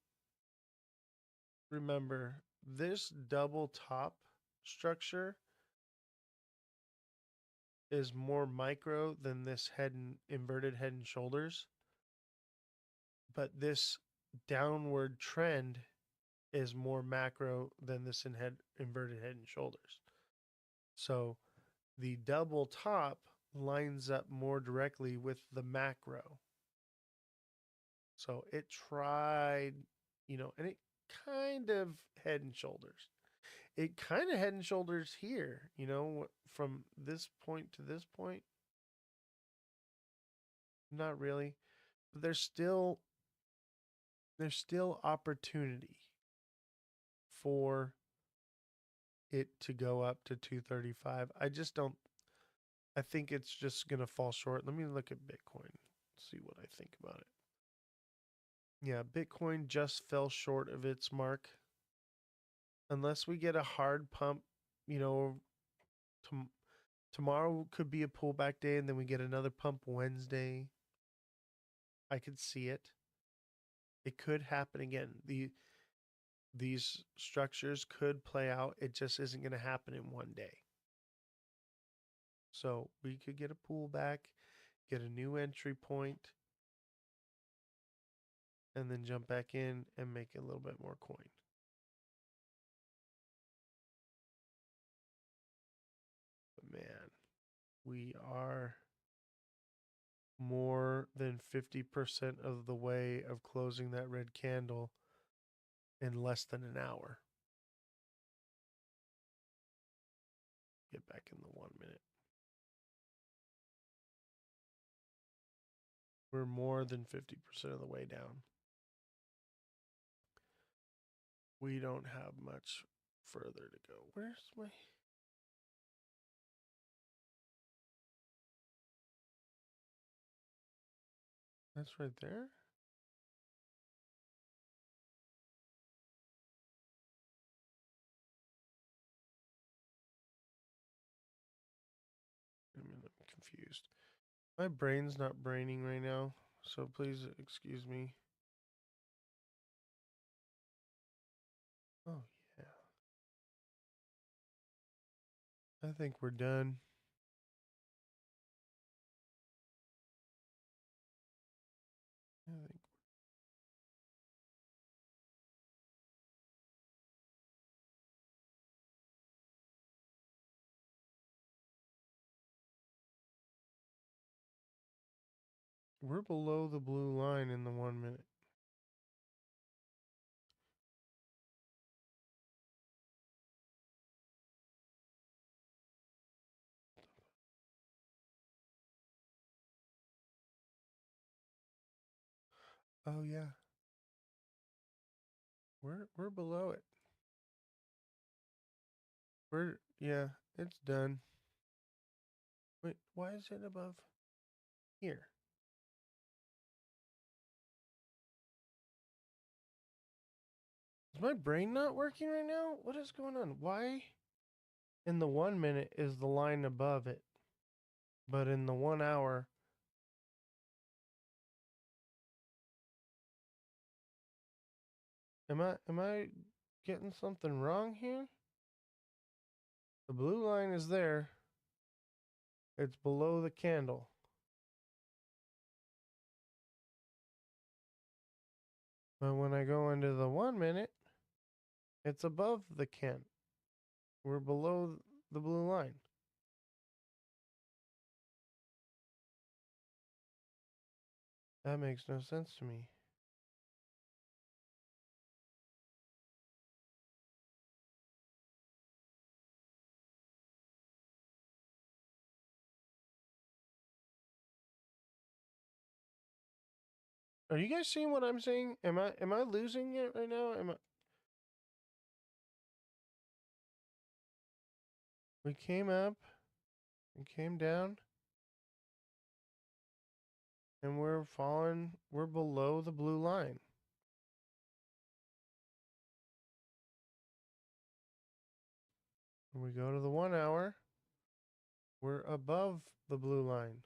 remember, this double top structure is more micro than this inverted head and shoulders. But this downward trend is more macro than this inverted head and shoulders. So the double top lines up more directly with the macro. So it tried, and it kind of head and shoulders. It kind of head and shoulders here, from this point to this point. Not really, but there's still opportunity for it to go up to 235. I think it's just going to fall short. Let me look at Bitcoin, see what I think about it. Yeah, Bitcoin just fell short of its mark. Unless we get a hard pump, tomorrow could be a pullback day and then we get another pump Wednesday. I could see it. It could happen again. These structures could play out. It just isn't going to happen in one day. So we could get a pullback, get a new entry point, and then jump back in and make a little bit more coin. But man, we are more than 50% of the way of closing that red candle in less than an hour. Get back in the 1 minute. We're more than 50% of the way down. We don't have much further to go. Where's my... That's right there? I'm confused. My brain's not braining right now, so please excuse me. Oh, yeah. I think we're done. I think we're below the blue line in the 1 minute. Oh yeah. We're below it. Yeah, it's done. Wait, why is it above here? Is my brain not working right now? What is going on? Why in the 1 minute is the line above it, but in the 1 hour am I getting something wrong here? The blue line is there. It's below the candle. But when I go into the 1 minute, it's above the can. We're below the blue line. That makes no sense to me. Are you guys seeing what I'm seeing? Am I losing it right now? Am I? We came up and came down, and we're falling. We're below the blue line. When we go to the 1 hour, we're above the blue line.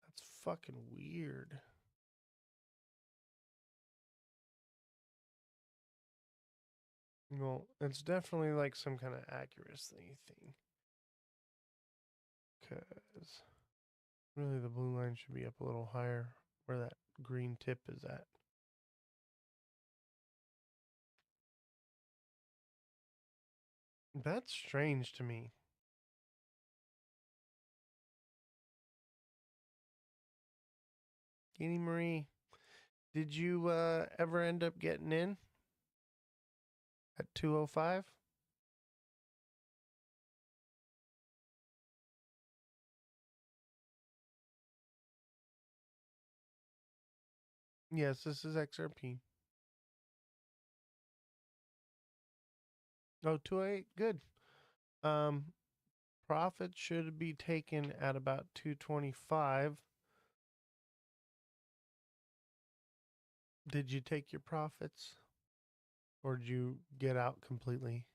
That's fucking weird. Well, it's definitely like some kind of accuracy thing. Because really, the blue line should be up a little higher where that green tip is at. That's strange to me. Guinea Marie, did you ever end up getting in at 2:05? Yes, this is XRP. Oh, 208, good. Um, profit should be taken at about 225. Did you take your profits? Or did you get out completely?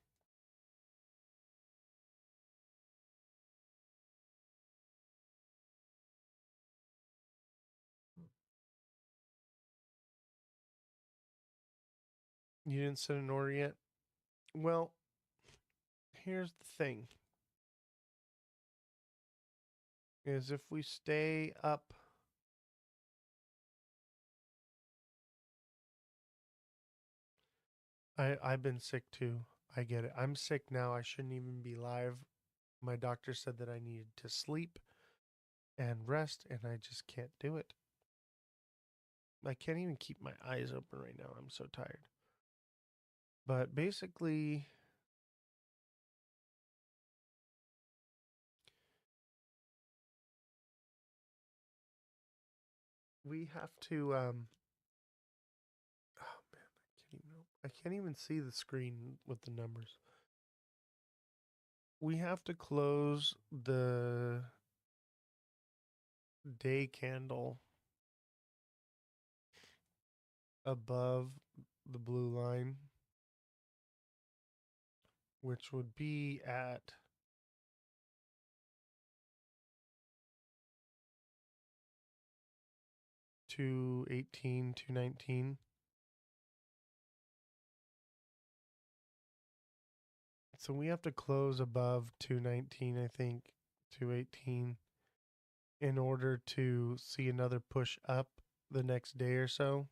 You didn't set an order yet? Well, here's the thing. Is if we stay up I've been sick too. I get it. I'm sick now. I shouldn't even be live. My doctor said that I needed to sleep and rest, and I just can't do it. I can't even keep my eyes open right now. I'm so tired. But basically, we have to. Oh man, I can't even see the screen with the numbers. We have to close the day candle above the blue line, which would be at 218, 219. So we have to close above 219, I think, 218 in order to see another push up the next day or so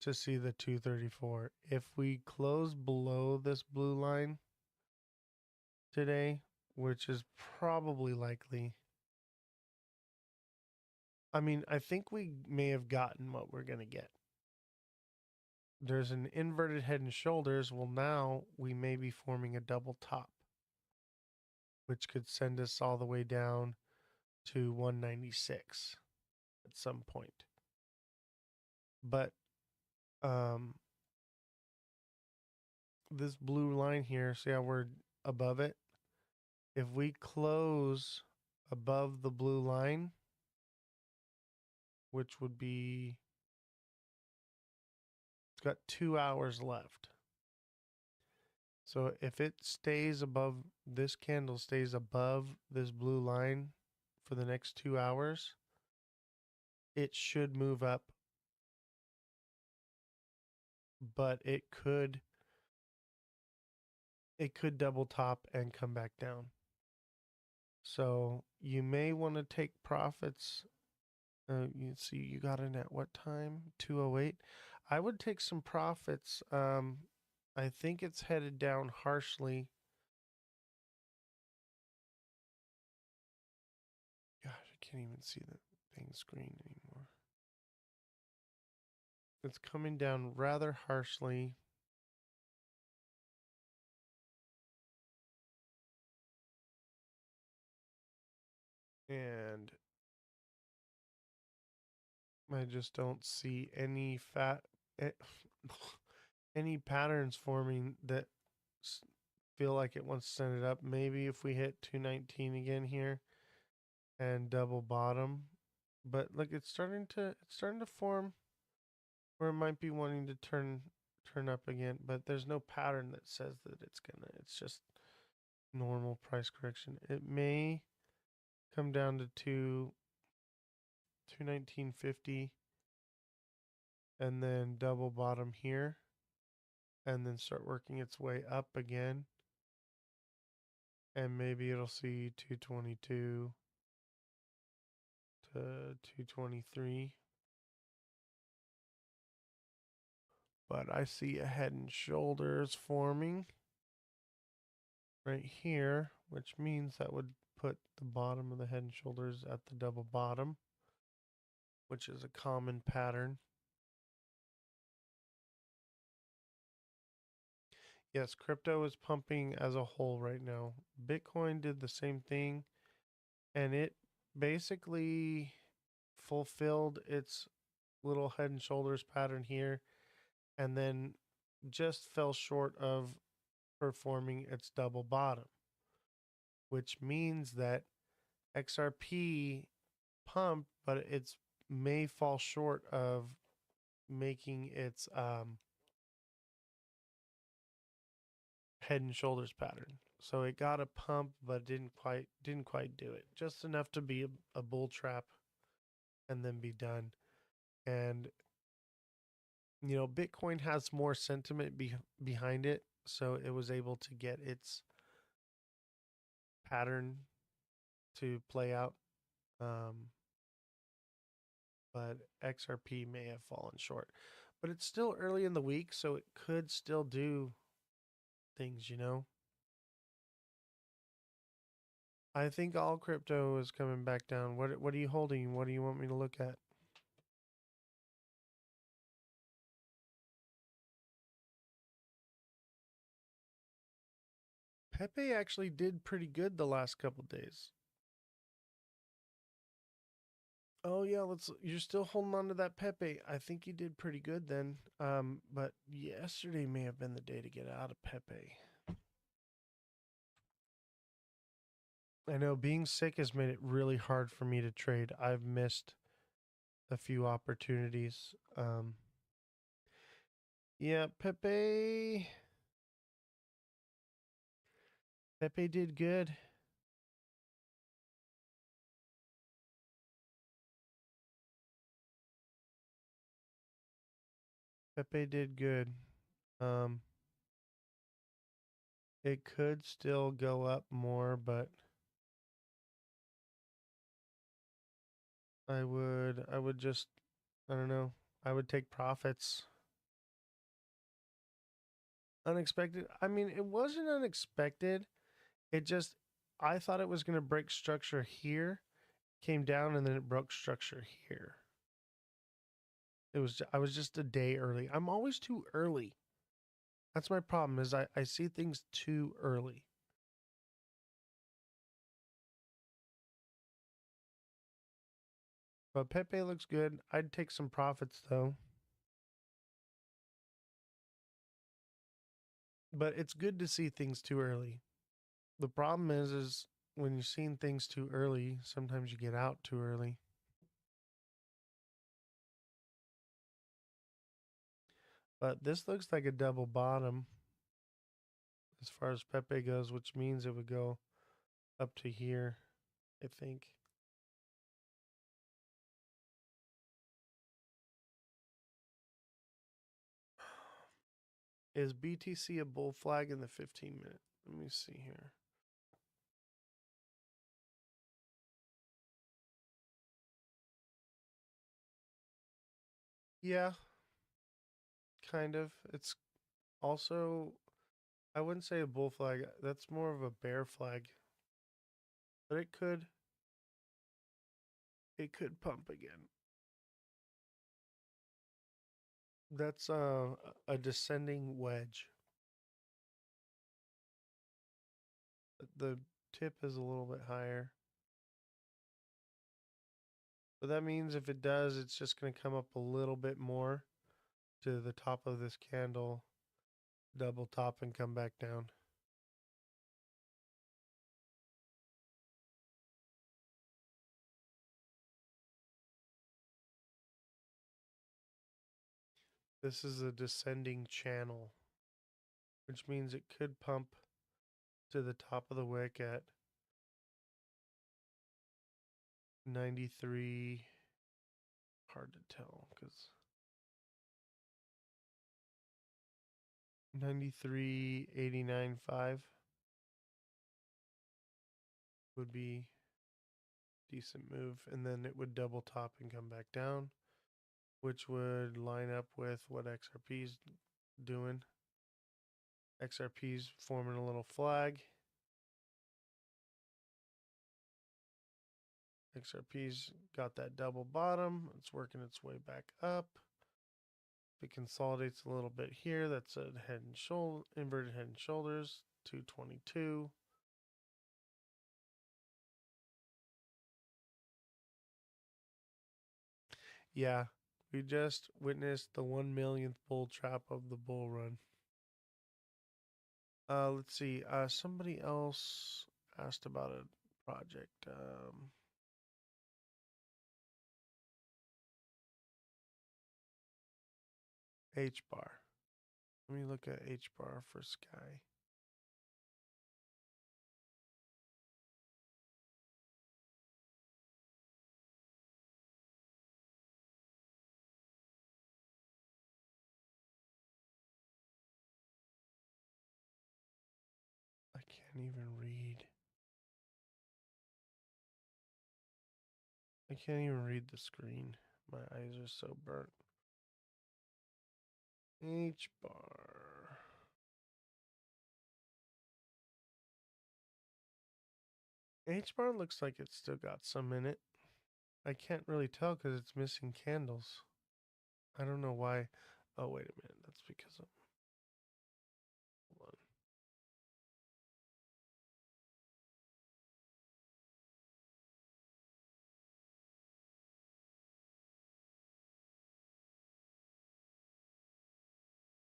to see the 234. If we close below this blue line today, which is probably likely, I mean, I think we may have gotten what we're going to get. There's an inverted head and shoulders. Well, now we may be forming a double top, which could send us all the way down to 196 at some point. But this blue line here, see how we're above it? If we close above the blue line, which would be, it's got 2 hours left. So if it stays above, this candle stays above this blue line for the next 2 hours, it should move up, but it could double top and come back down. So you may want to take profits. You see, you got in at what time? 208. I would take some profits. I think it's headed down harshly. Gosh, I can't even see the thing screen anymore. It's coming down rather harshly. And I just don't see any eh, any patterns forming that feel like it wants to send it up. Maybe if we hit 219 again here and double bottom, but look, it's starting to form where it might be wanting to turn up again, but there's no pattern that says that it's gonna. It's just normal price correction. It may come down to 219.50 and then double bottom here and then start working its way up again, and maybe it'll see 222 to 223. But I see a head and shoulders forming right here, which means that would put the bottom of the head and shoulders at the double bottom, which is a common pattern. Yes, crypto is pumping as a whole right now. Bitcoin did the same thing, and it basically fulfilled its little head and shoulders pattern here and then just fell short of performing its double bottom, which means that XRP pumped, but it's may fall short of making its head and shoulders pattern. So it got a pump, but didn't quite do it. Just enough to be a bull trap and then be done. And Bitcoin has more sentiment behind it, so it was able to get its pattern to play out. Um, but XRP may have fallen short. But it's still early in the week, so it could still do things. I think all crypto is coming back down. What are you holding? What do you want me to look at? Pepe actually did pretty good the last couple days. Oh yeah, you're still holding on to that Pepe. I think you did pretty good then. But yesterday may have been the day to get out of Pepe. I know being sick has made it really hard for me to trade. I've missed a few opportunities. Yeah, Pepe did good. Pepe did good. Um, it could still go up more, but I would just, I don't know. I would take profits. Unexpected. I mean, it wasn't unexpected. It just, I thought it was going to break structure here, came down, and then it broke structure here. I was just a day early. I'm always too early. That's my problem is I see things too early. But Pepe looks good. I'd take some profits though. But it's good to see things too early. The problem is when you're seeing things too early, sometimes you get out too early. But this looks like a double bottom as far as Pepe goes, which means it would go up to here, I think. Is BTC a bull flag in the 15-minute? Let me see here. Yeah, kind of. It's also, I wouldn't say a bull flag. That's more of a bear flag. But it could pump again. That's a descending wedge. The tip is a little bit higher. But that means if it does, it's just going to come up a little bit more to the top of this candle, double top, and come back down. This is a descending channel, which means it could pump to the top of the wick at 93. Hard to tell because 93.89.5 would be decent move, and then it would double top and come back down, which would line up with what XRP's doing. XRP's forming a little flag. XRP's got that double bottom. It's working its way back up. If it consolidates a little bit here, that's a head and shoulder, inverted head and shoulders, 222. Yeah, we just witnessed the 1 millionth bull trap of the bull run. Let's see. Somebody else asked about a project. H bar. Let me look at H bar for Sky. I can't even read. I can't even read the screen. My eyes are so burnt. H bar. H bar looks like it's still got some in it. I can't really tell because it's missing candles. I don't know why. Oh, wait a minute. That's because of. Hold on.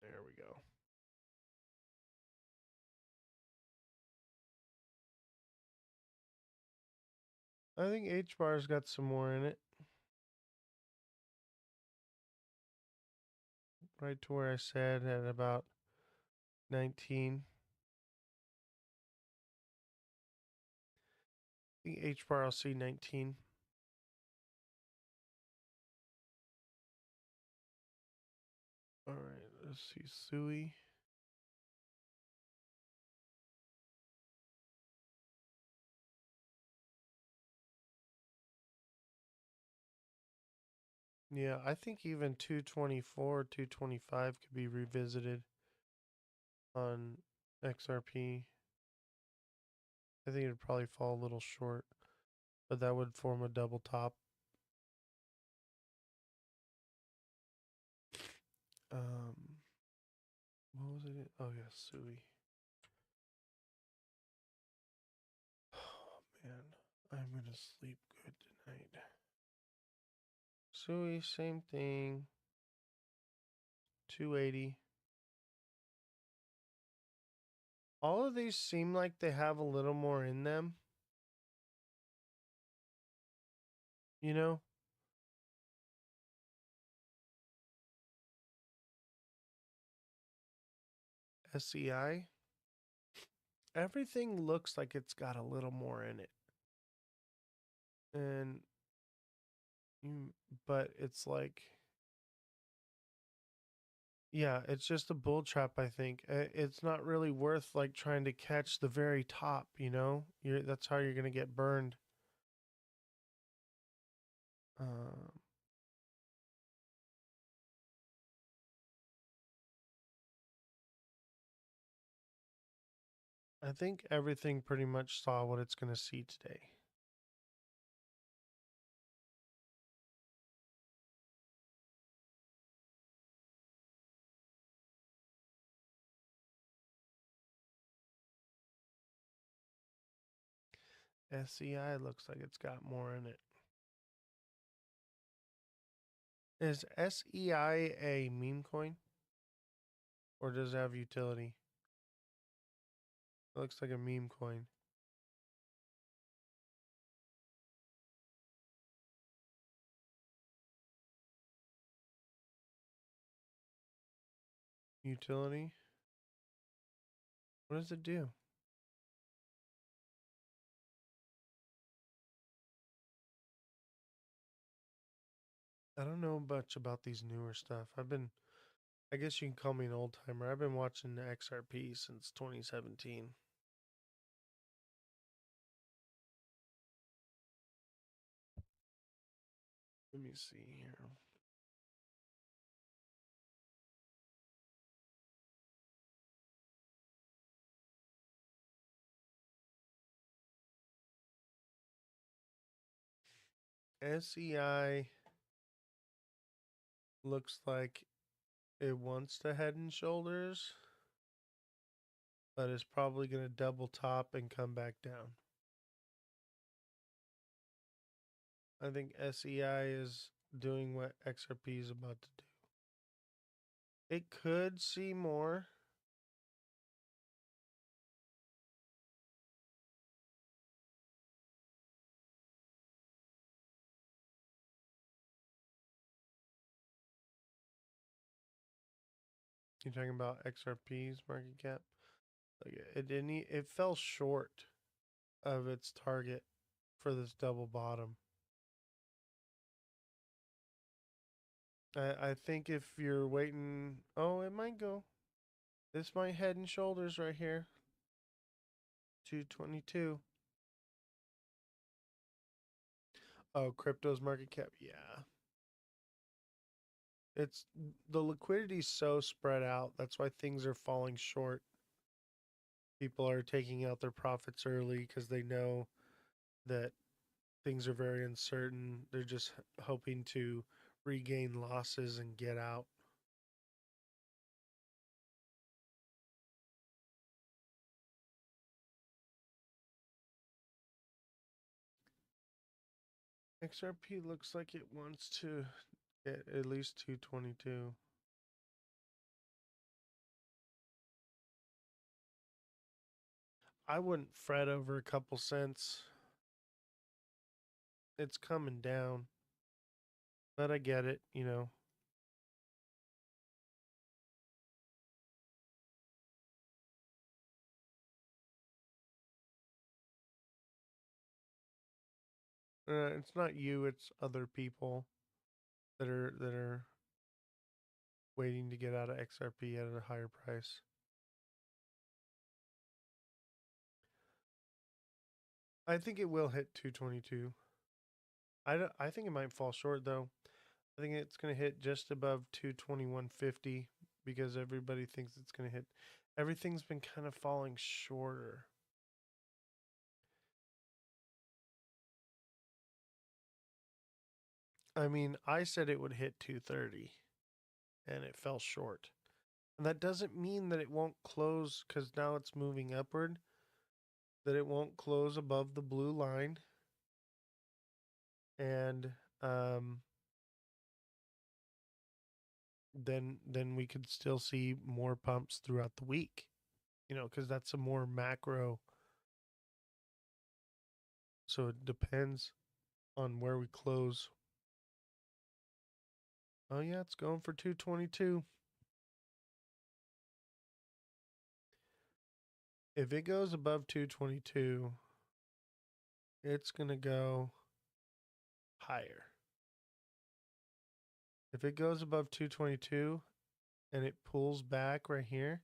There we go. I think H bar's got some more in it. Right to where I said at about 19. I think H bar I'll see 19. All right, let's see Sui. Yeah, I think even 224, 225 could be revisited on XRP. I think it'd probably fall a little short, but that would form a double top. What was it? Oh yeah, Sui. Oh man, I'm gonna sleep good tonight. Sui, same thing. 280. All of these seem like they have a little more in them. You know? SEI. Everything looks like it's got a little more in it. And but it's like, yeah, it's just a bull trap, I think. It's not really worth like trying to catch the very top, you know? That's how you're going to get burned. Um I think everything pretty much saw what it's going to see today. SEI looks like it's got more in it. Is SEI a meme coin or does it have utility? It looks like a meme coin. Utility? What does it do? I don't know much about these newer stuff. I guess you can call me an old timer. I've been watching the XRP since 2017. Let me see here. SEI looks like it wants to head and shoulders, but it's probably going to double top and come back down. I think SEI is doing what XRP is about to do. It could see more. You're talking about XRP's market cap? Like it didn't. It fell short of its target for this double bottom. I think if you're waiting, oh, it might go. This might head and shoulders right here. 222. Oh, crypto's market cap. Yeah. It's the liquidity's so spread out. That's why things are falling short. People are taking out their profits early because they know that things are very uncertain. They're just hoping to regain losses and get out. XRP looks like it wants to get at least 222. I wouldn't fret over a couple cents. It's coming down. But I get it, you know. It's not you, it's other people that are waiting to get out of XRP at a higher price. I think it will hit 222. I think it might fall short though. I think it's going to hit just above 221.50 because everybody thinks it's going to hit. Everything's been kind of falling shorter. I mean, I said it would hit 230 and it fell short. And that doesn't mean that it won't close because now it's moving upward, that it won't close above the blue line. And then we could still see more pumps throughout the week, you know, because that's a more macro. So it depends on where we close. Oh yeah, it's going for 222. If it goes above 222, it's going to go higher. If it goes above 222 and it pulls back right here,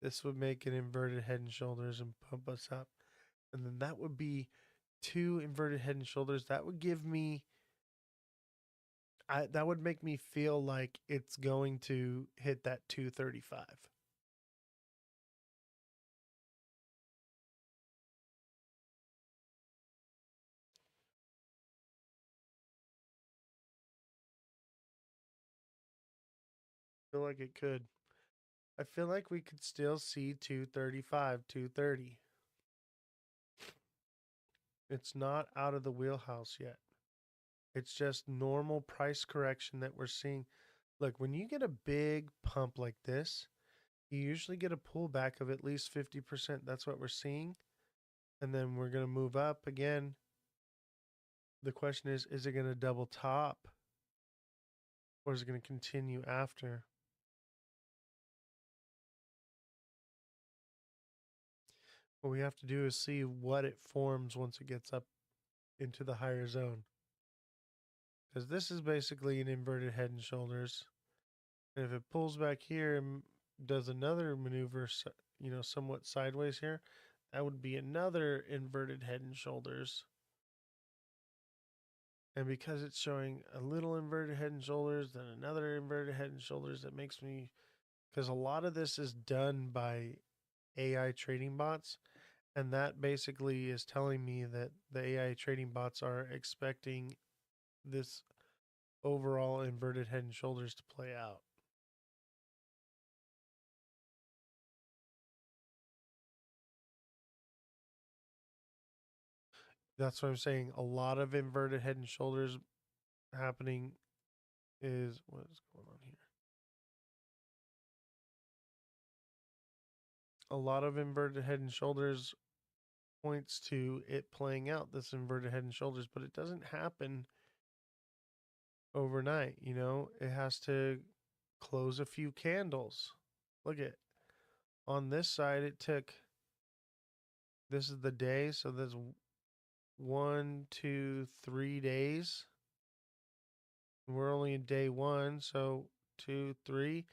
this would make an inverted head and shoulders and pump us up. And then that would be two inverted head and shoulders. That would give me that would make me feel like it's going to hit that 235. I feel like it could. I feel like we could still see 235, 230. It's not out of the wheelhouse yet. It's just normal price correction that we're seeing. Look, when you get a big pump like this, you usually get a pullback of at least 50%. That's what we're seeing. And then we're going to move up again. The question is it going to double top or is it going to continue after? What we have to do is see what it forms once it gets up into the higher zone. Because this is basically an inverted head and shoulders. And if it pulls back here and does another maneuver, somewhat sideways here, that would be another inverted head and shoulders. And because it's showing a little inverted head and shoulders, then another inverted head and shoulders, that makes me, because a lot of this is done by AI trading bots. And that basically is telling me that the AI trading bots are expecting this overall inverted head and shoulders to play out. That's what I'm saying. A lot of inverted head and shoulders happening is what is going on here? A lot of inverted head and shoulders points to it playing out this inverted head and shoulders, but it doesn't happen overnight. It has to close a few candles. Look at on this side, it took this is the day, so there's 1, 2, 3 days. We're only in day one, so 2, 3.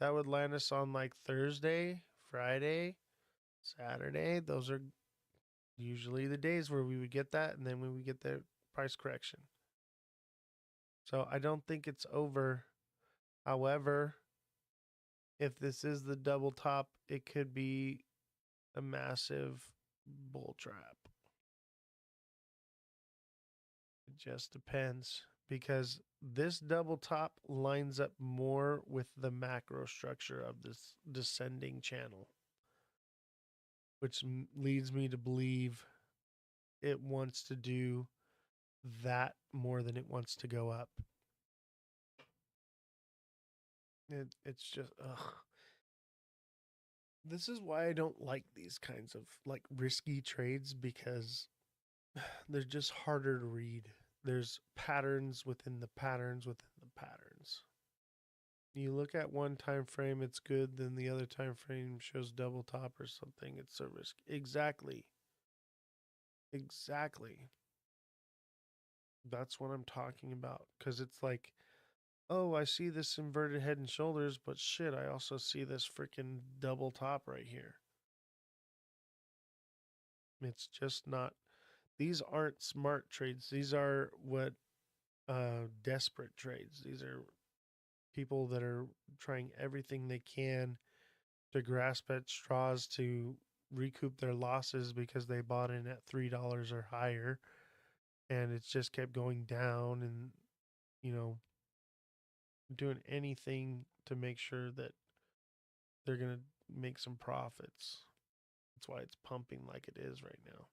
That would land us on like Thursday, Friday, Saturday. Those are usually the days where we would get that, and then we would get the price correction. So I don't think it's over. However, if this is the double top, it could be a massive bull trap. It just depends because this double top lines up more with the macro structure of this descending channel, which leads me to believe it wants to do that more than it wants to go up. It's just, ugh. This is why I don't like these kinds of like risky trades because they're just harder to read. There's patterns within the patterns within the patterns. You look at one time frame, it's good, then the other time frame shows double top or something. It's a risk. Exactly. Exactly. That's what I'm talking about. Because it's like, oh, I see this inverted head and shoulders, but shit, I also see this freaking double top right here. It's just not, these aren't smart trades. These are what desperate trades. These are people that are trying everything they can to grasp at straws to recoup their losses because they bought in at $3 or higher and it's just kept going down and you know doing anything to make sure that they're going to make some profits. That's why it's pumping like it is right now.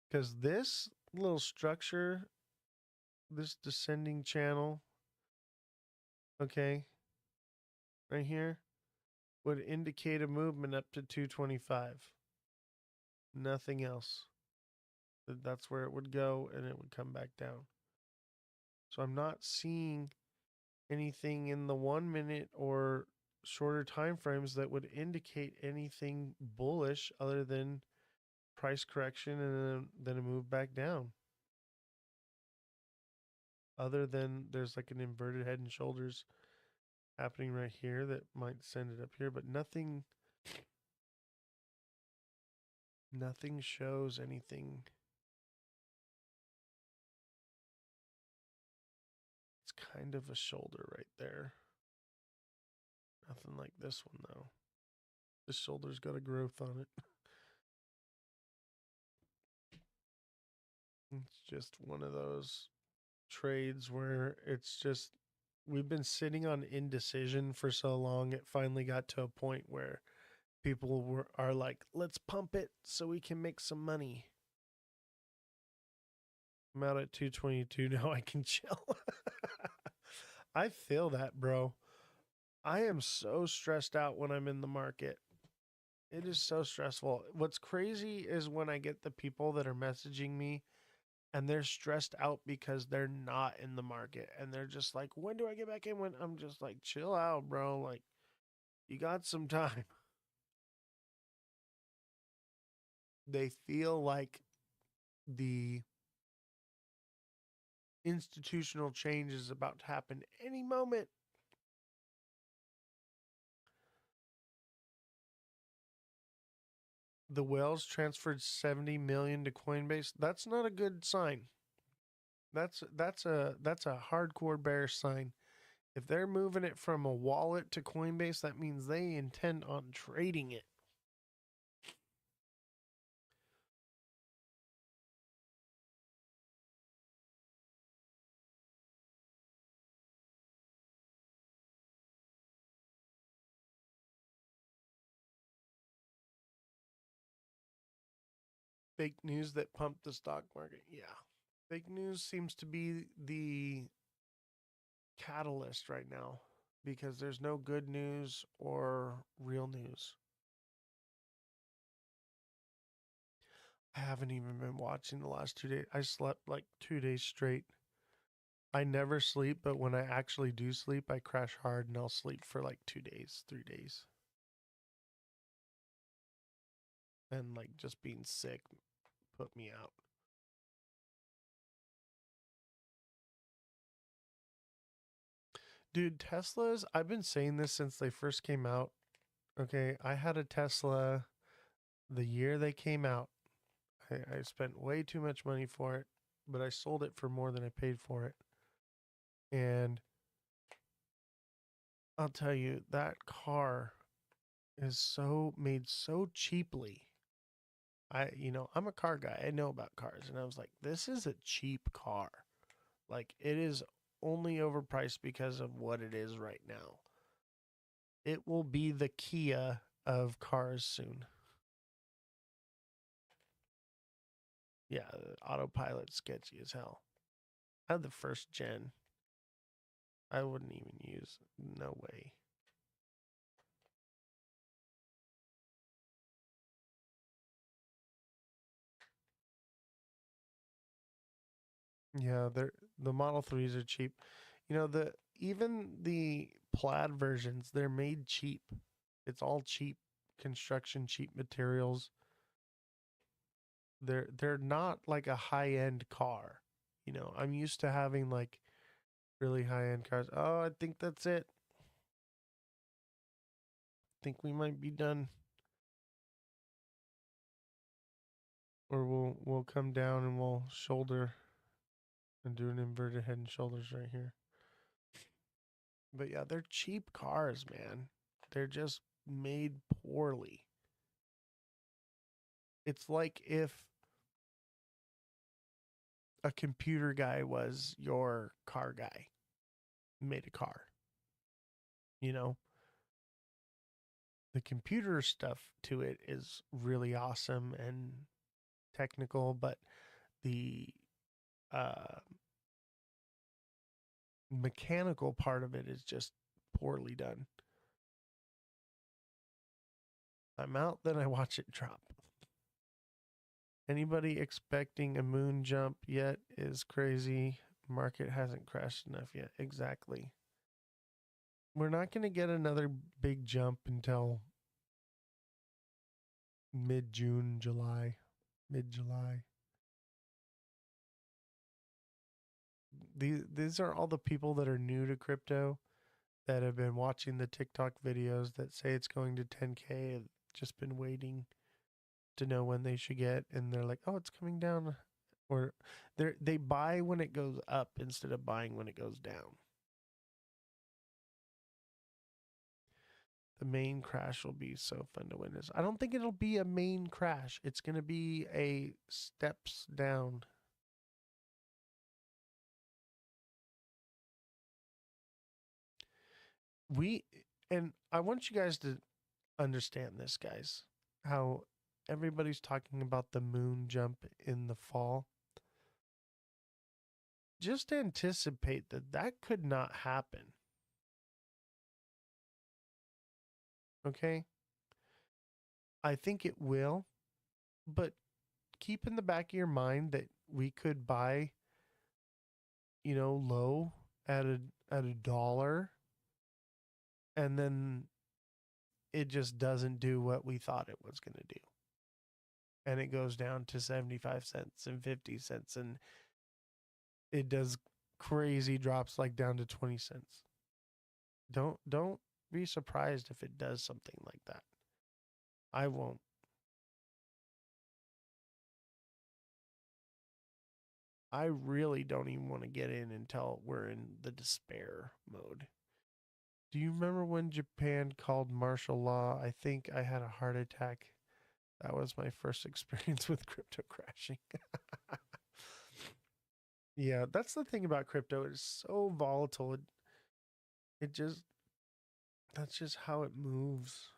Because this little structure, this descending channel, okay, right here, would indicate a movement up to 225. Nothing else. That's where it would go and it would come back down. So I'm not seeing anything in the 1 minute or shorter time frames that would indicate anything bullish other than price correction and then a move back down. Other than there's like an inverted head and shoulders happening right here that might send it up here, but nothing shows anything. It's kind of a shoulder right there. Nothing like this one though. This shoulder's got a growth on it. It's just one of those trades where it's just we've been sitting on indecision for so long. It finally got to a point where people are like, let's pump it so we can make some money. I'm out at 222 now. I can chill. I feel that, bro. I am so stressed out when I'm in the market. It is so stressful. What's crazy is when I get the people that are messaging me and they're stressed out because they're not in the market and they're just like, when do I get back in? When I'm just like, chill out, bro. Like, you got some time. They feel like the institutional change is about to happen any moment. The whales transferred 70 million to Coinbase. That's not a good sign. That's a hardcore bear sign. If they're moving it from a wallet to Coinbase, that means they intend on trading it. Fake news that pumped the stock market. Yeah. Fake news seems to be the catalyst right now because there's no good news or real news. I haven't even been watching the last 2 days. I slept like 2 days straight. I never sleep, but when I actually do sleep, I crash hard and I'll sleep for like 2 days, 3 days. And like just being sick put me out. Dude, Teslas, I've been saying this since they first came out. Okay, I had a Tesla the year they came out. I spent way too much money for it, but I sold it for more than I paid for it. And I'll tell you, that car is so made so cheaply. I'm a car guy. I know about cars. And I was like, this is a cheap car. Like, it is only overpriced because of what it is right now. It will be the Kia of cars soon. Yeah, the autopilot sketchy as hell. I had the first gen. I wouldn't even use. No way. Yeah, the Model 3s are cheap. The even the plaid versions, they're made cheap. It's all cheap construction, cheap materials. They're not like a high-end car. I'm used to having like really high-end cars. Oh, I think that's it. I think we might be done. Or we'll come down and we'll shoulder and do an inverted head and shoulders right here. But yeah, they're cheap cars, man. They're just made poorly. It's like if a computer guy was your car guy, made a car. You know, the computer stuff to it is really awesome and technical, but the uh, mechanical part of it is just poorly done. I'm out, then I watch it drop. Anybody expecting a moon jump yet is crazy. Market hasn't crashed enough yet. Exactly. We're not going to get another big jump until mid June, July, mid July. These are all the people that are new to crypto that have been watching the TikTok videos that say it's going to 10K and just been waiting to know when they should get, and they're like, oh, it's coming down, or they buy when it goes up instead of buying when it goes down. The main crash will be so fun to witness. I don't think it'll be a main crash. It's going to be a steps down. We and I want you guys to understand this, guys. How everybody's talking about the moon jump in the fall. just anticipate that that could not happen. Okay? I think it will, but keep in the back of your mind that we could buy, low at a dollar, and then it just doesn't do what we thought it was going to do. And it goes down to 75 cents and 50 cents, and it does crazy drops like down to 20 cents. Don't be surprised if it does something like that. I won't. I really don't even want to get in until we're in the despair mode. Do you remember when Japan called martial law? I think I had a heart attack. That was my first experience with crypto crashing. Yeah, that's the thing about crypto. It's so volatile. It just that's just how it moves.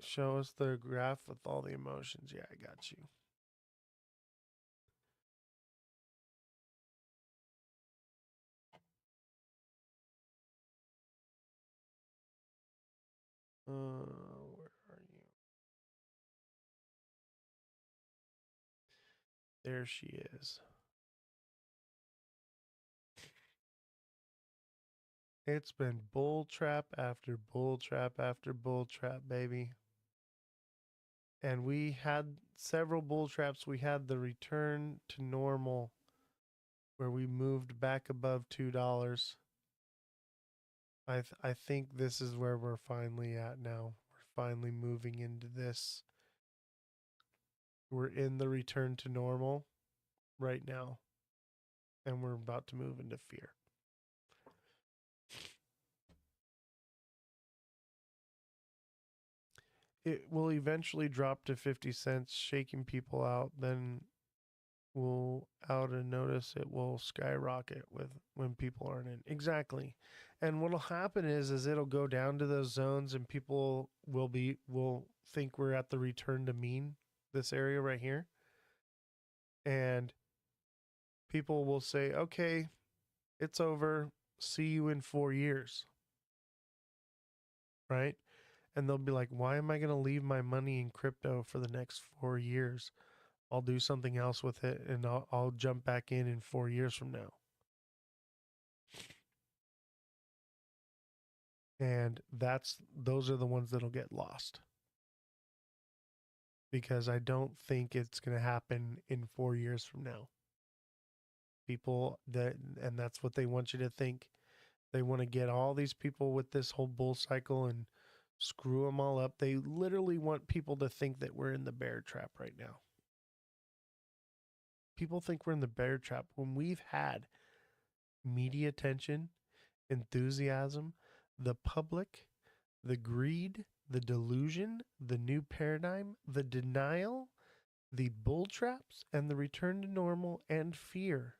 Show us the graph with all the emotions. Yeah, I got you. Where are you? There she is. It's been bull trap after bull trap after bull trap, baby. And we had several bull traps. We had the return to normal where we moved back above $2. I think this is where we're finally at now. We're finally moving into this. We're in the return to normal right now, and we're about to move into fear. It will eventually drop to 50 cents, shaking people out. Then we'll, out of notice, it will skyrocket with when people aren't in. Exactly. And what'll happen is it'll go down to those zones, and people will think we're at the return to mean, this area right here. And people will say, okay, it's over. See you in 4 years. Right? And they'll be like, why am I going to leave my money in crypto for the next 4 years? I'll do something else with it, and I'll jump back in 4 years from now. And those are the ones that'll get lost, because I don't think it's going to happen in 4 years from now. And that's what they want you to think. They want to get all these people with this whole bull cycle and screw them all up. They literally want people to think that we're in the bear trap right now. People think we're in the bear trap when we've had media attention, enthusiasm, the public, the greed, the delusion, the new paradigm, the denial, the bull traps, and the return to normal and fear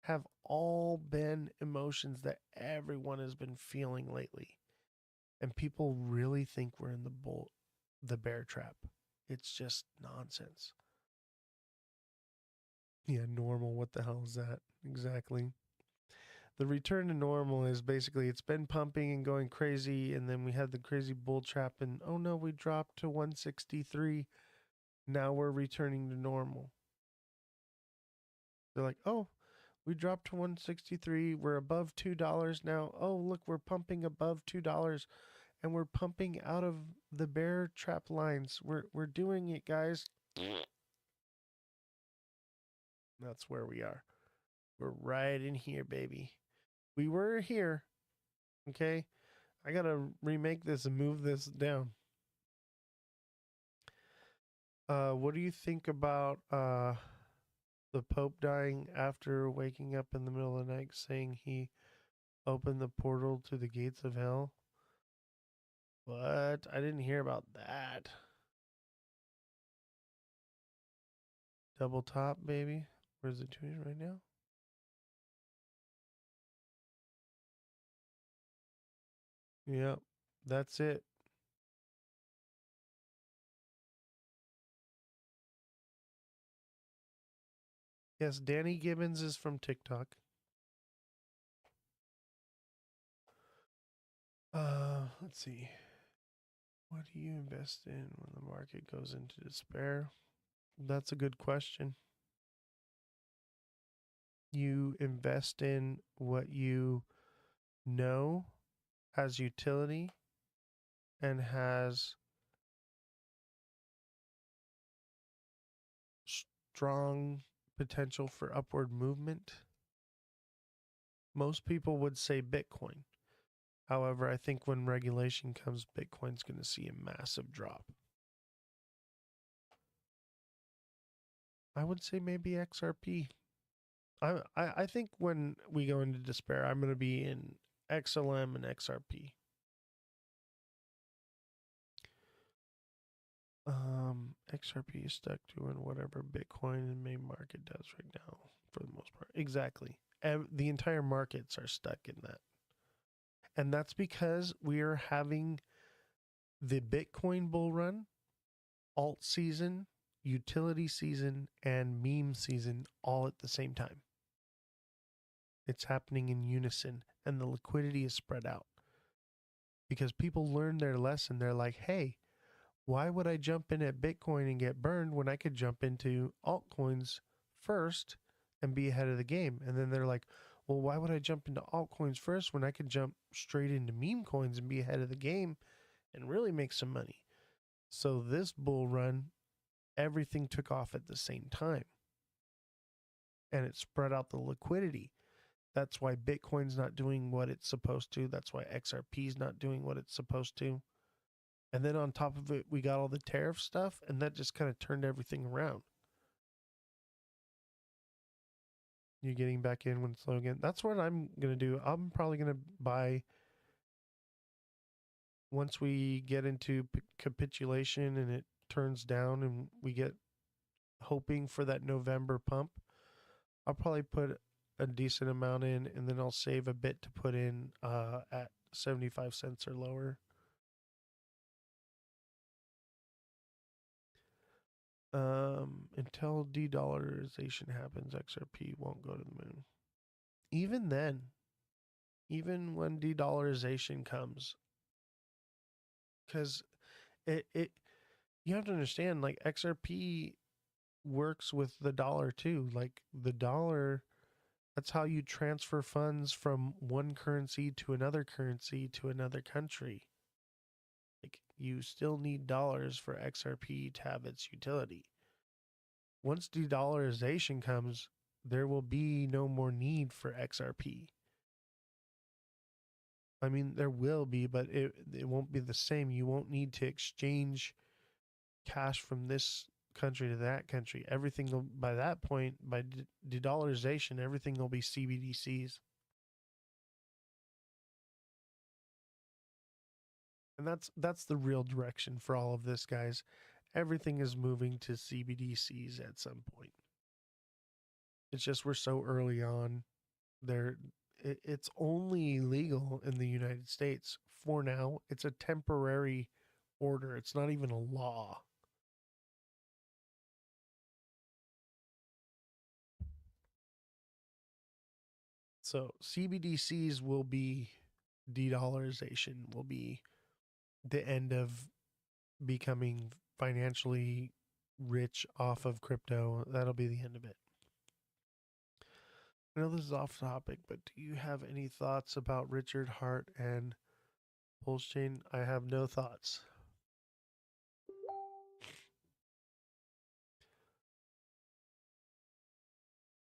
have all been emotions that everyone has been feeling lately. And people really think we're in the bear trap. It's just nonsense. Yeah, normal. What the hell is that? Exactly. The return to normal is basically it's been pumping and going crazy, and then we had the crazy bull trap, and oh no, we dropped to 163. Now we're returning to normal. They're like, oh, we dropped to 163. We're above $2 now. Oh, look, we're pumping above $2, and we're pumping out of the bear trap lines. We're doing it, guys. That's where we are. We're right in here, baby. We were here. Okay. I gotta remake this and move this down. What do you think about the Pope dying after waking up in the middle of the night saying he opened the portal to the gates of hell? What? I didn't hear about that. Double top, baby. Where's it doing right now? Yep. That's it. Yes, Danny Gibbons is from TikTok. Let's see. What do you invest in when the market goes into despair? That's a good question. You invest in what you know has utility and has strong potential for upward movement. Most people would say Bitcoin. However, I think when regulation comes, Bitcoin's going to see a massive drop. I would say maybe XRP. I think when we go into despair, I'm going to be in XLM and XRP. XRP is stuck doing whatever Bitcoin and main market does right now for the most part. Exactly. The entire markets are stuck in that. And that's because we are having the Bitcoin bull run, alt season, utility season, and meme season all at the same time. It's happening in unison, and the liquidity is spread out. Because people learn their lesson. They're like, hey, why would I jump in at Bitcoin and get burned when I could jump into altcoins first and be ahead of the game? And then they're like, well, why would I jump into altcoins first when I could jump straight into meme coins and be ahead of the game and really make some money? So this bull run, everything took off at the same time and it spread out the liquidity. That's why Bitcoin's not doing what it's supposed to. That's why XRP is not doing what it's supposed to. And then on top of it, we got all the tariff stuff, and that just kind of turned everything around. You're getting back in when it's low again. That's what I'm going to do. I'm probably going to buy, once we get into capitulation and it turns down and we get hoping for that November pump, I'll probably put a decent amount in, and then I'll save a bit to put in at 75 cents or lower. Until de-dollarization happens, XRP won't go to the moon. Even then, even when de-dollarization comes, because it you have to understand, like, XRP works with the dollar too. Like, the dollar, that's how you transfer funds from one currency to another currency to another country. Like, you still need dollars for XRP to have its utility. Once de-dollarization comes, there will be no more need for XRP. I mean, there will be, but it won't be the same. You won't need to exchange cash from this country to that country. Everything will, by that point, by de-dollarization, everything will be CBDCs. And that's the real direction for all of this, guys. Everything is moving to CBDCs at some point. It's just we're so early on. There, it's only legal in the United States for now. It's a temporary order. It's not even a law. So CBDCs will be, de-dollarization will be the end of becoming financially rich off of crypto. That'll be the end of it. I know this is off topic, but do you have any thoughts about Richard Hart and Pulse Chain? I have no thoughts.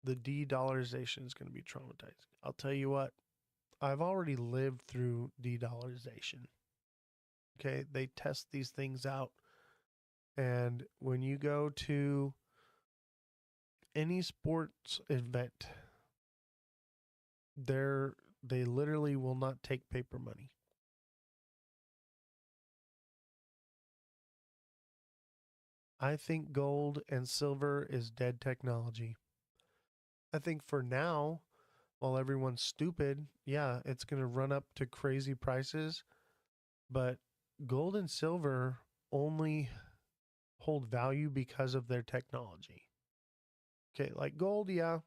The de-dollarization is going to be traumatizing. I'll tell you what, I've already lived through de-dollarization. Okay, they test these things out. And when you go to any sports event, they literally will not take paper money. I think gold and silver is dead technology. I think for now, while everyone's stupid, yeah, it's going to run up to crazy prices. But gold and silver only hold value because of their technology. Okay, like gold, yeah,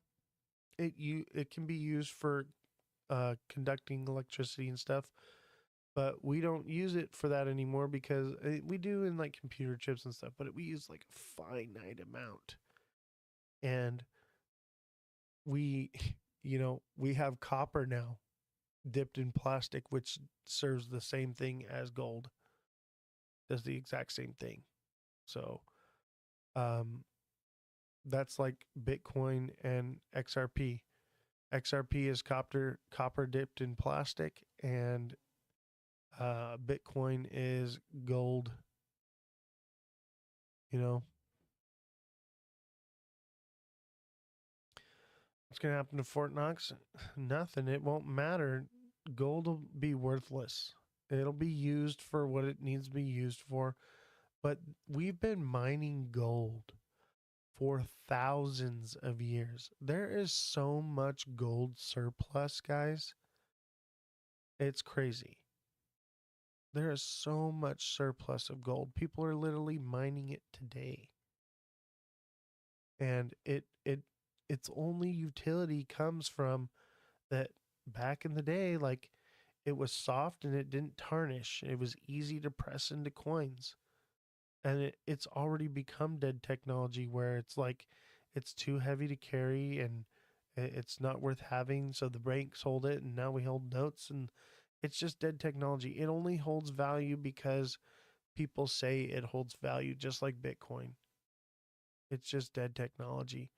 it can be used for conducting electricity and stuff, but we don't use it for that anymore because we do in like computer chips and stuff, but we use like a finite amount. And we, we have copper now dipped in plastic, which serves the same thing as gold, does the exact same thing. So, um, that's like Bitcoin and XRP. XRP is copper dipped in plastic, and Bitcoin is gold. You know, what's going to happen to Fort Knox? Nothing. It won't matter. Gold will be worthless. It'll be used for what it needs to be used for. But we've been mining gold for thousands of years. There is so much gold surplus, guys. It's crazy. There is so much surplus of gold. People are literally mining it today. And its only utility comes from that back in the day, like it was soft and it didn't tarnish. It was easy to press into coins. And it's already become dead technology where it's like it's too heavy to carry and it's not worth having. So the banks hold it and now we hold notes, and it's just dead technology. It only holds value because people say it holds value, just like Bitcoin. It's just dead technology.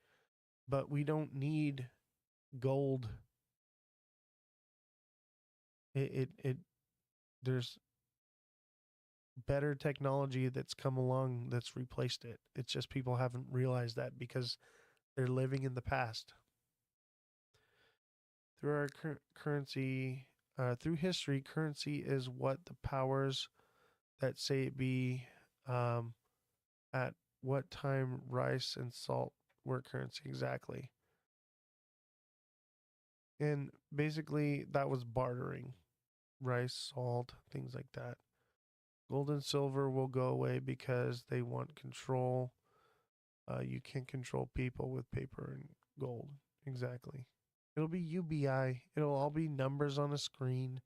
But we don't need gold. It there's better technology that's come along that's replaced it. It's just people haven't realized that because they're living in the past. Through our currency, through history, currency is what the powers that say it be. Um, at what time rice and salt were currency exactly? And basically, that was bartering rice, salt, things like that. Gold and silver will go away because they want control. You can't control people with paper and gold. Exactly. It'll be UBI. It'll all be numbers on a screen,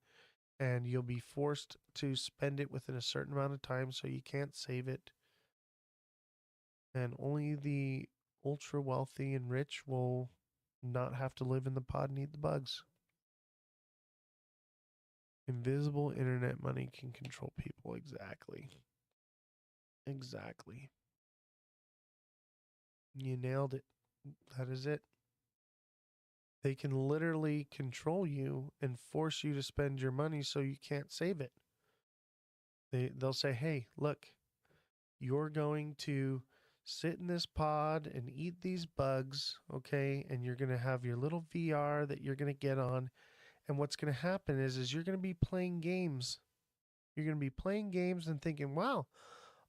and you'll be forced to spend it within a certain amount of time, so you can't save it. And only the ultra wealthy and rich will not have to live in the pod and eat the bugs. Invisible internet money can control people. Exactly. Exactly. You nailed it. That is it. They can literally control you and force you to spend your money so you can't save it. They'll say, "Hey, look, you're going to sit in this pod and eat these bugs, okay? And you're going to have your little VR that you're going to get on. And what's going to happen is you're going to be playing games. You're going to be playing games and thinking, wow,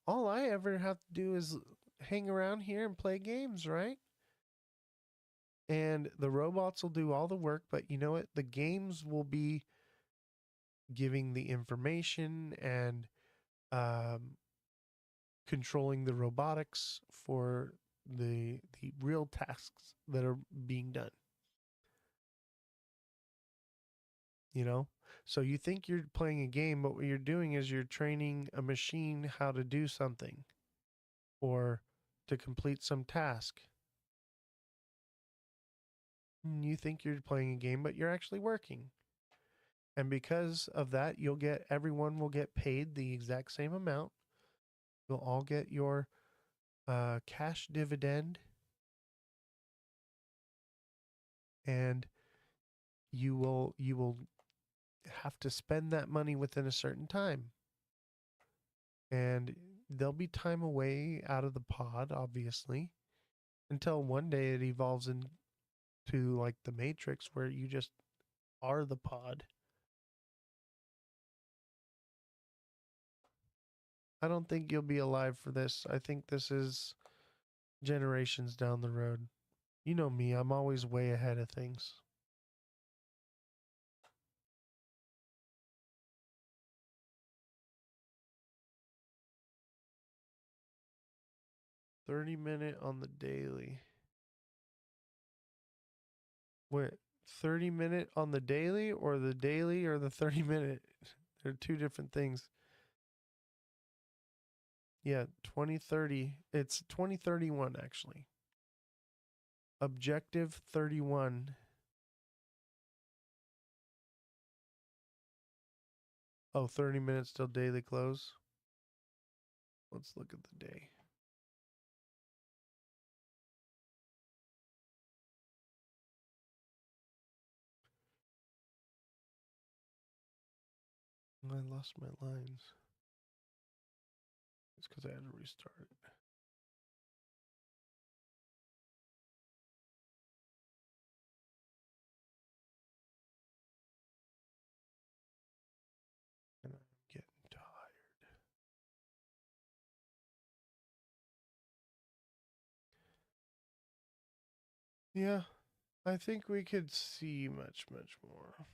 all I ever have to do is hang around here and play games, right? And the robots will do all the work, but you know what? The games will be giving the information and um, controlling the robotics for the real tasks that are being done. You know, so you think you're playing a game, but what you're doing is you're training a machine how to do something or to complete some task. You think you're playing a game, but you're actually working. And because of that, everyone will get paid the exact same amount. You'll all get your cash dividend, and you will have to spend that money within a certain time. And there'll be time away out of the pod, obviously, until one day it evolves into like the Matrix where you just are the pod. I don't think you'll be alive for this. I think this is generations down the road. You know me, I'm always way ahead of things. 30-minute on the daily. Wait, 30-minute on the daily or the 30-minute? They're two different things. Yeah, 2030. It's 2031 actually. Objective 31. Oh, 30 minutes till daily close. Let's look at the day. I lost my lines. It's because I had to restart it. And I'm getting tired. Yeah, I think we could see much, much more.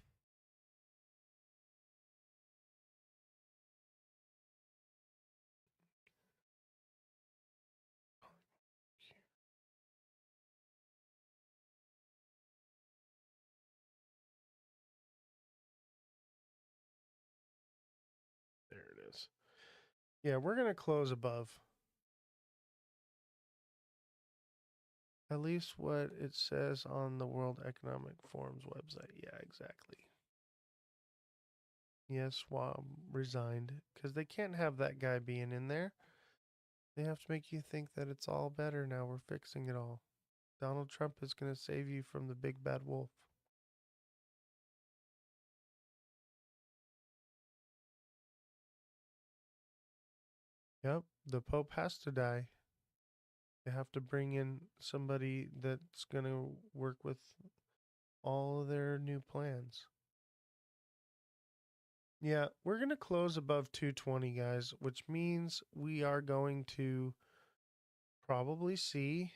There it is. Yeah, we're going to close above. At least what it says on the World Economic Forum's website. Yeah, exactly. Yes, Schwab resigned because they can't have that guy being in there. They have to make you think that it's all better now. We're fixing it all. Donald Trump is going to save you from the big bad wolf. Yep, the Pope has to die. They have to bring in somebody that's going to work with all of their new plans. Yeah, we're going to close above 220, guys, which means we are going to probably see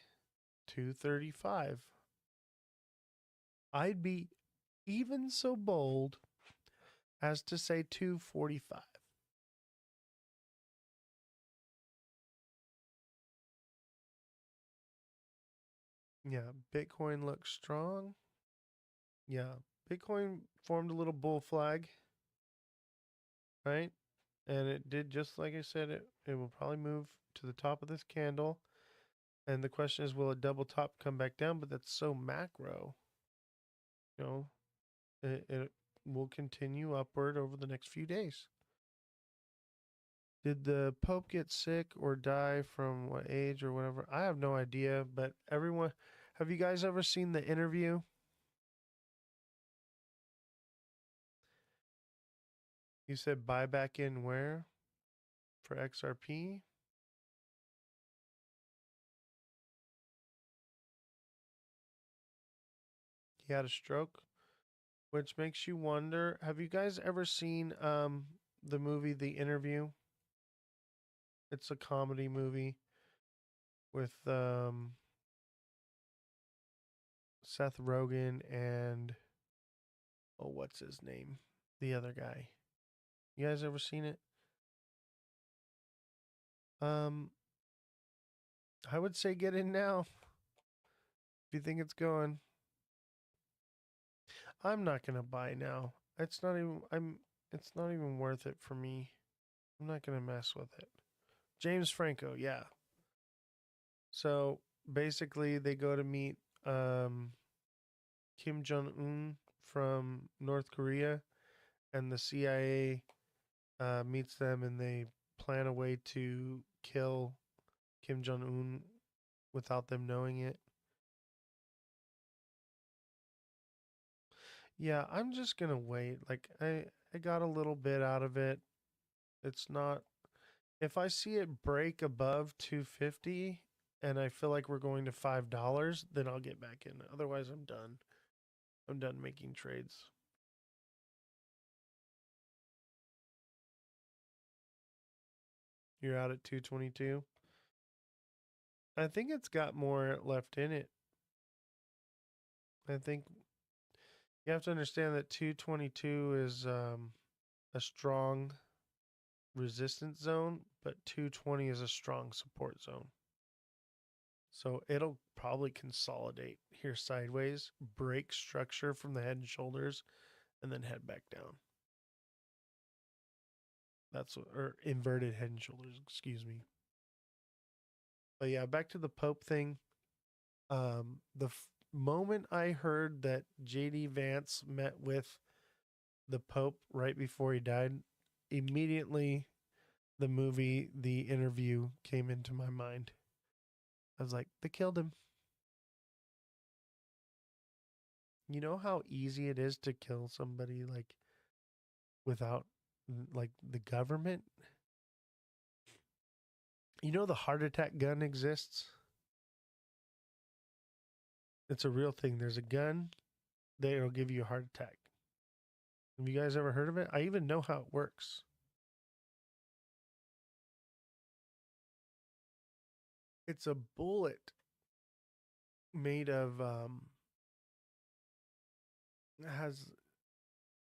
235. I'd be even so bold as to say 245. Yeah, Bitcoin looks strong. Yeah, Bitcoin formed a little bull flag, right? And it did just like I said, it will probably move to the top of this candle. And the question is, will a double top come back down? But that's so macro. You know, it will continue upward over the next few days. Did the Pope get sick or die from what age or whatever? I have no idea, but everyone, have you guys ever seen the interview? You said buy back in where? For XRP? He had a stroke, which makes you wonder, have you guys ever seen the movie The Interview? It's a comedy movie with Seth Rogen and oh, what's his name? The other guy. You guys ever seen it? Um, I would say get in now if you think it's going. I'm not gonna buy now. It's not even worth it for me. I'm not gonna mess with it. James Franco, yeah. So basically they go to meet um Kim Jong Un from North Korea, and the CIA meets them, and they plan a way to kill Kim Jong Un without them knowing it. Yeah, I'm just gonna wait. Like I got a little bit out of it. It's not, if I see it break above 250 and I feel like we're going to $5, then I'll get back in. Otherwise, I'm done. I'm done making trades. You're out at 222. I think it's got more left in it. I think you have to understand that 222 is a strong resistance zone, but 220 is a strong support zone. So it'll probably consolidate here sideways, break structure from the head and shoulders, and then head back down. That's what, or inverted head and shoulders, excuse me. But yeah, back to the Pope thing. Moment I heard that JD Vance met with the Pope right before he died, immediately the movie The Interview came into my mind. I was like, they killed him. You know how easy it is to kill somebody like without like the government? You know the heart attack gun exists? It's a real thing. There's a gun that'll give you a heart attack. Have you guys ever heard of it? I even know how it works. It's a bullet made of has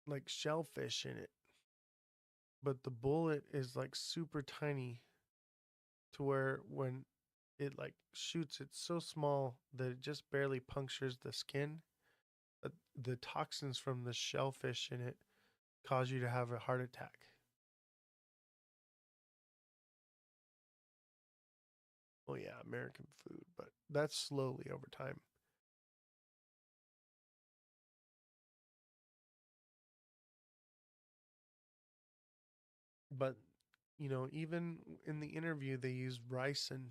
like shellfish in it, but the bullet is like super tiny to where when it like shoots, it's so small that it just barely punctures the skin. But the toxins from the shellfish in it cause you to have a heart attack. Well, yeah, American food, but that's slowly over time. But even in the interview, they used ricin.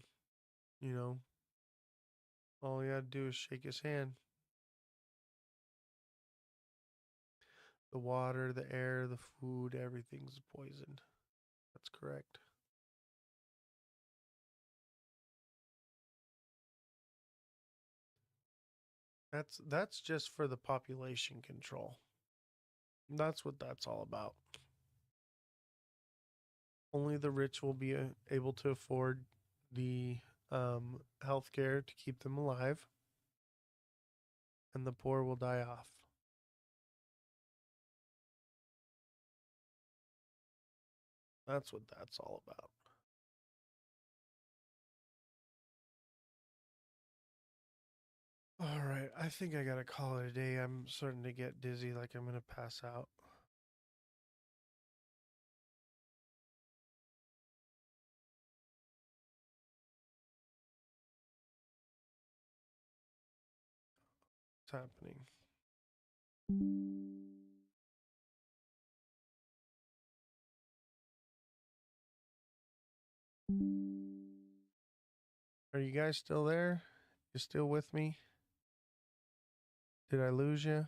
You know, all you had to do is shake his hand. The water, the air, the food, everything's poisoned. That's correct. That's just for the population control. That's what that's all about. Only the rich will be able to afford the health care to keep them alive, and the poor will die off. That's what that's all about. All right, I think I gotta call it a day. I'm starting to get dizzy, like I'm gonna pass out. What's happening? Are you guys still there? You still with me? Did I lose you?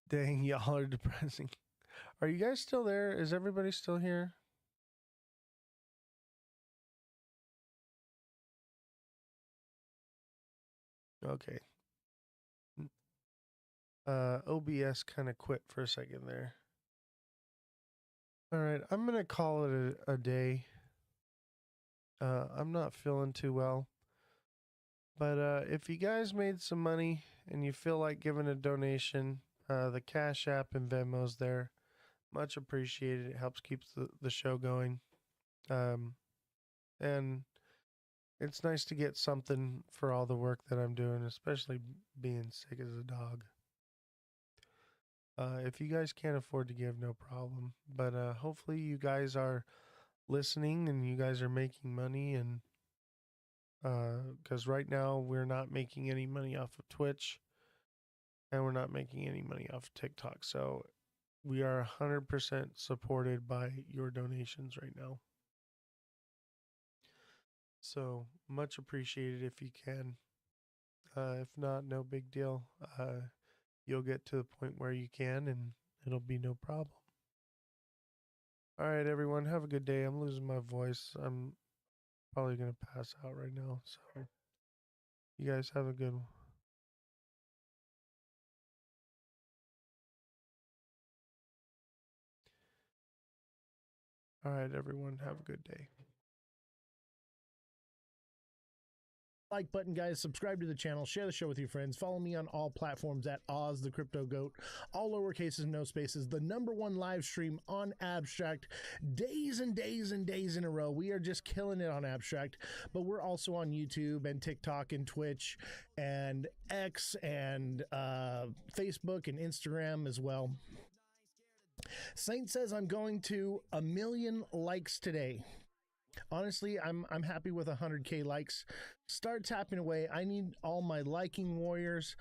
Dang, y'all are depressing. Are you guys still there? Is everybody still here? Okay. OBS kind of quit for a second there. All right, I'm gonna call it a day. I'm not feeling too well, but if you guys made some money and you feel like giving a donation, the Cash App and Venmo's there. Much appreciated. It helps keep the show going. Um, and it's nice to get something for all the work that I'm doing, especially being sick as a dog. If you guys can't afford to give, no problem. But hopefully, you guys are listening and you guys are making money. And because right now, we're not making any money off of Twitch and we're not making any money off of TikTok. So we are 100% supported by your donations right now. So much appreciated if you can. If not, no big deal. You'll get to the point where you can, and it'll be no problem. All right, everyone, have a good day. I'm losing my voice. I'm probably gonna pass out right now. So you guys have a good one. All right, everyone, have a good day. like button, guys. Subscribe to the channel. Share the show with your friends. Follow me on all platforms at Ozthecryptogoat. All lowercases, no spaces. The #1 live stream on Abstract. Days and days and days in a row. We are just killing it on Abstract. But we're also on YouTube and TikTok and Twitch and X and Facebook and Instagram as well. Saint says I'm going to 1 million likes today. Honestly, I'm happy with 100K likes. Start tapping away. I need all my liking warriors.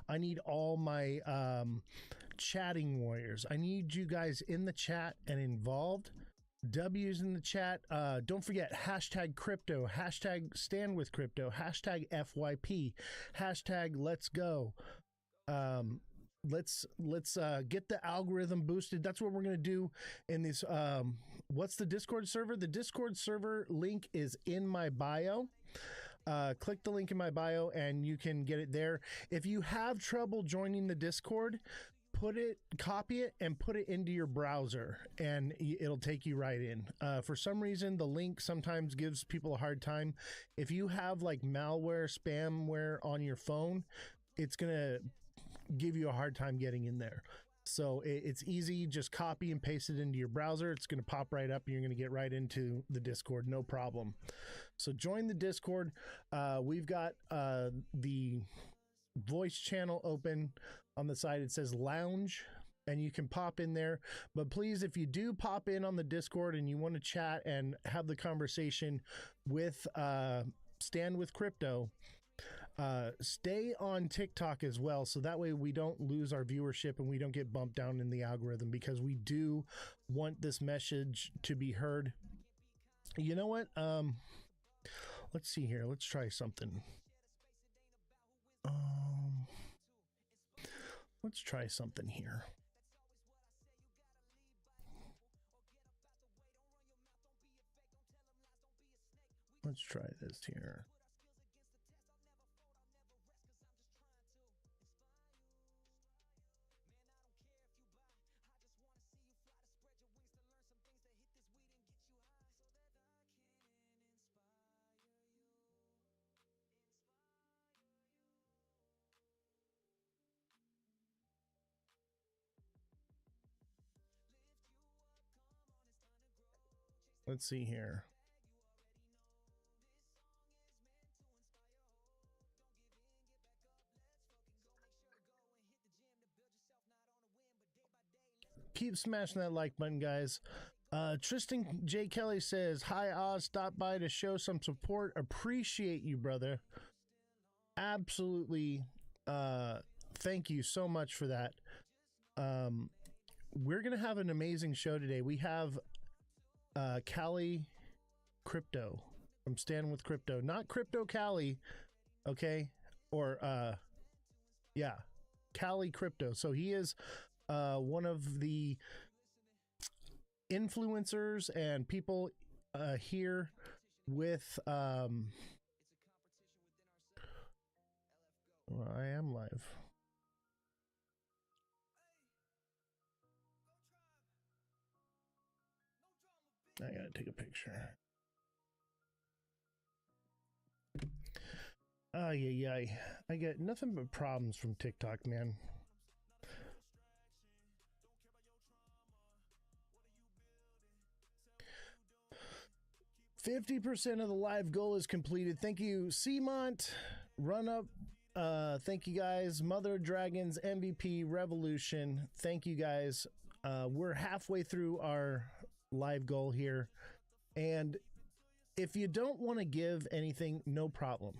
I need all my chatting warriors. I need you guys in the chat and involved. W's in the chat. Don't forget hashtag crypto, hashtag stand with crypto, hashtag FYP, hashtag let's go. Let's get the algorithm boosted. That's what we're going to do in this. What's the Discord server? The Discord server link is in my bio. Click the link in my bio and you can get it there. If you have trouble joining the Discord, copy it and put it into your browser and it'll take you right in. For some reason, the link sometimes gives people a hard time. If you have like malware, spamware on your phone, it's going to give you a hard time getting in there. So it's easy. Just copy and paste it into your browser. It's going to pop right up and you're going to get right into the Discord. No problem. So join the Discord. We've got the voice channel open on the side. It says lounge and you can pop in there. But please, if you do pop in on the Discord and you want to chat and have the conversation with Stand with Crypto, stay on TikTok as well, so that way we don't lose our viewership and we don't get bumped down in the algorithm, because we do want this message to be heard. You know what? Let's see here. Let's try something. Let's try something here. Let's try this here. Let's see here. Keep smashing that like button, guys. Tristan J. Kelly says, hi, Oz. Stop by to show some support. Appreciate you, brother. Absolutely. Thank you so much for that. We're going to have an amazing show today. We have Cali Crypto from Stand with Crypto, not Crypto Cali, okay? Or yeah, Cali Crypto. So he is one of the influencers and people here with well, I am live. I gotta take a picture. Yeah. I get nothing but problems from TikTok, man. 50% of the live goal is completed. Thank you, Seamont, Run Up. Thank you guys. Mother Dragons, MVP, Revolution. Thank you guys. We're halfway through our live goal here. And if you don't want to give anything, no problem.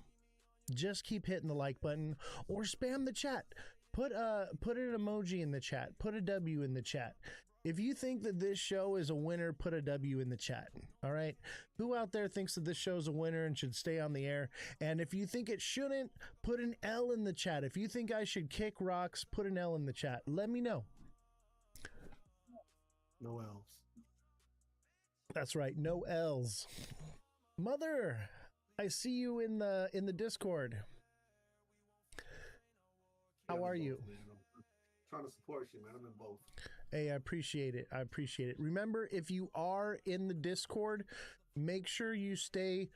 Just keep hitting the like button or spam the chat. Put an emoji in the chat. Put a W in the chat. If you think that this show is a winner, put a W in the chat. All right. Who out there thinks that this show is a winner and should stay on the air? And if you think it shouldn't, put an L in the chat. If you think I should kick rocks, put an L in the chat. Let me know. No L's. That's right. No L's. Mother, I see you in the Discord. How are you? Trying to support you, man. I'm in both. Hey, I appreciate it. I appreciate it. Remember, if you are in the Discord, make sure you stay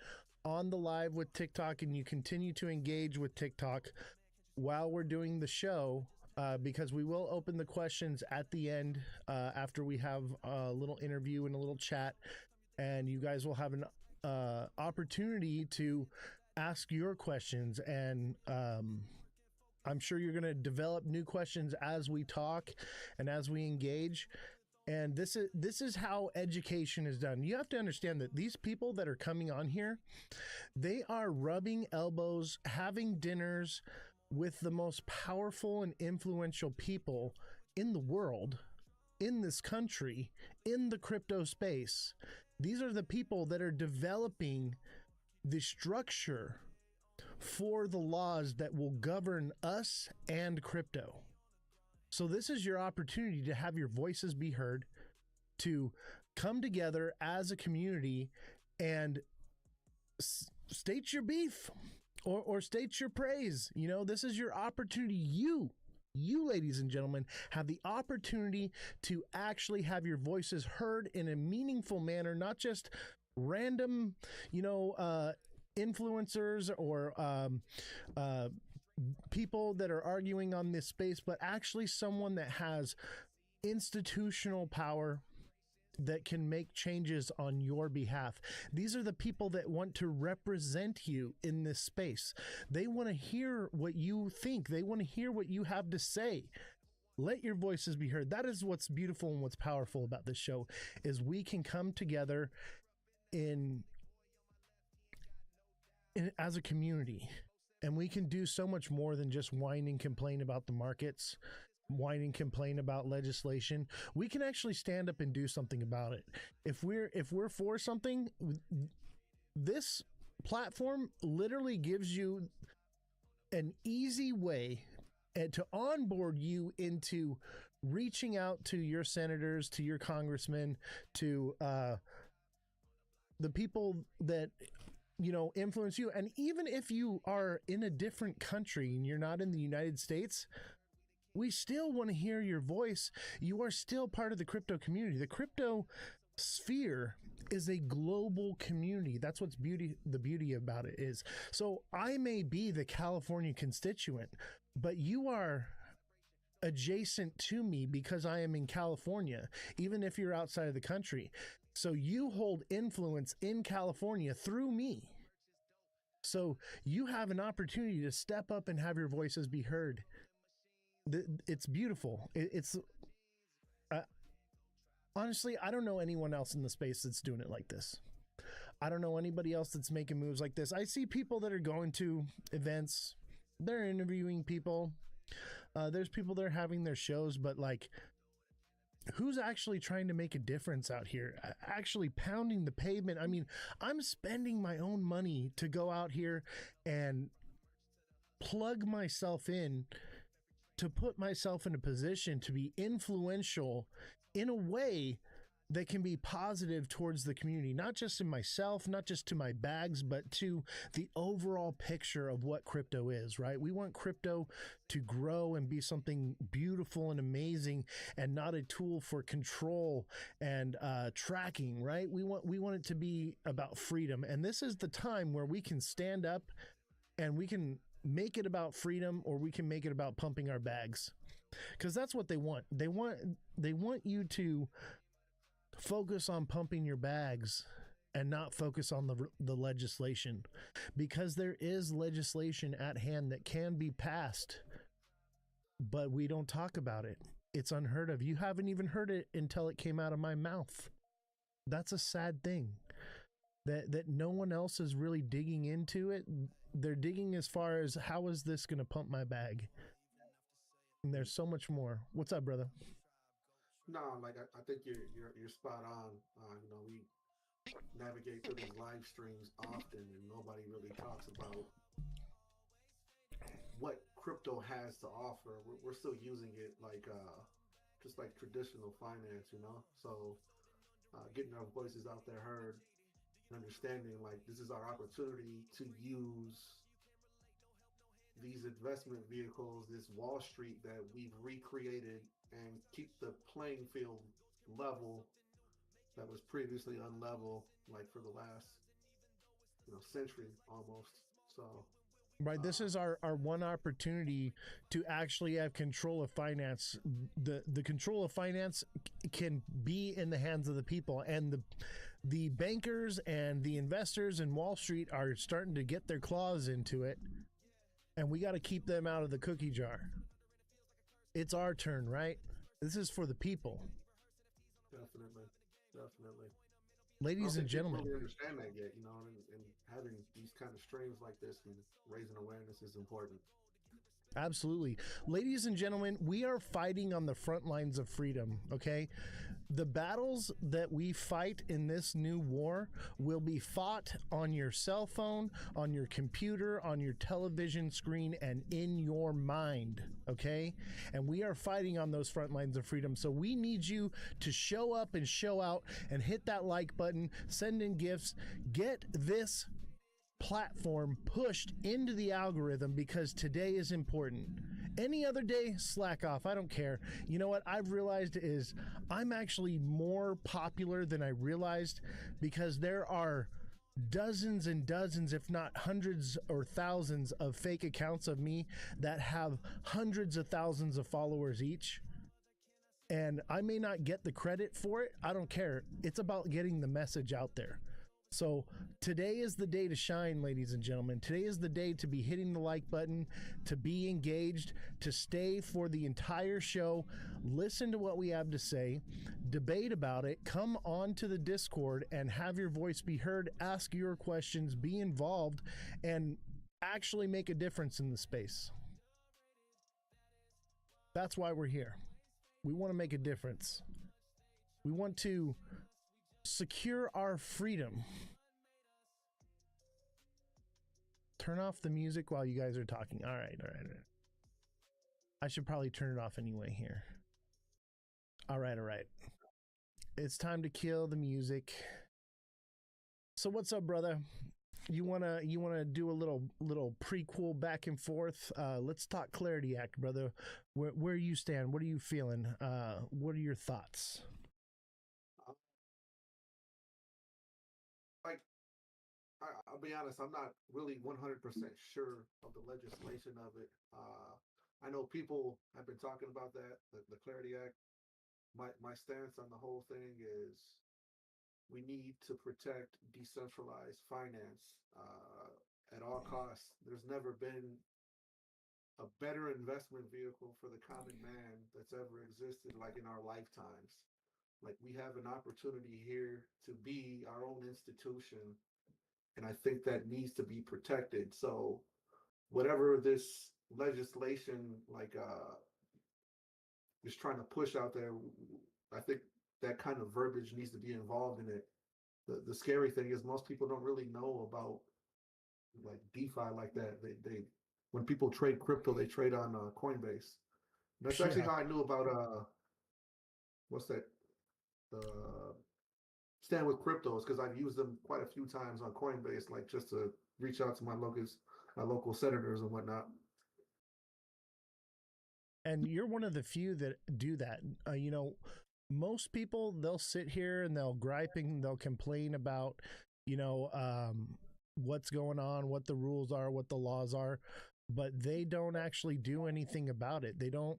on the live with TikTok and you continue to engage with TikTok while we're doing the show, because we will open the questions at the end after we have a little interview and a little chat, and you guys will have an opportunity to ask your questions, and I'm sure you're going to develop new questions as we talk and as we engage. And this is how education is done. You have to understand that these people that are coming on here, they are rubbing elbows, having dinners with the most powerful and influential people in the world, in this country, in the crypto space. These are the people that are developing the structure for the laws that will govern us and crypto. So this is your opportunity to have your voices be heard, to come together as a community and state your beef or state your praise. You know, this is your opportunity. You, ladies and gentlemen, have the opportunity to actually have your voices heard in a meaningful manner, not just random, influencers or people that are arguing on this space, but actually someone that has institutional power that can make changes on your behalf. These are the people that want to represent you in this space. They want to hear what you think. They want to hear what you have to say. Let your voices be heard. That is what's beautiful and what's powerful about this show, is we can come together as a community, and we can do so much more than just whine and complain about the markets, whine and complain about legislation. We can actually stand up and do something about it. If we're for something, this platform literally gives you an easy way to onboard you into reaching out to your senators, to your congressmen, to the people that influence you. And even if you are in a different country and you're not in the United States, we still want to hear your voice. You are still part of the crypto community. The crypto sphere is a global community. That's what's the beauty about it is. So I may be the California constituent, but you are adjacent to me because I am in California, even if you're outside of the country. So you hold influence in California through me. So you have an opportunity to step up and have your voices be heard. It's beautiful. It's honestly, I don't know anyone else in the space that's doing it like this. I don't know anybody else that's making moves like this. I see people that are going to events, they're interviewing people. There's people that are having their shows, but like, who's actually trying to make a difference out here? Actually pounding the pavement. I mean, I'm spending my own money to go out here and plug myself in, to put myself in a position to be influential in a way that can be positive towards the community, not just in myself, not just to my bags, but to the overall picture of what crypto is, right? We want crypto to grow and be something beautiful and amazing, and not a tool for control and tracking, right? We want it to be about freedom. And this is the time where we can stand up and we can make it about freedom, or we can make it about pumping our bags, because that's what they want. They want you to focus on pumping your bags and not focus on the legislation, because there is legislation at hand that can be passed, but we don't talk about it. It's unheard of. You haven't even heard it until it came out of my mouth. That's a sad thing, that no one else is really digging into it. They're digging as far as, how is this going to pump my bag? And there's so much more. What's up, brother? No, like I think you're spot on. We navigate through these live streams often, and nobody really talks about what crypto has to offer. We're still using it like just like traditional finance, So getting our voices out there heard, and understanding like this is our opportunity to use these investment vehicles, this Wall Street that we've recreated, and keep the playing field level that was previously unlevel, like for the last century almost. So Right. This is our one opportunity to actually have control of finance. The control of finance can be in the hands of the people, and the bankers and the investors in Wall Street are starting to get their claws into it, and we got to keep them out of the cookie jar. It's our turn, right? This is for the people. definitely, definitely. I don't Ladies and think people gentlemen, really understand that yet, and having these kind of streams like this and raising awareness is important. absolutely. Ladies and gentlemen, we are fighting on the front lines of freedom, okay? The battles that we fight in this new war will be fought on your cell phone, on your computer, on your television screen, and in your mind, okay? And we are fighting on those front lines of freedom. So we need you to show up and show out and hit that like button, send in gifts, get this platform pushed into the algorithm because today is important. Any other day, slack off. I don't care. You know what I've realized is I'm actually more popular than I realized because there are dozens and dozens, if not hundreds or thousands of fake accounts of me that have hundreds of thousands of followers each. And I may not get the credit for it. I don't care. It's about getting the message out there. So today is the day to shine, ladies and gentlemen. Today is the day to be hitting the like button, to be engaged, to stay for the entire show, listen to what we have to say, debate about it, come on to the Discord and have your voice be heard, ask your questions, be involved, and actually make a difference in the space. That's why we're here. We want to make a difference. We want to secure our freedom. Turn off the music while you guys are talking. All right. I should probably turn it off anyway here. All right. It's time to kill the music. So what's up, brother? You wanna do a little prequel back and forth? Let's talk Clarity Act, brother. Where you stand? What are you feeling? What are your thoughts? Like, I'll be honest, I'm not really 100% sure of the legislation of it. I know people have been talking about that, the Clarity Act. My stance on the whole thing is we need to protect decentralized finance at all costs. There's never been a better investment vehicle for the common man that's ever existed, like in our lifetimes. Like we have an opportunity here to be our own institution, and I think that needs to be protected. So whatever this legislation is trying to push out there, I think that kind of verbiage needs to be involved in it. The scary thing is most people don't really know about like DeFi like that. They when people trade crypto, they trade on Coinbase. That's actually Yeah. how I knew about what's that, the Stand with Cryptos, because I've used them quite a few times on Coinbase, like just to reach out to my local senators and whatnot. And you're one of the few that do that. Most people, they'll sit here and they'll gripe and they'll complain about, what's going on, what the rules are, what the laws are, but they don't actually do anything about it. They don't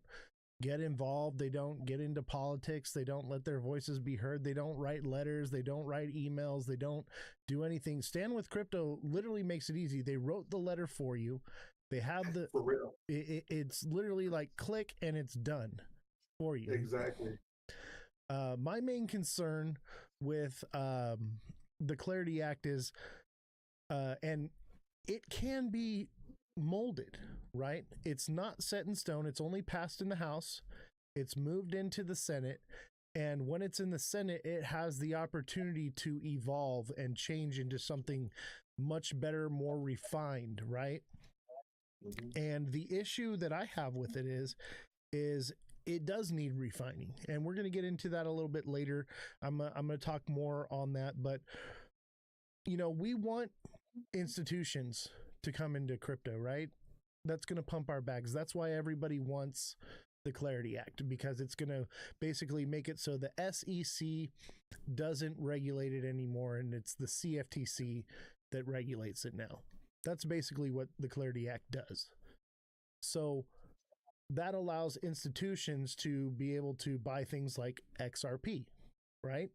get involved. They don't get into politics. They don't let their voices be heard. They don't write letters. They don't write emails. They don't do anything. Stand with Crypto literally makes it easy. They wrote the letter for you. They have For real. it's literally like click and it's done for you. Exactly. My main concern with the Clarity Act is, and it can be molded, right? It's not set in stone. It's only passed in the House. It's moved into the Senate. And when it's in the Senate, it has the opportunity to evolve and change into something much better, more refined, right? Mhm. And the issue that I have with it is it does need refining, and we're going to get into that a little bit later. I'm going to talk more on that, but we want institutions to come into crypto, right? That's going to pump our bags. That's why everybody wants the Clarity Act, because it's going to basically make it so the SEC doesn't regulate it anymore, and it's the CFTC that regulates it now. That's basically what the Clarity Act does. So that allows institutions to be able to buy things like XRP, right?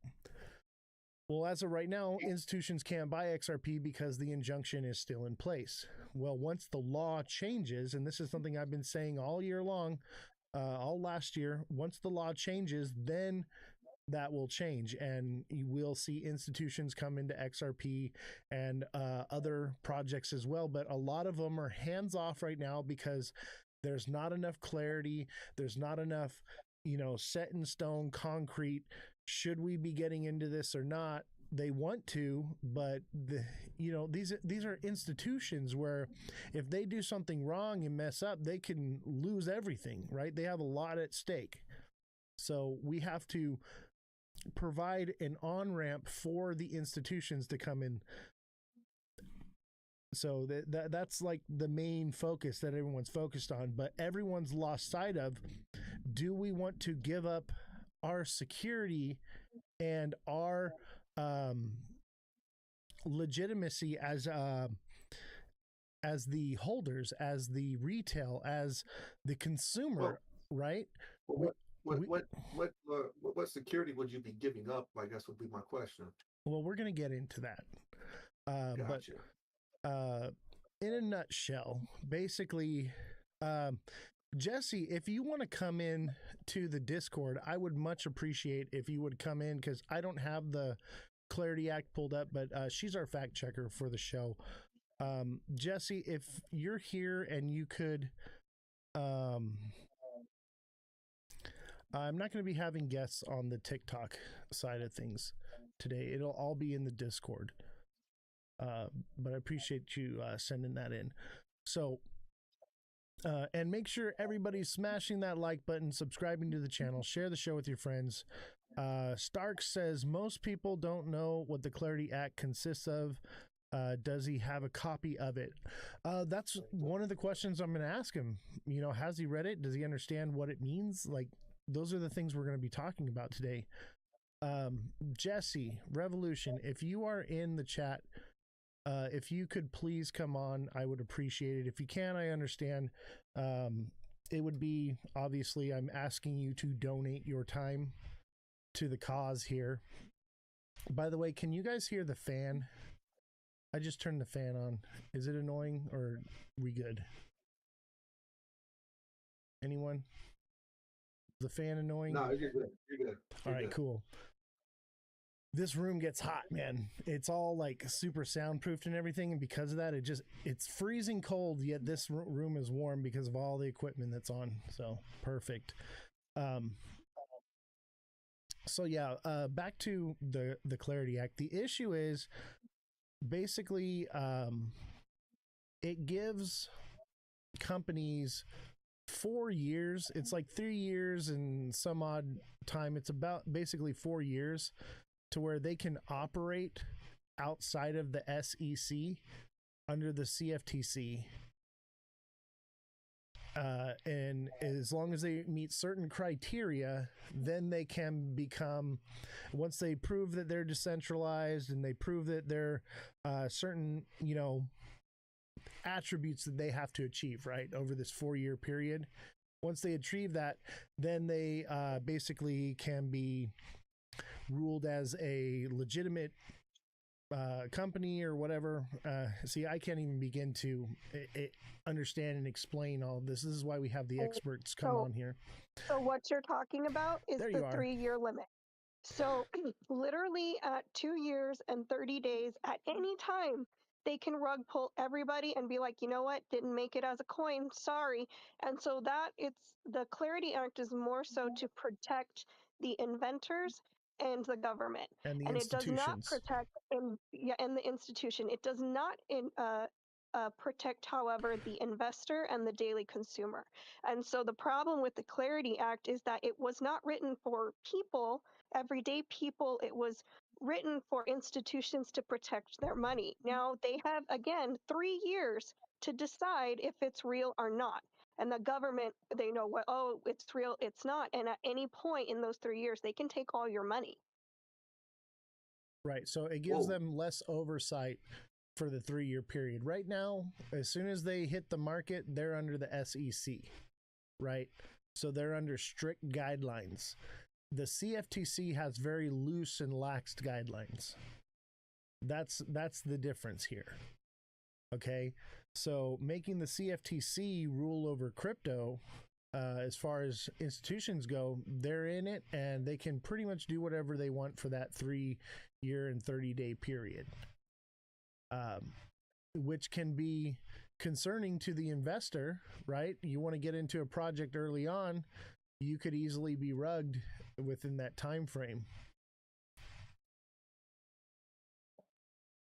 Well, as of right now, institutions can't buy XRP because the injunction is still in place. Well, once the law changes, and this is something I've been saying all year long, all last year, once the law changes, then that will change, and you will see institutions come into XRP and other projects as well. But a lot of them are hands off right now because there's not enough clarity. There's not enough, set in stone, concrete. Should we be getting into this or not? They want to, but these are institutions where if they do something wrong and mess up, they can lose everything, right? They have a lot at stake. So we have to provide an on-ramp for the institutions to come in. So that's like the main focus that everyone's focused on, but everyone's lost sight of, do we want to give up our security and our legitimacy as the holders, as the retail, as the consumer, right? What security would you be giving up? I guess would be my question. Well, we're going to get into that. Gotcha. But in a nutshell, basically, Jesse, if you want to come in to the Discord, I would much appreciate if you would come in, because I don't have the Clarity Act pulled up, but she's our fact checker for the show. Jesse, if you're here and you could, I'm not going to be having guests on the TikTok side of things today. It'll all be in the Discord. But I appreciate you sending that in. So, and make sure everybody's smashing that like button, subscribing to the channel, share the show with your friends. Stark says most people don't know what the Clarity Act consists of. Does he have a copy of it? That's one of the questions I'm going to ask him. Has he read it? Does he understand what it means? Like, those are the things we're going to be talking about today. Jesse, Revolution, if you are in the chat, if you could please come on, I would appreciate it. If you can, I understand. It would be, obviously, I'm asking you to donate your time to the cause here. By the way, can you guys hear the fan? I just turned the fan on. Is it annoying or are we good? Anyone? The fan annoying? No, you're good. You're good. All right, cool. This room gets hot, man. It's all like super soundproofed and everything, and because of that, it's freezing cold, yet this room is warm because of all the equipment that's on. So perfect. So yeah, back to the Clarity Act. The issue is basically it gives companies 4 years. It's like 3 years and some odd time. It's about basically 4 years to where they can operate outside of the SEC under the CFTC. And as long as they meet certain criteria, then they can become, once they prove that they're decentralized and they prove that they're certain, attributes that they have to achieve, right, over this 4-year period. Once they achieve that, then they basically can be ruled as a legitimate company or whatever. See, I can't even begin to understand and explain all of this. This is why we have the experts come on here. So what you're talking about is the 3-year limit. So literally at 2 years and 30 days, at any time, they can rug pull everybody and be like, you know what, didn't make it as a coin, sorry. And so the Clarity Act is more so to protect the inventors and the government, and it does not protect and the institution. It does not protect, however, the investor and the daily consumer. And so the problem with the Clarity Act is that it was not written for people, everyday people. It was written for institutions to protect their money. Now they have, again, 3 years to decide if it's real or not. And the government, they know what, oh, it's real, it's not. And at any point in those 3 years, they can take all your money. Right. So it gives them less oversight for the 3-year period. Right now, as soon as they hit the market, they're under the SEC, right? So they're under strict guidelines. The CFTC has very loose and laxed guidelines. That's the difference here. Okay, so making the CFTC rule over crypto, as far as institutions go, they're in it and they can pretty much do whatever they want for that 3-year and 30-day period, which can be concerning to the investor, right? You want to get into a project early on, you could easily be rugged within that time frame.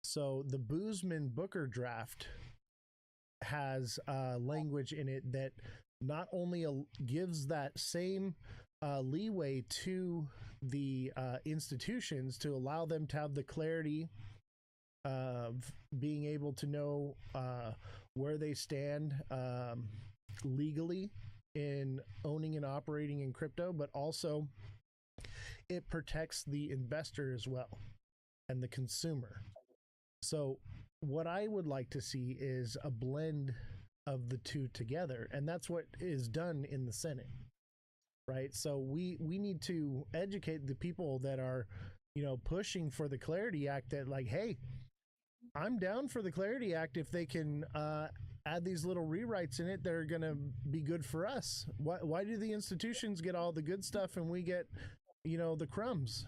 So the Boozman-Booker draft has language in it that not only gives that same leeway to the institutions to allow them to have the clarity of being able to know where they stand legally in owning and operating in crypto, but also it protects the investor as well and the consumer. So what I would like to see is a blend of the two together, and that's what is done in the Senate, right? So we need to educate the people that are, pushing for the Clarity Act, that like, hey, I'm down for the Clarity Act if they can add these little rewrites in it that are going to be good for us. Why do the institutions get all the good stuff and we get, the crumbs?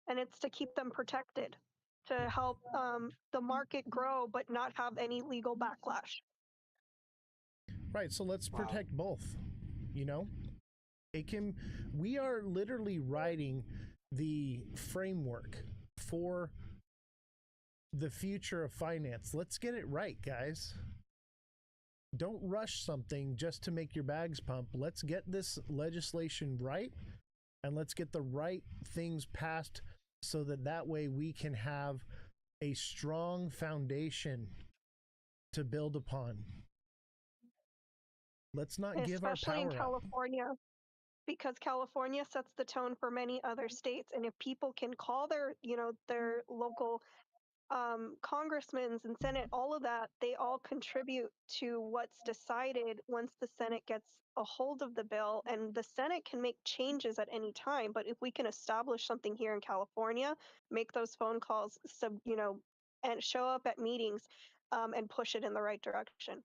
And it's to keep them protected, to help the market grow, but not have any legal backlash. Right. So let's protect both. We are literally writing the framework for the future of finance. Let's get it right, guys. Don't rush something just to make your bags pump. Let's get this legislation right, and let's get the right things passed so that way we can have a strong foundation to build upon. Let's not give our especially power in up. California, because California sets the tone for many other states. And if people can call their local congressmen and Senate, all of that, they all contribute to what's decided once the Senate gets a hold of the bill. And the Senate can make changes at any time. But if we can establish something here in California, make those phone calls, and show up at meetings and push it in the right direction.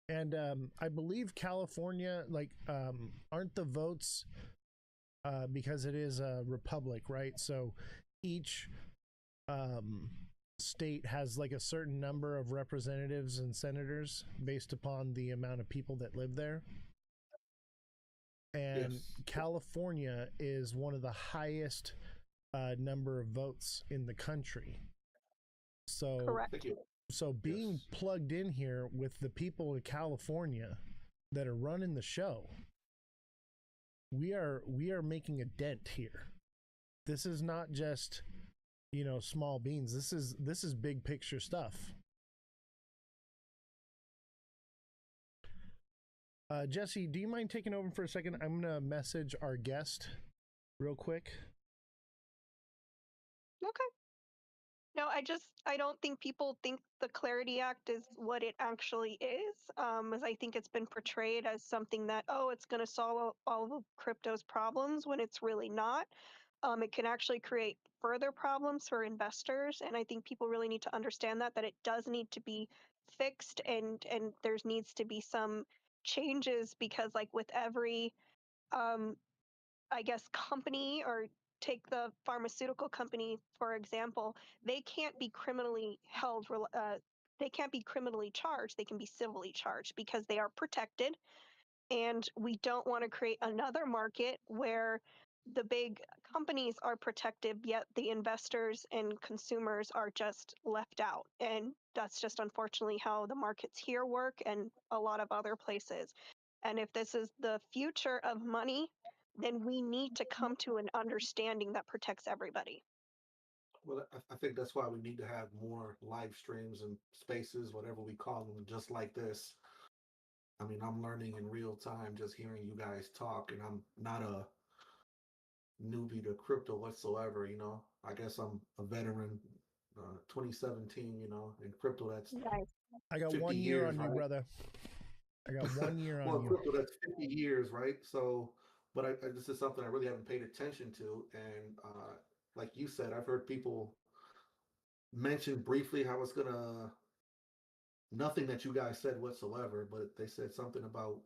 And I believe California, aren't the votes, because it is a republic, right? So each state has like a certain number of representatives and senators based upon the amount of people that live there. And yes, California is one of the highest number of votes in the country. So correct. So being plugged in here with the people in California that are running the show, we are making a dent here. This is not just, small beans. This is big picture stuff. Jesse, do you mind taking over for a second? I'm gonna message our guest real quick. Okay. No, I don't think people think the Clarity Act is what it actually is, as I think it's been portrayed as something that, it's going to solve all of crypto's problems when it's really not. It can actually create further problems for investors, and I think people really need to understand that it does need to be fixed, and there needs to be some changes, because like with every I guess company, or take the pharmaceutical company for example, they can't be criminally held. They can't be criminally charged. They can be civilly charged because they are protected, and we don't want to create another market where the big companies are protected, yet the investors and consumers are just left out. And that's just unfortunately how the markets here work, and a lot of other places. And if this is the future of money, then we need to come to an understanding that protects everybody. Well, I think that's why we need to have more live streams and spaces, whatever we call them, just like this. I mean, I'm learning in real time just hearing you guys talk, and I'm not newbie to crypto whatsoever. I guess I'm a veteran. 2017, in crypto, that's Nice. I got 50 1 year years, on you, right? brother. I got 1 year Well, on you. crypto, that's 50 years, right? So, but this is something I really haven't paid attention to. And like you said, I've heard people mention briefly how it's gonna, nothing that you guys said whatsoever, but they said something about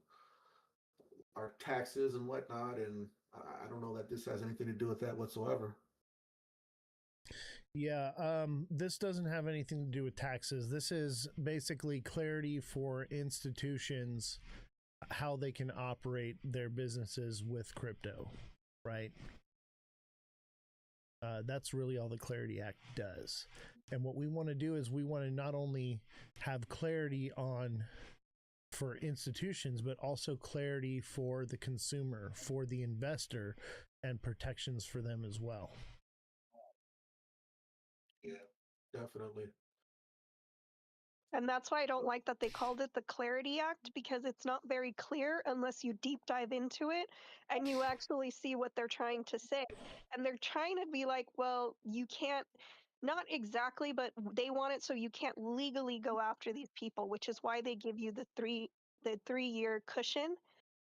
our taxes and whatnot. And I don't know that this has anything to do with that whatsoever. Yeah, this doesn't have anything to do with taxes. This is basically clarity for institutions how they can operate their businesses with crypto, right? That's really all the Clarity Act does. And what we want to do is we want to not only have clarity on for institutions, but also clarity for the consumer, for the investor, and protections for them as well. Yeah, definitely. And that's why I don't like that they called it the Clarity Act, because it's not very clear unless you deep dive into it and you actually see what they're trying to say. And they're trying to be like, well, you can't, not exactly, but they want it so you can't legally go after these people, which is why they give you the 3 year cushion,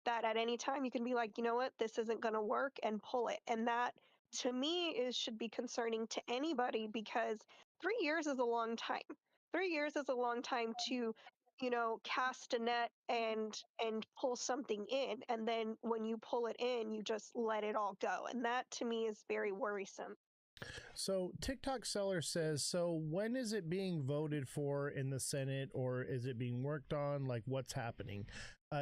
that at any time you can be like, you know what, this isn't going to work, and pull it. And that, to me, is should be concerning to anybody, because 3 years is a long time. 3 years is a long time to, cast a net and pull something in, and then when you pull it in, you just let it all go, and that to me is very worrisome. So TikTok seller says, so when is it being voted for in the Senate, or is it being worked on? Like, what's happening?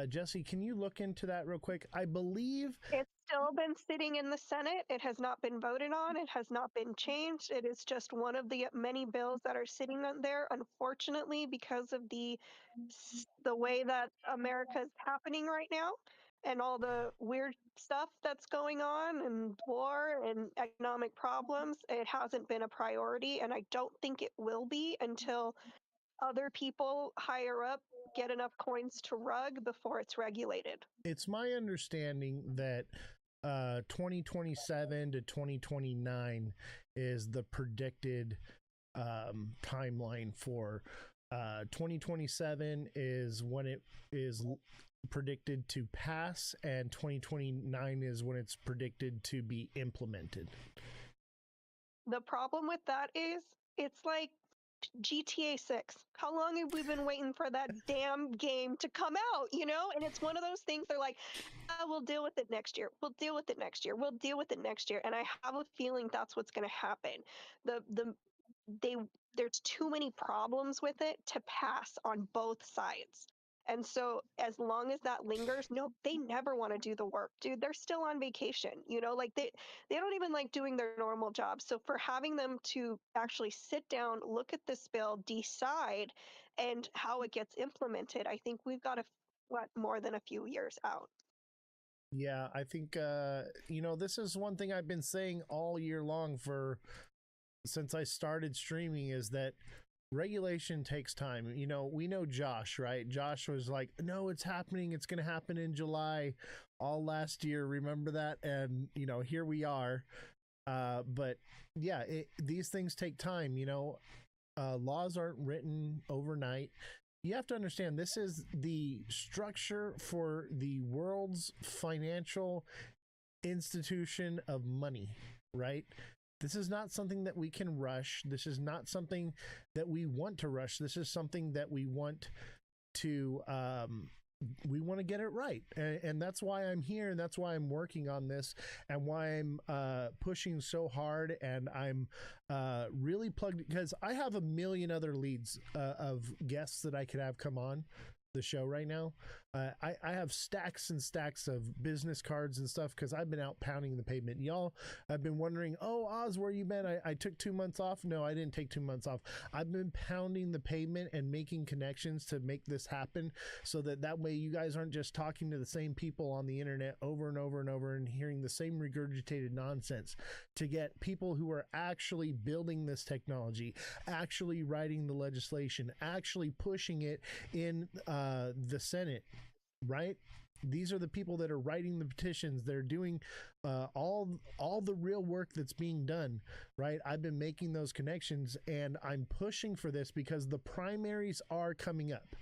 Jesse, can you look into that real quick? I believe It's still been sitting in the Senate. It has not been voted on. It has not been changed. It is just one of the many bills that are sitting on there. Unfortunately, because of the way that America is happening right now, and all the weird stuff that's going on, and war and economic problems, it hasn't been a priority, and I don't think it will be until other people higher up get enough coins to rug before it's regulated. it's my understanding that 2027 to 2029 is the predicted timeline for 2027 is when it is predicted to pass, and 2029 is when it's predicted to be implemented. The problem with that is it's like GTA 6. How long have we been waiting for that damn game to come out, And it's one of those things, they're like, we'll deal with it next year. We'll deal with it next year. We'll deal with it next year. And I have a feeling that's what's going to happen. The they There's too many problems with it to pass on both sides. And so as long as that lingers, no, they never want to do the work, dude. They're still on vacation, like they don't even like doing their normal job. So for having them to actually sit down, look at this bill, decide, and how it gets implemented, I think we've got what, more than a few years out. Yeah, I think this is one thing I've been saying all year long for since I started streaming, is that regulation takes time. We know Josh, right? Josh was like, no, it's happening. It's going to happen in July all last year. Remember that? And, here we are. But yeah, these things take time. Laws aren't written overnight. You have to understand, this is the structure for the world's financial institution of money, right? This is not something that we can rush. This is not something that we want to rush. This is something that we want to get it right, and that's why I'm here, and that's why I'm working on this, and why I'm pushing so hard, and I'm really plugged, because I have a million other leads of guests that I could have come on the show right now. I have stacks and stacks of business cards and stuff, because I've been out pounding the pavement. Y'all have been wondering, oh, Oz, where you been? I took 2 months off. No, I didn't take 2 months off. I've been pounding the pavement and making connections to make this happen, so that way you guys aren't just talking to the same people on the internet over and over and over and hearing the same regurgitated nonsense, to get people who are actually building this technology, actually writing the legislation, actually pushing it in the Senate, right? these are the people that are writing the petitions. They're doing all the real work that's being done, right? I've been making those connections, and I'm pushing for this because the primaries are coming up.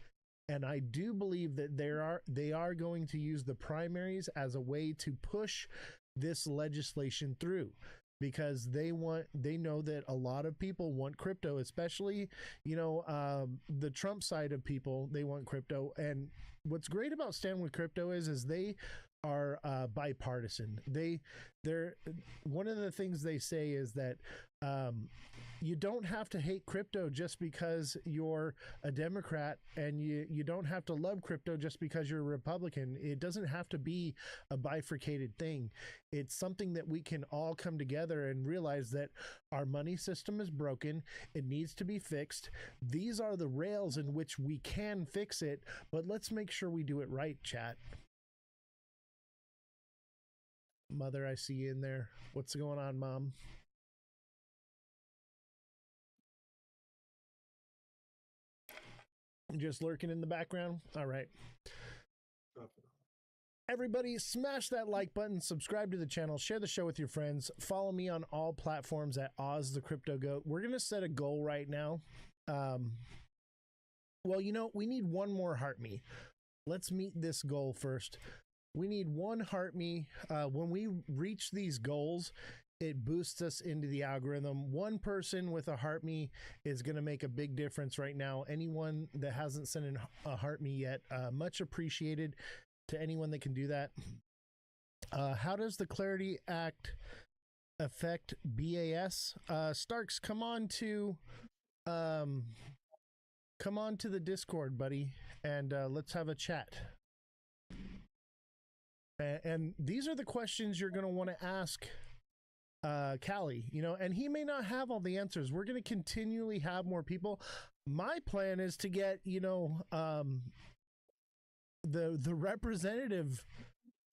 And I do believe that they are going to use the primaries as a way to push this legislation through, because they know that a lot of people want crypto, especially the Trump side of people. They want crypto. And what's great about Stand With Crypto is they are bipartisan. They're one of the things they say is that you don't have to hate crypto just because you're a Democrat, and you don't have to love crypto just because you're a Republican. It doesn't have to be a bifurcated thing. It's something that we can all come together and realize that our money system is broken. It needs to be fixed. These are the rails in which we can fix it, but let's make sure we do it right, chat. Mother, I see you in there. What's going on, Mom? Just lurking in the background? All right. Everybody, smash that like button, subscribe to the channel, share the show with your friends, follow me on all platforms at Ozthecryptogoat. We're going to set a goal right now. Well, we need one more heart me. Let's meet this goal first. We need one heart me. When we reach these goals, it boosts us into the algorithm. One person with a heart me is going to make a big difference right now. Anyone that hasn't sent in a heart me yet, much appreciated to anyone that can do that. How does the Clarity Act affect BAS? Starks, come on to the Discord, buddy, and let's have a chat. And these are the questions you're going to want to ask Callie, and he may not have all the answers. We're going to continually have more people. My plan is to get, the representative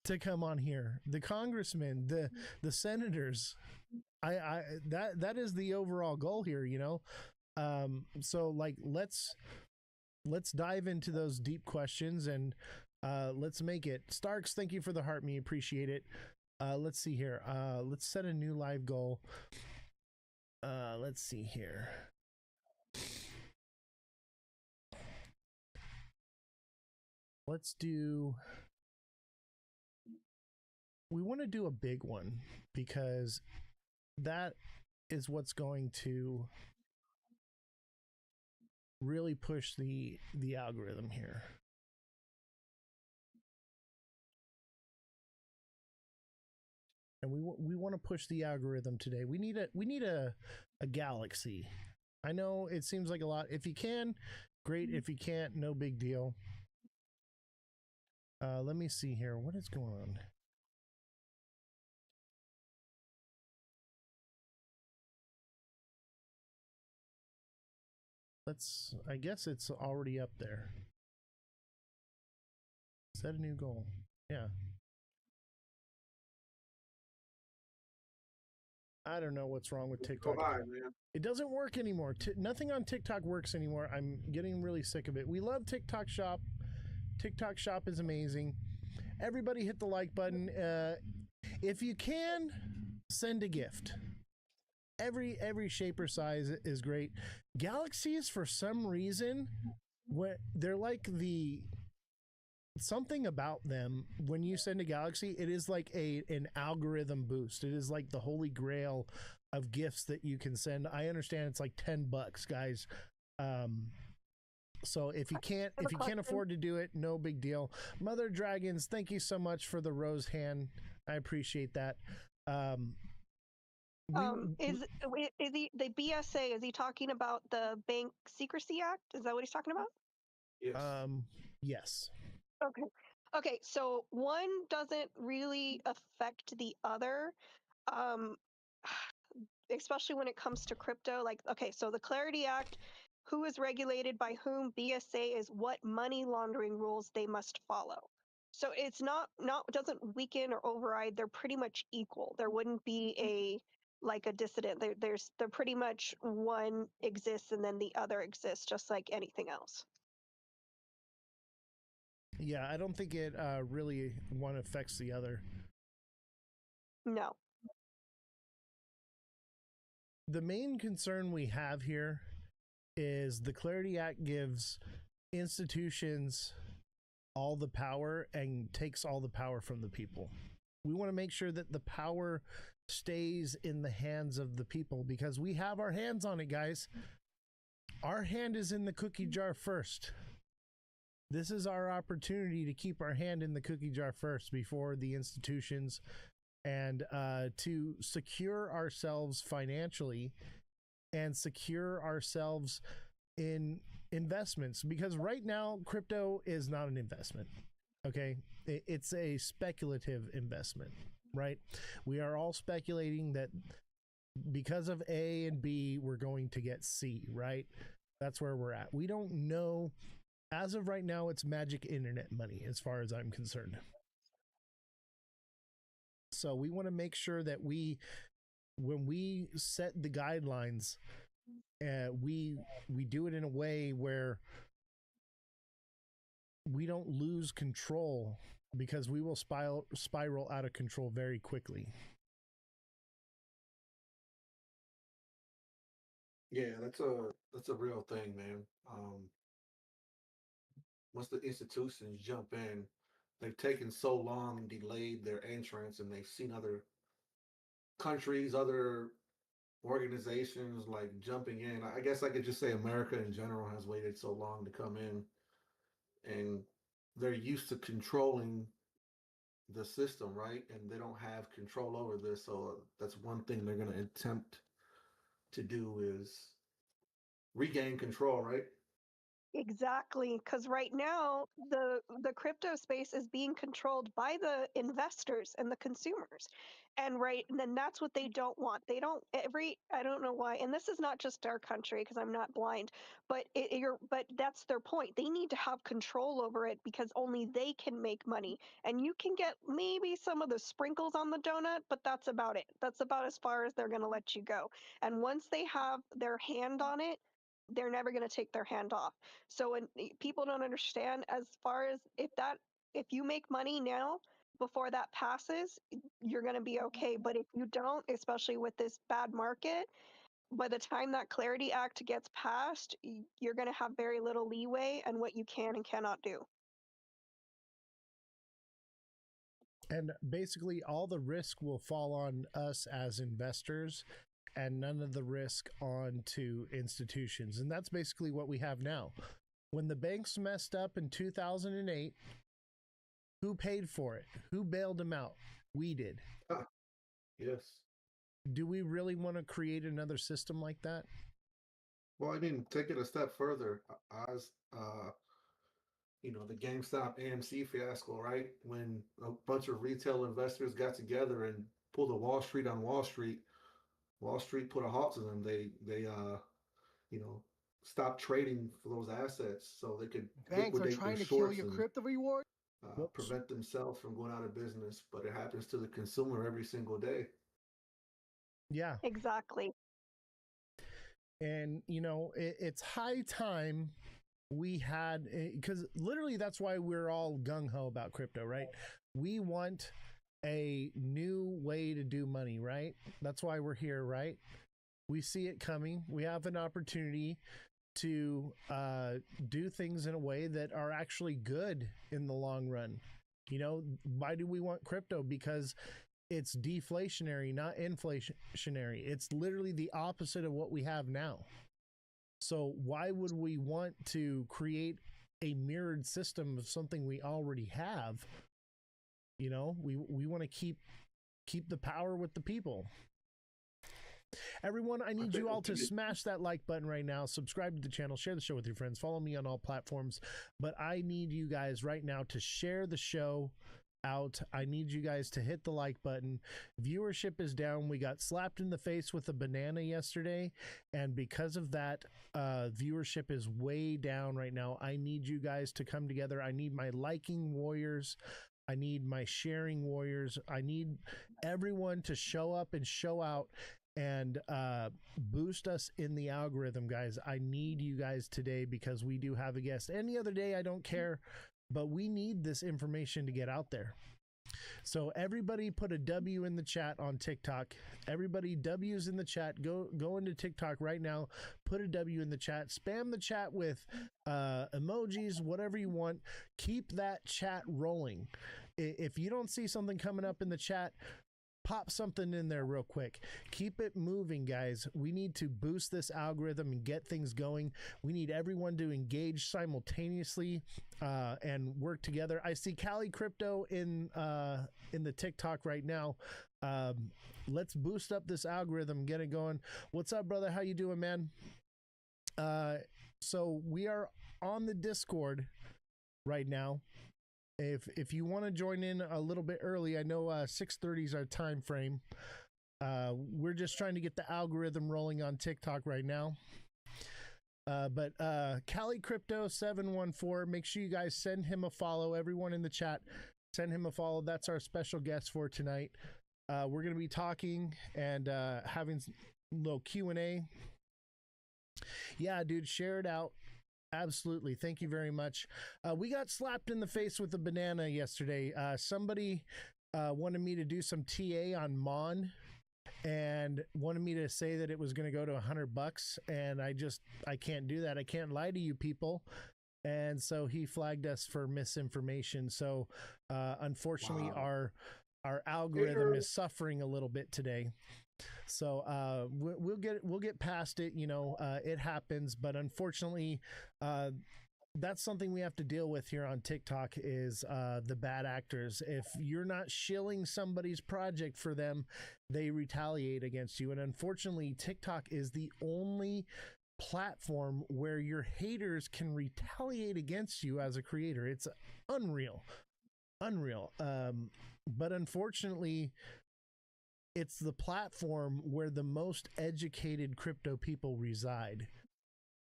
to come on here, the congressman, the senators. That is the overall goal here, so like let's dive into those deep questions, and let's make it. Starks, thank you for the heart me, appreciate it. Let's see here. Let's set a new live goal. Let's see here. We want to do a big one, because that is what's going to really push the algorithm here. And we want to push the algorithm today. We need a galaxy. I know it seems like a lot. If you can, great. If you can't, no big deal. Let me see here. What is going on? I guess it's already up there. Set a new goal. Yeah. I don't know what's wrong with TikTok. It doesn't work anymore. Nothing on TikTok works anymore. I'm getting really sick of it. We love TikTok Shop. TikTok Shop is amazing. Everybody hit the like button. If you can, send a gift. Every shape or size is great. Galaxies, for some reason, they're like something about them. When you send a galaxy, it is like an algorithm boost. It is like the holy grail of gifts that you can send. I understand it's like $10, guys. So if you can't afford to do it, no big deal. Mother Dragons, thank you so much for the rose hand. I appreciate that. Is he the BSA? Is he talking about the Bank Secrecy Act? Is that what he's talking about? Yes. Yes. Okay. So one doesn't really affect the other, especially when it comes to crypto. Like, okay, so the Clarity Act, who is regulated by whom? BSA is what money laundering rules they must follow. So it's not doesn't weaken or override. They're pretty much equal. There wouldn't be a dissident. They're pretty much one exists and then the other exists, just like anything else. Yeah, I don't think it really one affects the other. No. The main concern we have here is the Clarity Act gives institutions all the power and takes all the power from the people. We want to make sure that the power stays in the hands of the people because we have our hands on it, guys. Our hand is in the cookie jar first. This is our opportunity to keep our hand in the cookie jar first before the institutions, and to secure ourselves financially and secure ourselves in investments, because right now crypto is not an investment. Okay, it's a speculative investment, right? We are all speculating that because of A and B we're going to get C, right? That's where we're at. We don't know. As of right now, it's magic internet money as far as I'm concerned. So we want to make sure that when we set the guidelines, we do it in a way where we don't lose control, because we will spiral out of control very quickly. Yeah, that's a real thing, man. Once the institutions jump in, they've taken so long and delayed their entrance, and they've seen other countries, other organizations like jumping in. I guess I could just say America in general has waited so long to come in, and they're used to controlling the system, right? And they don't have control over this. So that's one thing they're going to attempt to do is regain control, right? Exactly, because right now the crypto space is being controlled by the investors and the consumers, and then that's what they don't want. They don't I don't know why, and this is not just our country because I'm not blind, but but that's their point. They need to have control over it because only they can make money, and you can get maybe some of the sprinkles on the donut, but that's about it. That's about as far as they're going to let you go. And once they have their hand on it, they're never going to take their hand off. So when people don't understand, as far as if you make money now before that passes, you're going to be okay. But if you don't, especially with this bad market, by the time that Clarity Act gets passed, you're going to have very little leeway and what you can and cannot do. And basically all the risk will fall on us as investors and none of the risk on to institutions. And that's basically what we have now. When the banks messed up in 2008, who paid for it? Who bailed them out? We did. Yes. Do we really want to create another system like that? Well, I mean, take it a step further. As the GameStop AMC fiasco, right? When a bunch of retail investors got together and pulled a Wall Street on Wall Street, Wall Street put a halt to them. They you know stopped trading for those assets so they could Banks are liquidate trying their to kill shorts your and crypto reward. prevent themselves from going out of business. But it happens to the consumer every single day. Yeah. Exactly. And, it's high time we had, because literally that's why we're all gung-ho about crypto, right? We want a new way to do money, right? That's why we're here, right? We see it coming. We have an opportunity to do things in a way that are actually good in the long run. Why do we want crypto? Because it's deflationary, not inflationary. It's literally the opposite of what we have now. So why would we want to create a mirrored system of something we already have? We want to keep the power with the people. Everyone, I need you all to smash that like button right now, subscribe to the channel, share the show with your friends, follow me on all platforms. But I need you guys right now to share the show out. I need you guys to hit the like button. Viewership is down. We got slapped in the face with a banana yesterday, and because of that, viewership is way down right now. I need you guys to come together. I need my liking warriors. I need my sharing warriors. I need everyone to show up and show out and boost us in the algorithm, guys. I need you guys today because we do have a guest. Any other day, I don't care. but we need this information to get out there. So everybody put a W in the chat on TikTok. Everybody W's in the chat. Go into TikTok right now. Put a W in the chat. Spam the chat with emojis, whatever you want. Keep that chat rolling. If you don't see something coming up in the chat, pop something in there real quick. Keep it moving, guys. We need to boost this algorithm and get things going. We need everyone to engage simultaneously and work together. I see Cali Crypto in the TikTok right now. Let's boost up this algorithm, get it going. What's up, brother? How you doing, man? So we are on the Discord right now. If you want to join in a little bit early, I know 6:30 is our time frame. We're just trying to get the algorithm rolling on TikTok right now. But Cali Crypto 714, make sure you guys send him a follow. Everyone in the chat, send him a follow. That's our special guest for tonight. We're going to be talking and having a little Q&A. Yeah, dude, share it out. Absolutely. Thank you very much. We got slapped in the face with a banana yesterday. Somebody wanted me to do some TA on Mon and wanted me to say that it was going to go to $100. And I can't do that. I can't lie to you people. And so he flagged us for misinformation. So unfortunately, Wow. our algorithm is suffering a little bit today. So we'll get past it. You know, it happens, but unfortunately, that's something we have to deal with here on TikTok is the bad actors. If you're not shilling somebody's project for them, they retaliate against you. And unfortunately, TikTok is the only platform where your haters can retaliate against you as a creator. It's unreal. But unfortunately, it's the platform where the most educated crypto people reside.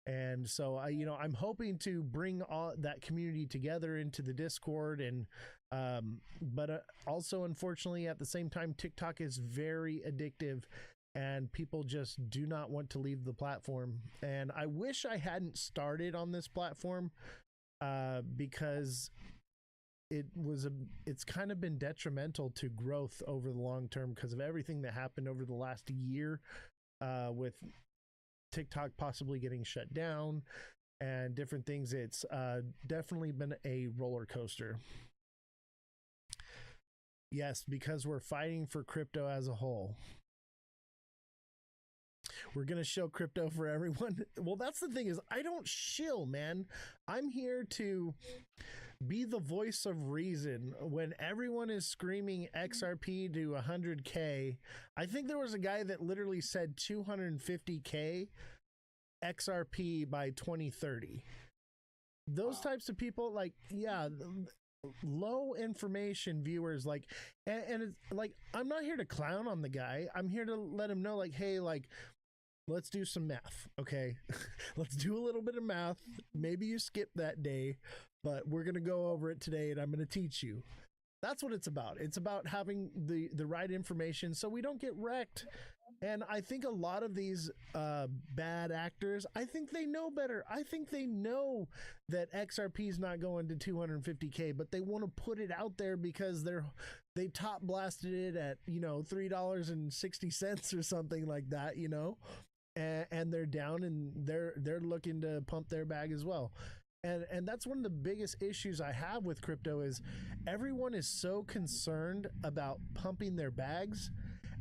And so I'm hoping to bring all that community together into the Discord, and but also unfortunately at the same time, TikTok is very addictive and people just do not want to leave the platform. And I wish I hadn't started on this platform because it's kind of been detrimental to growth over the long term because of everything that happened over the last year with TikTok possibly getting shut down and different things. It's definitely been a roller coaster. Yes, because we're fighting for crypto as a whole. We're going to show crypto for everyone. Well, that's the thing is I don't shill, man. I'm here to be the voice of reason when everyone is screaming XRP to 100K. I think there was a guy that literally said 250K XRP by 2030. Those types of people, like, yeah, low information viewers, like, and it's like, I'm not here to clown on the guy. I'm here to let him know, like, hey, like, let's do some math, okay? Let's do a little bit of math. Maybe you skipped that day, but we're going to go over it today and I'm going to teach you. That's what it's about. It's about having the right information so we don't get wrecked. And I think a lot of these bad actors, I think they know better. I think they know that XRP is not going to 250K, but they want to put it out there because they top blasted it at, $3.60 or something like that, and they're down and they're looking to pump their bag as well. And that's one of the biggest issues I have with crypto is everyone is so concerned about pumping their bags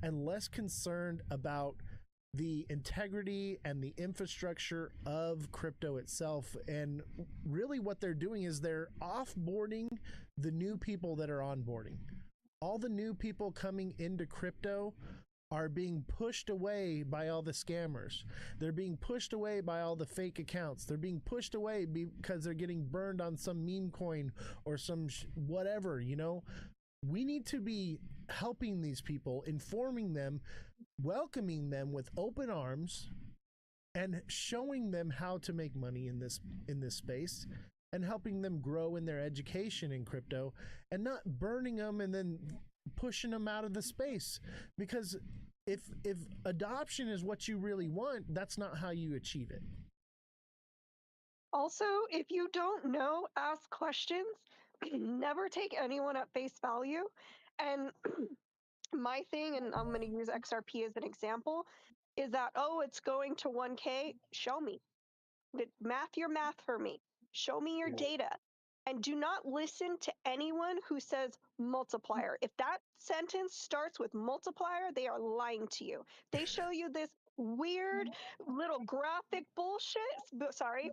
and less concerned about the integrity and the infrastructure of crypto itself. And really what they're doing is they're offboarding the new people that are onboarding. All the new people coming into crypto are being pushed away by all the scammers. They're being pushed away by all the fake accounts. They're being pushed away because they're getting burned on some meme coin or some whatever, We need to be helping these people, informing them, welcoming them with open arms, and showing them how to make money in this space, and helping them grow in their education in crypto, and not burning them and then pushing them out of the space. Because if adoption is what you really want, that's not how you achieve it. Also, if you don't know, ask questions. never take anyone at face value. And my thing, and I'm going to use XRP as an example, is that, oh, it's going to 1K. Show me. Math your math for me. Show me your Yeah. data. And do not listen to anyone who says multiplier. If that sentence starts with multiplier, they are lying to you. They show you this weird little graphic bullshit. Sorry,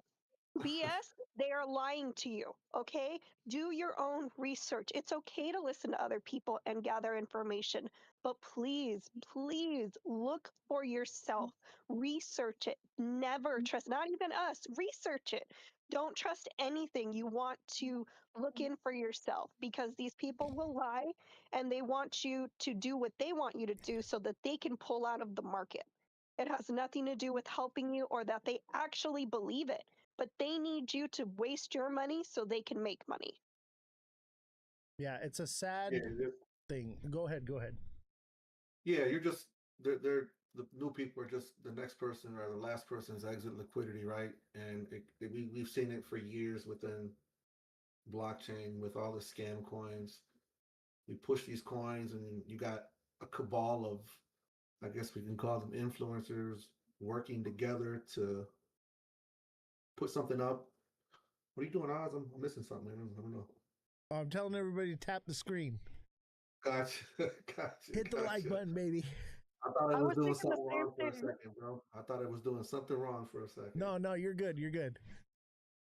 BS, they are lying to you, okay? Do your own research. It's okay to listen to other people and gather information, but please, please look for yourself. Research it. Never trust, not even us, research it. Don't trust anything. You want to look in for yourself because these people will lie and they want you to do what they want you to do so that they can pull out of the market. It has nothing to do with helping you or that they actually believe it, but they need you to waste your money so they can make money. Yeah, it's a sad Yeah, thing. Go ahead. yeah, you're just they're the new people are just the next person or the last person's exit liquidity, right? And we've seen it for years within blockchain with all the scam coins. We push these coins, and you got a cabal of, I guess we can call them influencers, working together to put something up. What are you doing, Oz? I'm missing something. I don't know. I'm telling everybody to tap the screen. Gotcha, gotcha, Hit the like gotcha. button, baby. I thought it I was was doing thinking the something same wrong for a thing. second, bro. I thought it was doing something wrong for a second. No, you're good. You're good.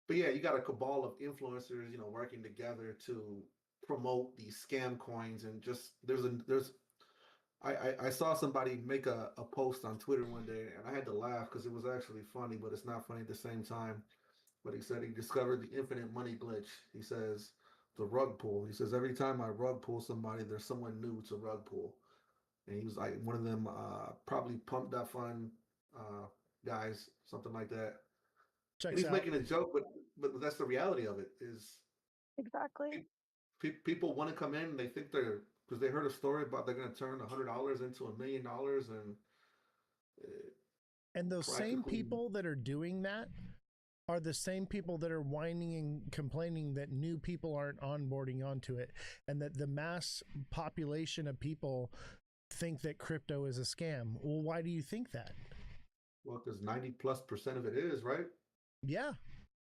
But yeah, you got a cabal of influencers, working together to promote these scam coins, and just there's I saw somebody make a post on Twitter one day, and I had to laugh because it was actually funny, but it's not funny at the same time. But he said he discovered the infinite money glitch. He says the rug pull. He says every time I rug pull somebody, there's someone new to rug pull. And he was like one of them, probably pump.fun guys, something like that. And Checks he's out. making a joke, but that's the reality of it. Is Exactly. people want to come in and they think they're because they heard a story about they're going to turn $100 into $1 million, and uh, And those same practically, people that are doing that are the same people that are whining and complaining that new people aren't onboarding onto it and that the mass population of people think that crypto is a scam. Well, why do you think that? well, because 90+% of it is, right. Yeah,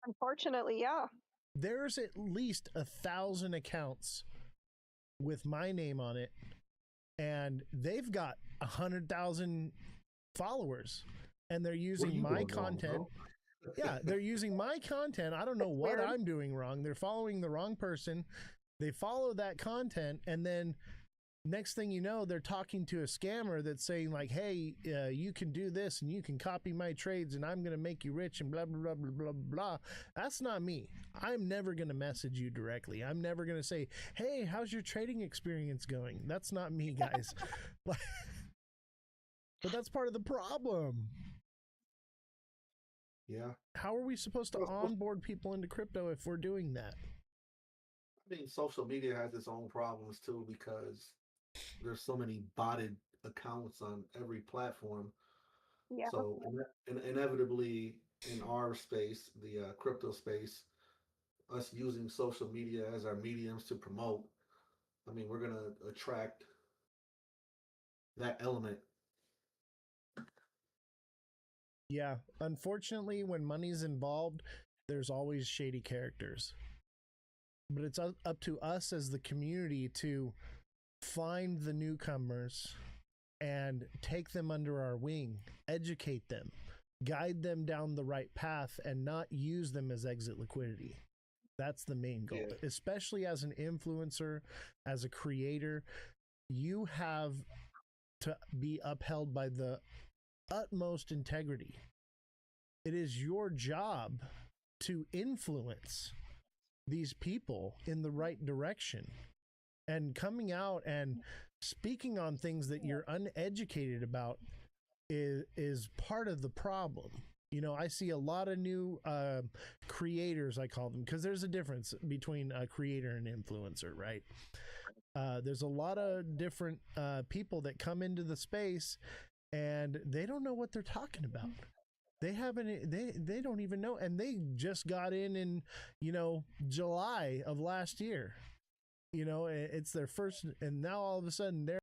Unfortunately, yeah. there's at least 1,000 accounts with my name on it, and they've got 100,000 followers, and they're What are using you my doing wrong, content. bro? Yeah, they're using my content. I don't know It's what weird. I'm doing wrong. They're following the wrong person. They follow that content, and then next thing you know, they're talking to a scammer that's saying like, "Hey, you can do this, and you can copy my trades, and I'm going to make you rich," and blah blah blah blah blah blah. That's not me. I'm never going to message you directly. I'm never going to say, "Hey, how's your trading experience going?" That's not me, guys. But that's part of the problem. Yeah. How are we supposed to Well, onboard people into crypto if we're doing that? I mean, social media has its own problems too because there's so many botted accounts on every platform. Yeah. So inevitably, in our space, the crypto space, us using social media as our mediums to promote, I mean, we're gonna attract that element. Yeah, unfortunately, when money's involved, there's always shady characters. But it's up to us as the community to find the newcomers and take them under our wing, educate them, guide them down the right path, and not use them as exit liquidity. That's the main goal, Yeah. especially as an influencer, as a creator. You have to be upheld by the utmost integrity. It is your job to influence these people in the right direction, and coming out and speaking on things that you're uneducated about is part of the problem. I see a lot of new creators, I call them, because there's a difference between a creator and influencer, right? There's a lot of different people that come into the space and they don't know what they're talking about. They haven't. They don't even know, and they just got in July of last year. It's their first, and now all of a sudden they're